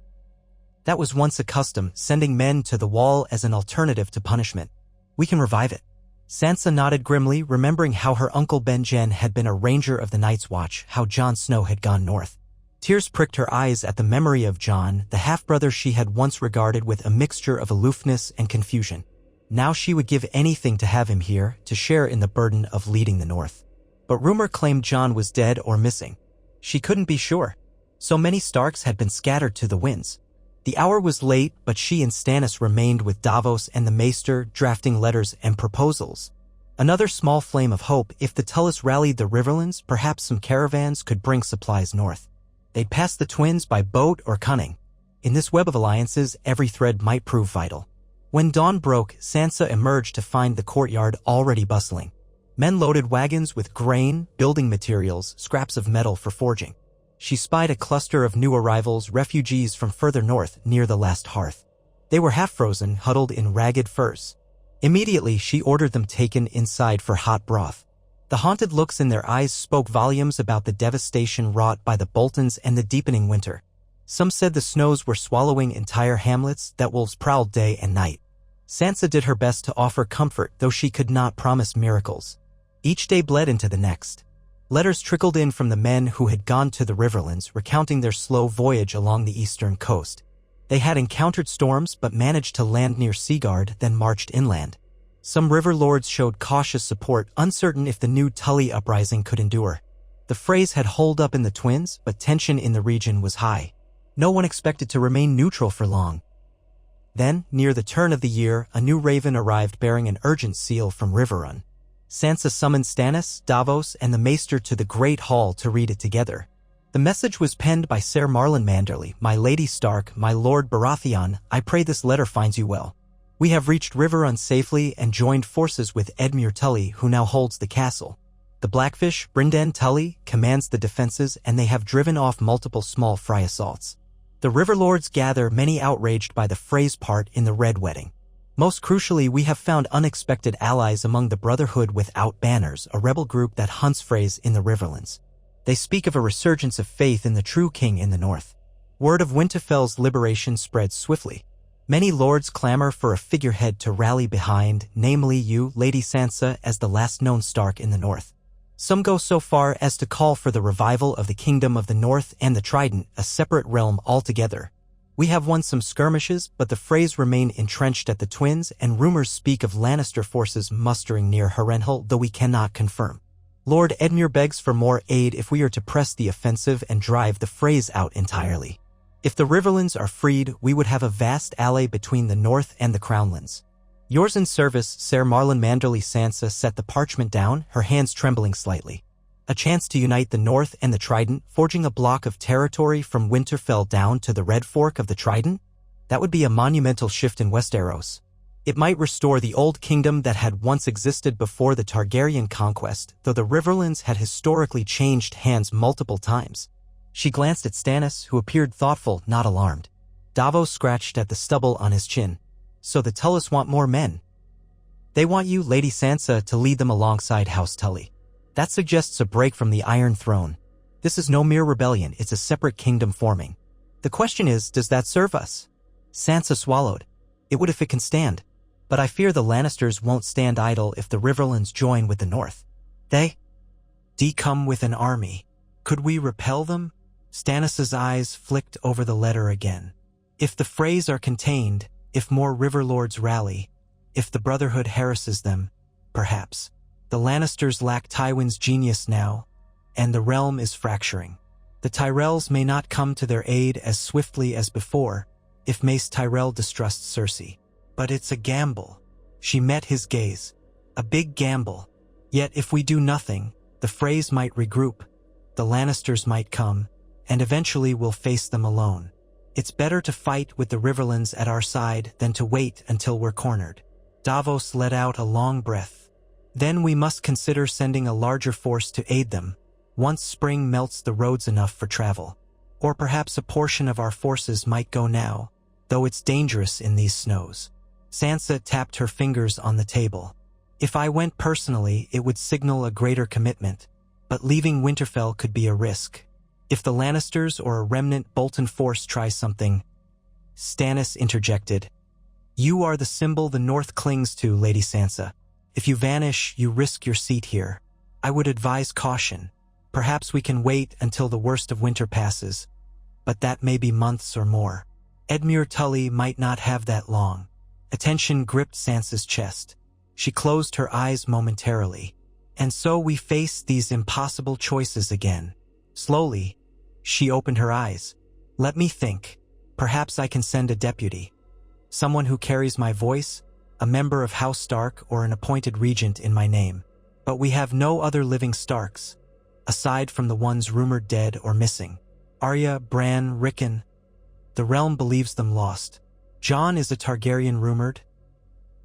That was once a custom, sending men to the wall as an alternative to punishment. We can revive it." Sansa nodded grimly, remembering how her uncle Benjen had been a ranger of the Night's Watch, how Jon Snow had gone north. Tears pricked her eyes at the memory of Jon, the half-brother she had once regarded with a mixture of aloofness and confusion. Now she would give anything to have him here, to share in the burden of leading the North. But rumor claimed Jon was dead or missing. She couldn't be sure. So many Starks had been scattered to the winds. The hour was late, but she and Stannis remained with Davos and the Maester, drafting letters and proposals. Another small flame of hope: if the Tullus rallied the Riverlands, perhaps some caravans could bring supplies north. They'd pass the twins by boat or cunning. In this web of alliances, every thread might prove vital. When dawn broke, Sansa emerged to find the courtyard already bustling. Men loaded wagons with grain, building materials, scraps of metal for forging. She spied a cluster of new arrivals, refugees from further north, near the last hearth. They were half-frozen, huddled in ragged furs. Immediately, she ordered them taken inside for hot broth. The haunted looks in their eyes spoke volumes about the devastation wrought by the Boltons and the deepening winter. Some said the snows were swallowing entire hamlets, that wolves prowled day and night. Sansa did her best to offer comfort, though she could not promise miracles. Each day bled into the next. Letters trickled in from the men who had gone to the Riverlands, recounting their slow voyage along the eastern coast. They had encountered storms but managed to land near Seaguard, then marched inland. Some river lords showed cautious support, uncertain if the new Tully uprising could endure. The phrase had holed up in the twins, but tension in the region was high. No one expected to remain neutral for long. Then, near the turn of the year, a new raven arrived bearing an urgent seal from Riverrun. Sansa summoned Stannis, Davos, and the Maester to the Great Hall to read it together. The message was penned by Ser Marlon Manderly. "My Lady Stark, my Lord Baratheon, I pray this letter finds you well. We have reached Riverrun safely and joined forces with Edmure Tully, who now holds the castle. The Blackfish, Brynden Tully, commands the defenses, and they have driven off multiple small fry assaults. The Riverlords gather, many outraged by the Frey's part in the Red Wedding. Most crucially, we have found unexpected allies among the Brotherhood Without Banners, a rebel group that hunts Freys in the Riverlands. They speak of a resurgence of faith in the true king in the north. Word of Winterfell's liberation spreads swiftly. Many lords clamor for a figurehead to rally behind, namely you, Lady Sansa, as the last known Stark in the north. Some go so far as to call for the revival of the Kingdom of the North and the Trident, a separate realm altogether. We have won some skirmishes, but the Freys remain entrenched at the Twins, and rumors speak of Lannister forces mustering near Harrenhal, though we cannot confirm. Lord Edmure begs for more aid if we are to press the offensive and drive the Freys out entirely. If the Riverlands are freed, we would have a vast ally between the North and the Crownlands. Yours in service, Ser Marlon Manderly." Sansa set the parchment down, her hands trembling slightly. A chance to unite the North and the Trident, forging a block of territory from Winterfell down to the Red Fork of the Trident? That would be a monumental shift in Westeros. It might restore the old kingdom that had once existed before the Targaryen conquest, though the Riverlands had historically changed hands multiple times. She glanced at Stannis, who appeared thoughtful, not alarmed. Davos scratched at the stubble on his chin. "So the Tullys want more men. They want you, Lady Sansa, to lead them alongside House Tully. That suggests a break from the Iron Throne. This is no mere rebellion, it's a separate kingdom forming. The question is, does that serve us?" Sansa swallowed. "It would if it can stand. But I fear the Lannisters won't stand idle if the Riverlands join with the North. They come with an army. Could we repel them?" Stannis's eyes flicked over the letter again. "If the Freys are contained, if more Riverlords rally, if the Brotherhood harasses them, perhaps. The Lannisters lack Tywin's genius now, and the realm is fracturing. The Tyrells may not come to their aid as swiftly as before, if Mace Tyrell distrusts Cersei. But it's a gamble." She met his gaze. "A big gamble. Yet if we do nothing, the Freys might regroup, the Lannisters might come, and eventually we'll face them alone. It's better to fight with the Riverlands at our side than to wait until we're cornered." Davos let out a long breath. "Then we must consider sending a larger force to aid them, once spring melts the roads enough for travel. Or perhaps a portion of our forces might go now, though it's dangerous in these snows." Sansa tapped her fingers on the table. "If I went personally, it would signal a greater commitment, but leaving Winterfell could be a risk. If the Lannisters or a remnant Bolton force try something—" Stannis interjected. "You are the symbol the North clings to, Lady Sansa. If you vanish, you risk your seat here. I would advise caution. Perhaps we can wait until the worst of winter passes, but that may be months or more. Edmure Tully might not have that long." Attention gripped Sansa's chest. She closed her eyes momentarily. "And so we face these impossible choices again." Slowly, she opened her eyes. "Let me think. Perhaps I can send a deputy. Someone who carries my voice, a member of House Stark or an appointed regent in my name. But we have no other living Starks, aside from the ones rumored dead or missing. Arya, Bran, Rickon. The realm believes them lost. Jon is a Targaryen rumored."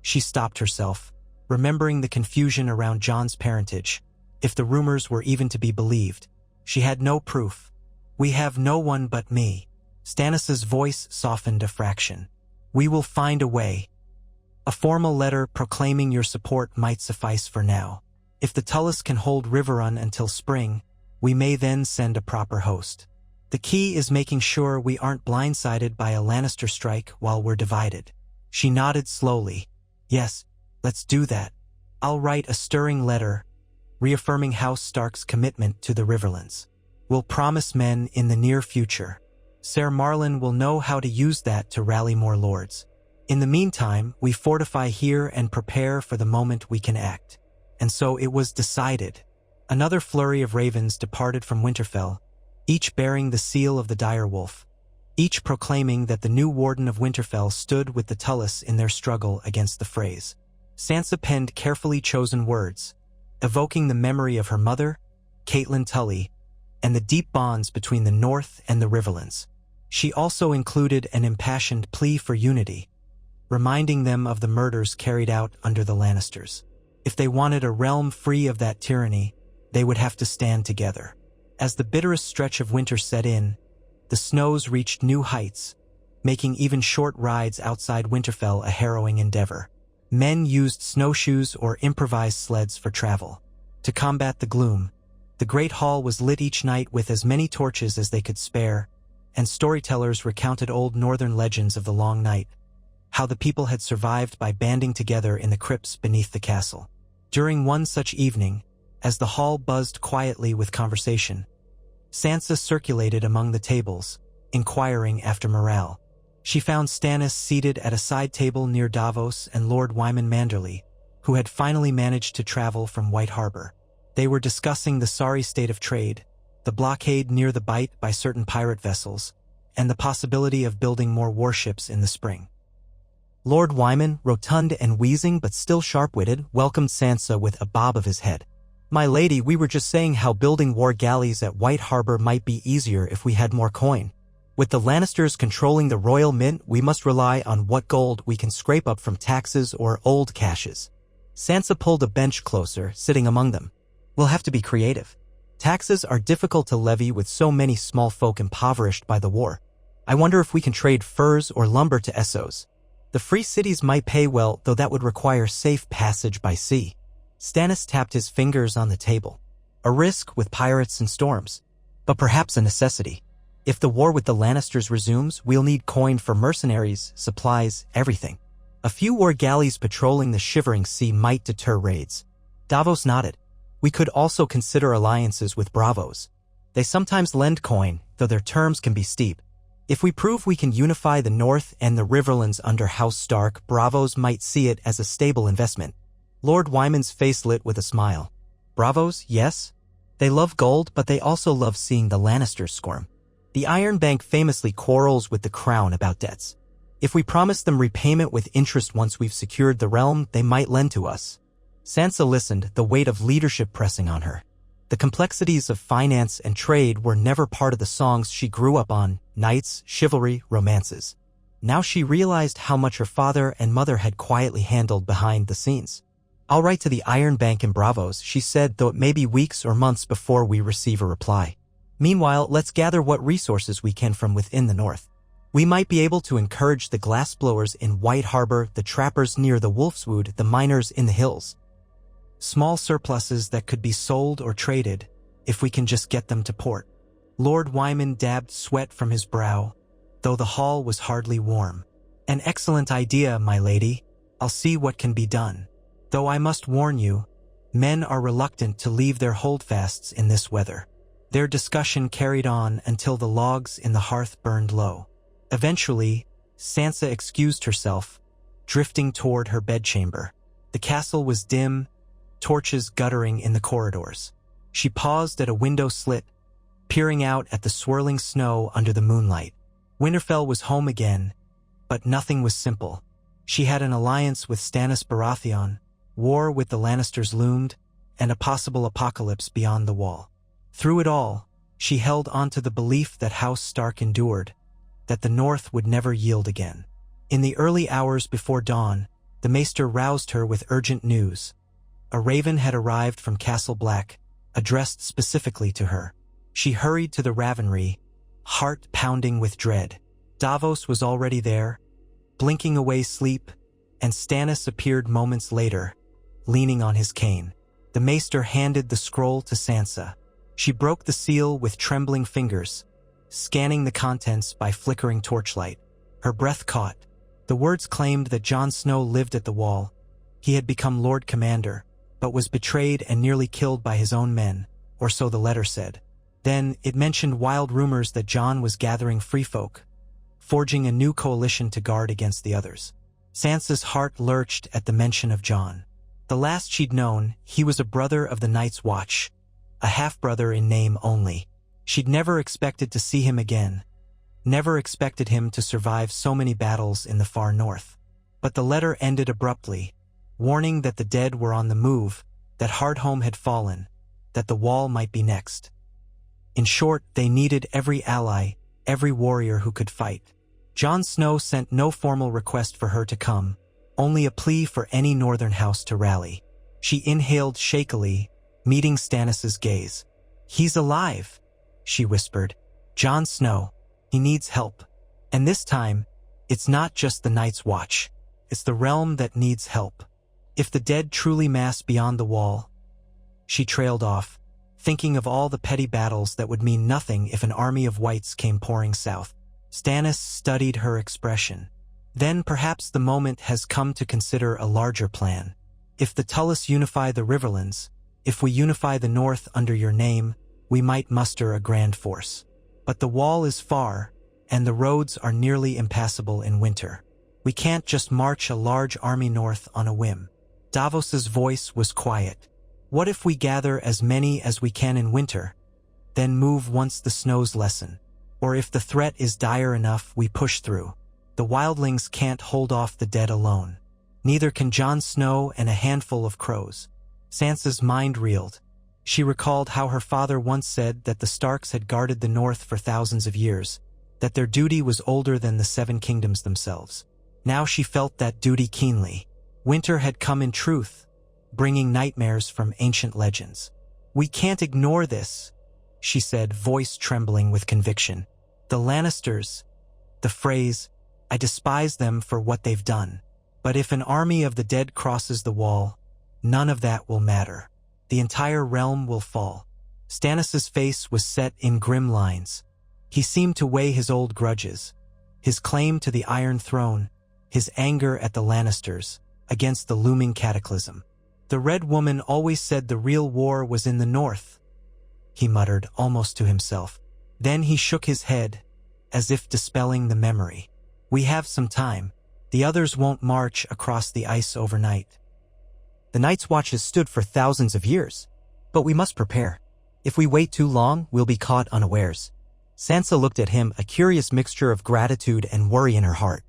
She stopped herself, remembering the confusion around Jon's parentage. If the rumors were even to be believed, she had no proof. "We have no one but me." Stannis's voice softened a fraction. "We will find a way. A formal letter proclaiming your support might suffice for now. If the Tullys can hold Riverrun until spring, we may then send a proper host. The key is making sure we aren't blindsided by a Lannister strike while we're divided." She nodded slowly. "Yes, let's do that. I'll write a stirring letter, reaffirming House Stark's commitment to the Riverlands. We'll promise men in the near future. Ser Marlon will know how to use that to rally more lords. In the meantime, we fortify here and prepare for the moment we can act." And so it was decided. Another flurry of ravens departed from Winterfell, each bearing the seal of the direwolf. each proclaiming that the new Warden of Winterfell stood with the Tullis in their struggle against the Freys. Sansa penned carefully chosen words, evoking the memory of her mother, Catelyn Tully, and the deep bonds between the North and the Riverlands. She also included an impassioned plea for unity, reminding them of the murders carried out under the Lannisters. If they wanted a realm free of that tyranny, they would have to stand together. As the bitterest stretch of winter set in, the snows reached new heights, making even short rides outside Winterfell a harrowing endeavor. Men used snowshoes or improvised sleds for travel. To combat the gloom, the Great Hall was lit each night with as many torches as they could spare, and storytellers recounted old northern legends of the Long Night, how the people had survived by banding together in the crypts beneath the castle. During one such evening, as the hall buzzed quietly with conversation, Sansa circulated among the tables, inquiring after morale. She found Stannis seated at a side table near Davos and Lord Wyman Manderley, who had finally managed to travel from White Harbor. They were discussing the sorry state of trade, the blockade near the Bight by certain pirate vessels, and the possibility of building more warships in the spring. Lord Wyman, rotund and wheezing but still sharp-witted, welcomed Sansa with a bob of his head. "My lady, we were just saying how building war galleys at White Harbor might be easier if we had more coin. With the Lannisters controlling the royal mint, we must rely on what gold we can scrape up from taxes or old caches." Sansa pulled a bench closer, sitting among them. "We'll have to be creative. Taxes are difficult to levy with so many small folk impoverished by the war. I wonder if we can trade furs or lumber to Essos. The free cities might pay well, though that would require safe passage by sea." Stannis tapped his fingers on the table. "A risk with pirates and storms, but perhaps a necessity. If the war with the Lannisters resumes, we'll need coin for mercenaries, supplies, everything. A few war galleys patrolling the shivering sea might deter raids." Davos nodded. "We could also consider alliances with Bravos. They sometimes lend coin, though their terms can be steep. If we prove we can unify the North and the Riverlands under House Stark, Bravos might see it as a stable investment." Lord Wyman's face lit with a smile. "Bravos, yes. They love gold, but they also love seeing the Lannisters squirm. The Iron Bank famously quarrels with the Crown about debts. If we promise them repayment with interest once we've secured the realm, they might lend to us." Sansa listened, the weight of leadership pressing on her. The complexities of finance and trade were never part of the songs she grew up on: knights, chivalry, romances. Now she realized how much her father and mother had quietly handled behind the scenes. "I'll write to the Iron Bank and Bravos," she said, "though it may be weeks or months before we receive a reply. Meanwhile, let's gather what resources we can from within the North. We might be able to encourage the glassblowers in White Harbor, the trappers near the Wolfswood, the miners in the hills. Small surpluses that could be sold or traded, if we can just get them to port." Lord Wyman dabbed sweat from his brow, though the hall was hardly warm. "An excellent idea, my lady. I'll see what can be done. Though I must warn you, men are reluctant to leave their holdfasts in this weather." Their discussion carried on until the logs in the hearth burned low. Eventually, Sansa excused herself, drifting toward her bedchamber. The castle was dim, torches guttering in the corridors. She paused at a window slit, peering out at the swirling snow under the moonlight. Winterfell was home again, but nothing was simple. She had an alliance with Stannis Baratheon, war with the Lannisters loomed, and a possible apocalypse beyond the wall. Through it all, she held onto the belief that House Stark endured, that the North would never yield again. In the early hours before dawn, the Maester roused her with urgent news. A raven had arrived from Castle Black, addressed specifically to her. She hurried to the Ravenry, heart pounding with dread. Davos was already there, blinking away sleep, and Stannis appeared moments later, leaning on his cane. The Maester handed the scroll to Sansa. She broke the seal with trembling fingers, scanning the contents by flickering torchlight. Her breath caught. The words claimed that Jon Snow lived at the Wall. He had become Lord Commander, but was betrayed and nearly killed by his own men, or so the letter said. Then it mentioned wild rumors that Jon was gathering free folk, forging a new coalition to guard against the others. Sansa's heart lurched at the mention of Jon. The last she'd known, he was a brother of the Night's Watch, a half-brother in name only. She'd never expected to see him again, never expected him to survive so many battles in the far north. But the letter ended abruptly, warning that the dead were on the move, that Hardhome had fallen, that the wall might be next. In short, they needed every ally, every warrior who could fight. Jon Snow sent no formal request for her to come, only a plea for any northern house to rally. She inhaled shakily, meeting Stannis' gaze. "He's alive," she whispered. "Jon Snow. He needs help. And this time, it's not just the Night's Watch. It's the realm that needs help. If the dead truly mass beyond the wall..." She trailed off, thinking of all the petty battles that would mean nothing if an army of whites came pouring south. Stannis studied her expression. Then perhaps the moment has come to consider a larger plan. If the Tullus unify the Riverlands, if we unify the North under your name, we might muster a grand force. But the wall is far, and the roads are nearly impassable in winter. We can't just march a large army north on a whim. Davos's voice was quiet. What if we gather as many as we can in winter, then move once the snows lessen? Or if the threat is dire enough, we push through. The wildlings can't hold off the dead alone. Neither can Jon Snow and a handful of crows. Sansa's mind reeled. She recalled how her father once said that the Starks had guarded the North for thousands of years, that their duty was older than the Seven Kingdoms themselves. Now she felt that duty keenly. Winter had come in truth, bringing nightmares from ancient legends. "We can't ignore this," she said, voice trembling with conviction. "The Lannisters," the phrase, "I despise them for what they've done. But if an army of the dead crosses the wall, none of that will matter. The entire realm will fall." Stannis' face was set in grim lines. He seemed to weigh his old grudges, his claim to the Iron Throne, his anger at the Lannisters, against the looming cataclysm. "The Red Woman always said the real war was in the North," he muttered, almost to himself. Then he shook his head, as if dispelling the memory. "We have some time. The others won't march across the ice overnight. The Night's Watch has stood for thousands of years, but we must prepare. If we wait too long, we'll be caught unawares." Sansa looked at him, a curious mixture of gratitude and worry in her heart.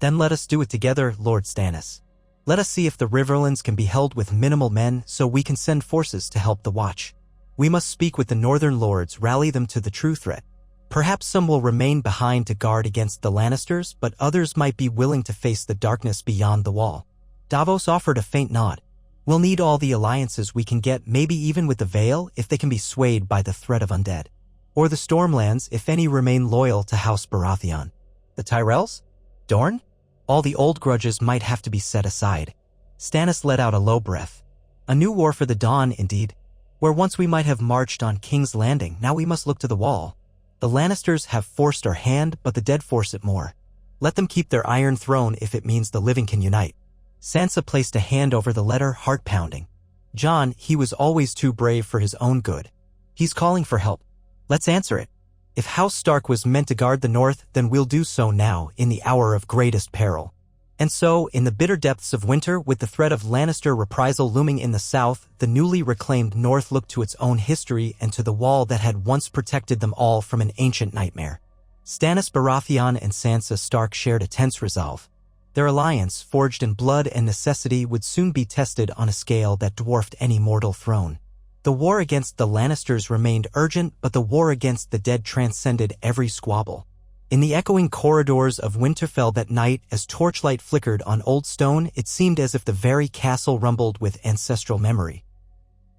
"Then let us do it together, Lord Stannis. Let us see if the Riverlands can be held with minimal men so we can send forces to help the Watch. We must speak with the Northern Lords, rally them to the true threat. Perhaps some will remain behind to guard against the Lannisters, but others might be willing to face the darkness beyond the wall." Davos offered a faint nod. "We'll need all the alliances we can get, maybe even with the Vale if they can be swayed by the threat of undead. Or the Stormlands if any remain loyal to House Baratheon. The Tyrells? Dorne? All the old grudges might have to be set aside." Stannis let out a low breath. "A new war for the dawn, indeed. Where once we might have marched on King's Landing, now we must look to the wall. The Lannisters have forced our hand, but the dead force it more. Let them keep their Iron Throne if it means the living can unite." Sansa placed a hand over the letter, heart pounding. "Jon, he was always too brave for his own good. He's calling for help. Let's answer it. If House Stark was meant to guard the North, then we'll do so now, in the hour of greatest peril." And so, in the bitter depths of winter, with the threat of Lannister reprisal looming in the south, the newly reclaimed North looked to its own history and to the wall that had once protected them all from an ancient nightmare. Stannis Baratheon and Sansa Stark shared a tense resolve. Their alliance, forged in blood and necessity, would soon be tested on a scale that dwarfed any mortal throne. The war against the Lannisters remained urgent, but the war against the dead transcended every squabble. In the echoing corridors of Winterfell that night, as torchlight flickered on old stone, it seemed as if the very castle rumbled with ancestral memory.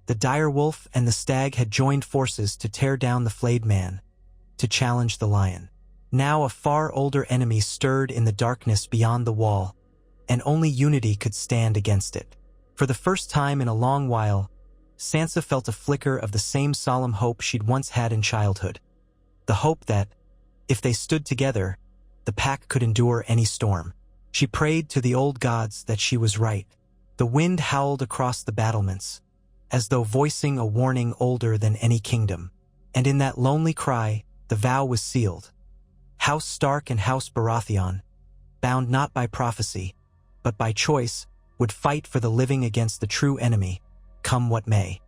The direwolf and the stag had joined forces to tear down the flayed man, to challenge the lion. Now a far older enemy stirred in the darkness beyond the wall, and only unity could stand against it. For the first time in a long while, Sansa felt a flicker of the same solemn hope she'd once had in childhood. The hope that, if they stood together, the pack could endure any storm. She prayed to the old gods that she was right. The wind howled across the battlements, as though voicing a warning older than any kingdom. And in that lonely cry, the vow was sealed. House Stark and House Baratheon, bound not by prophecy, but by choice, would fight for the living against the true enemy, come what may.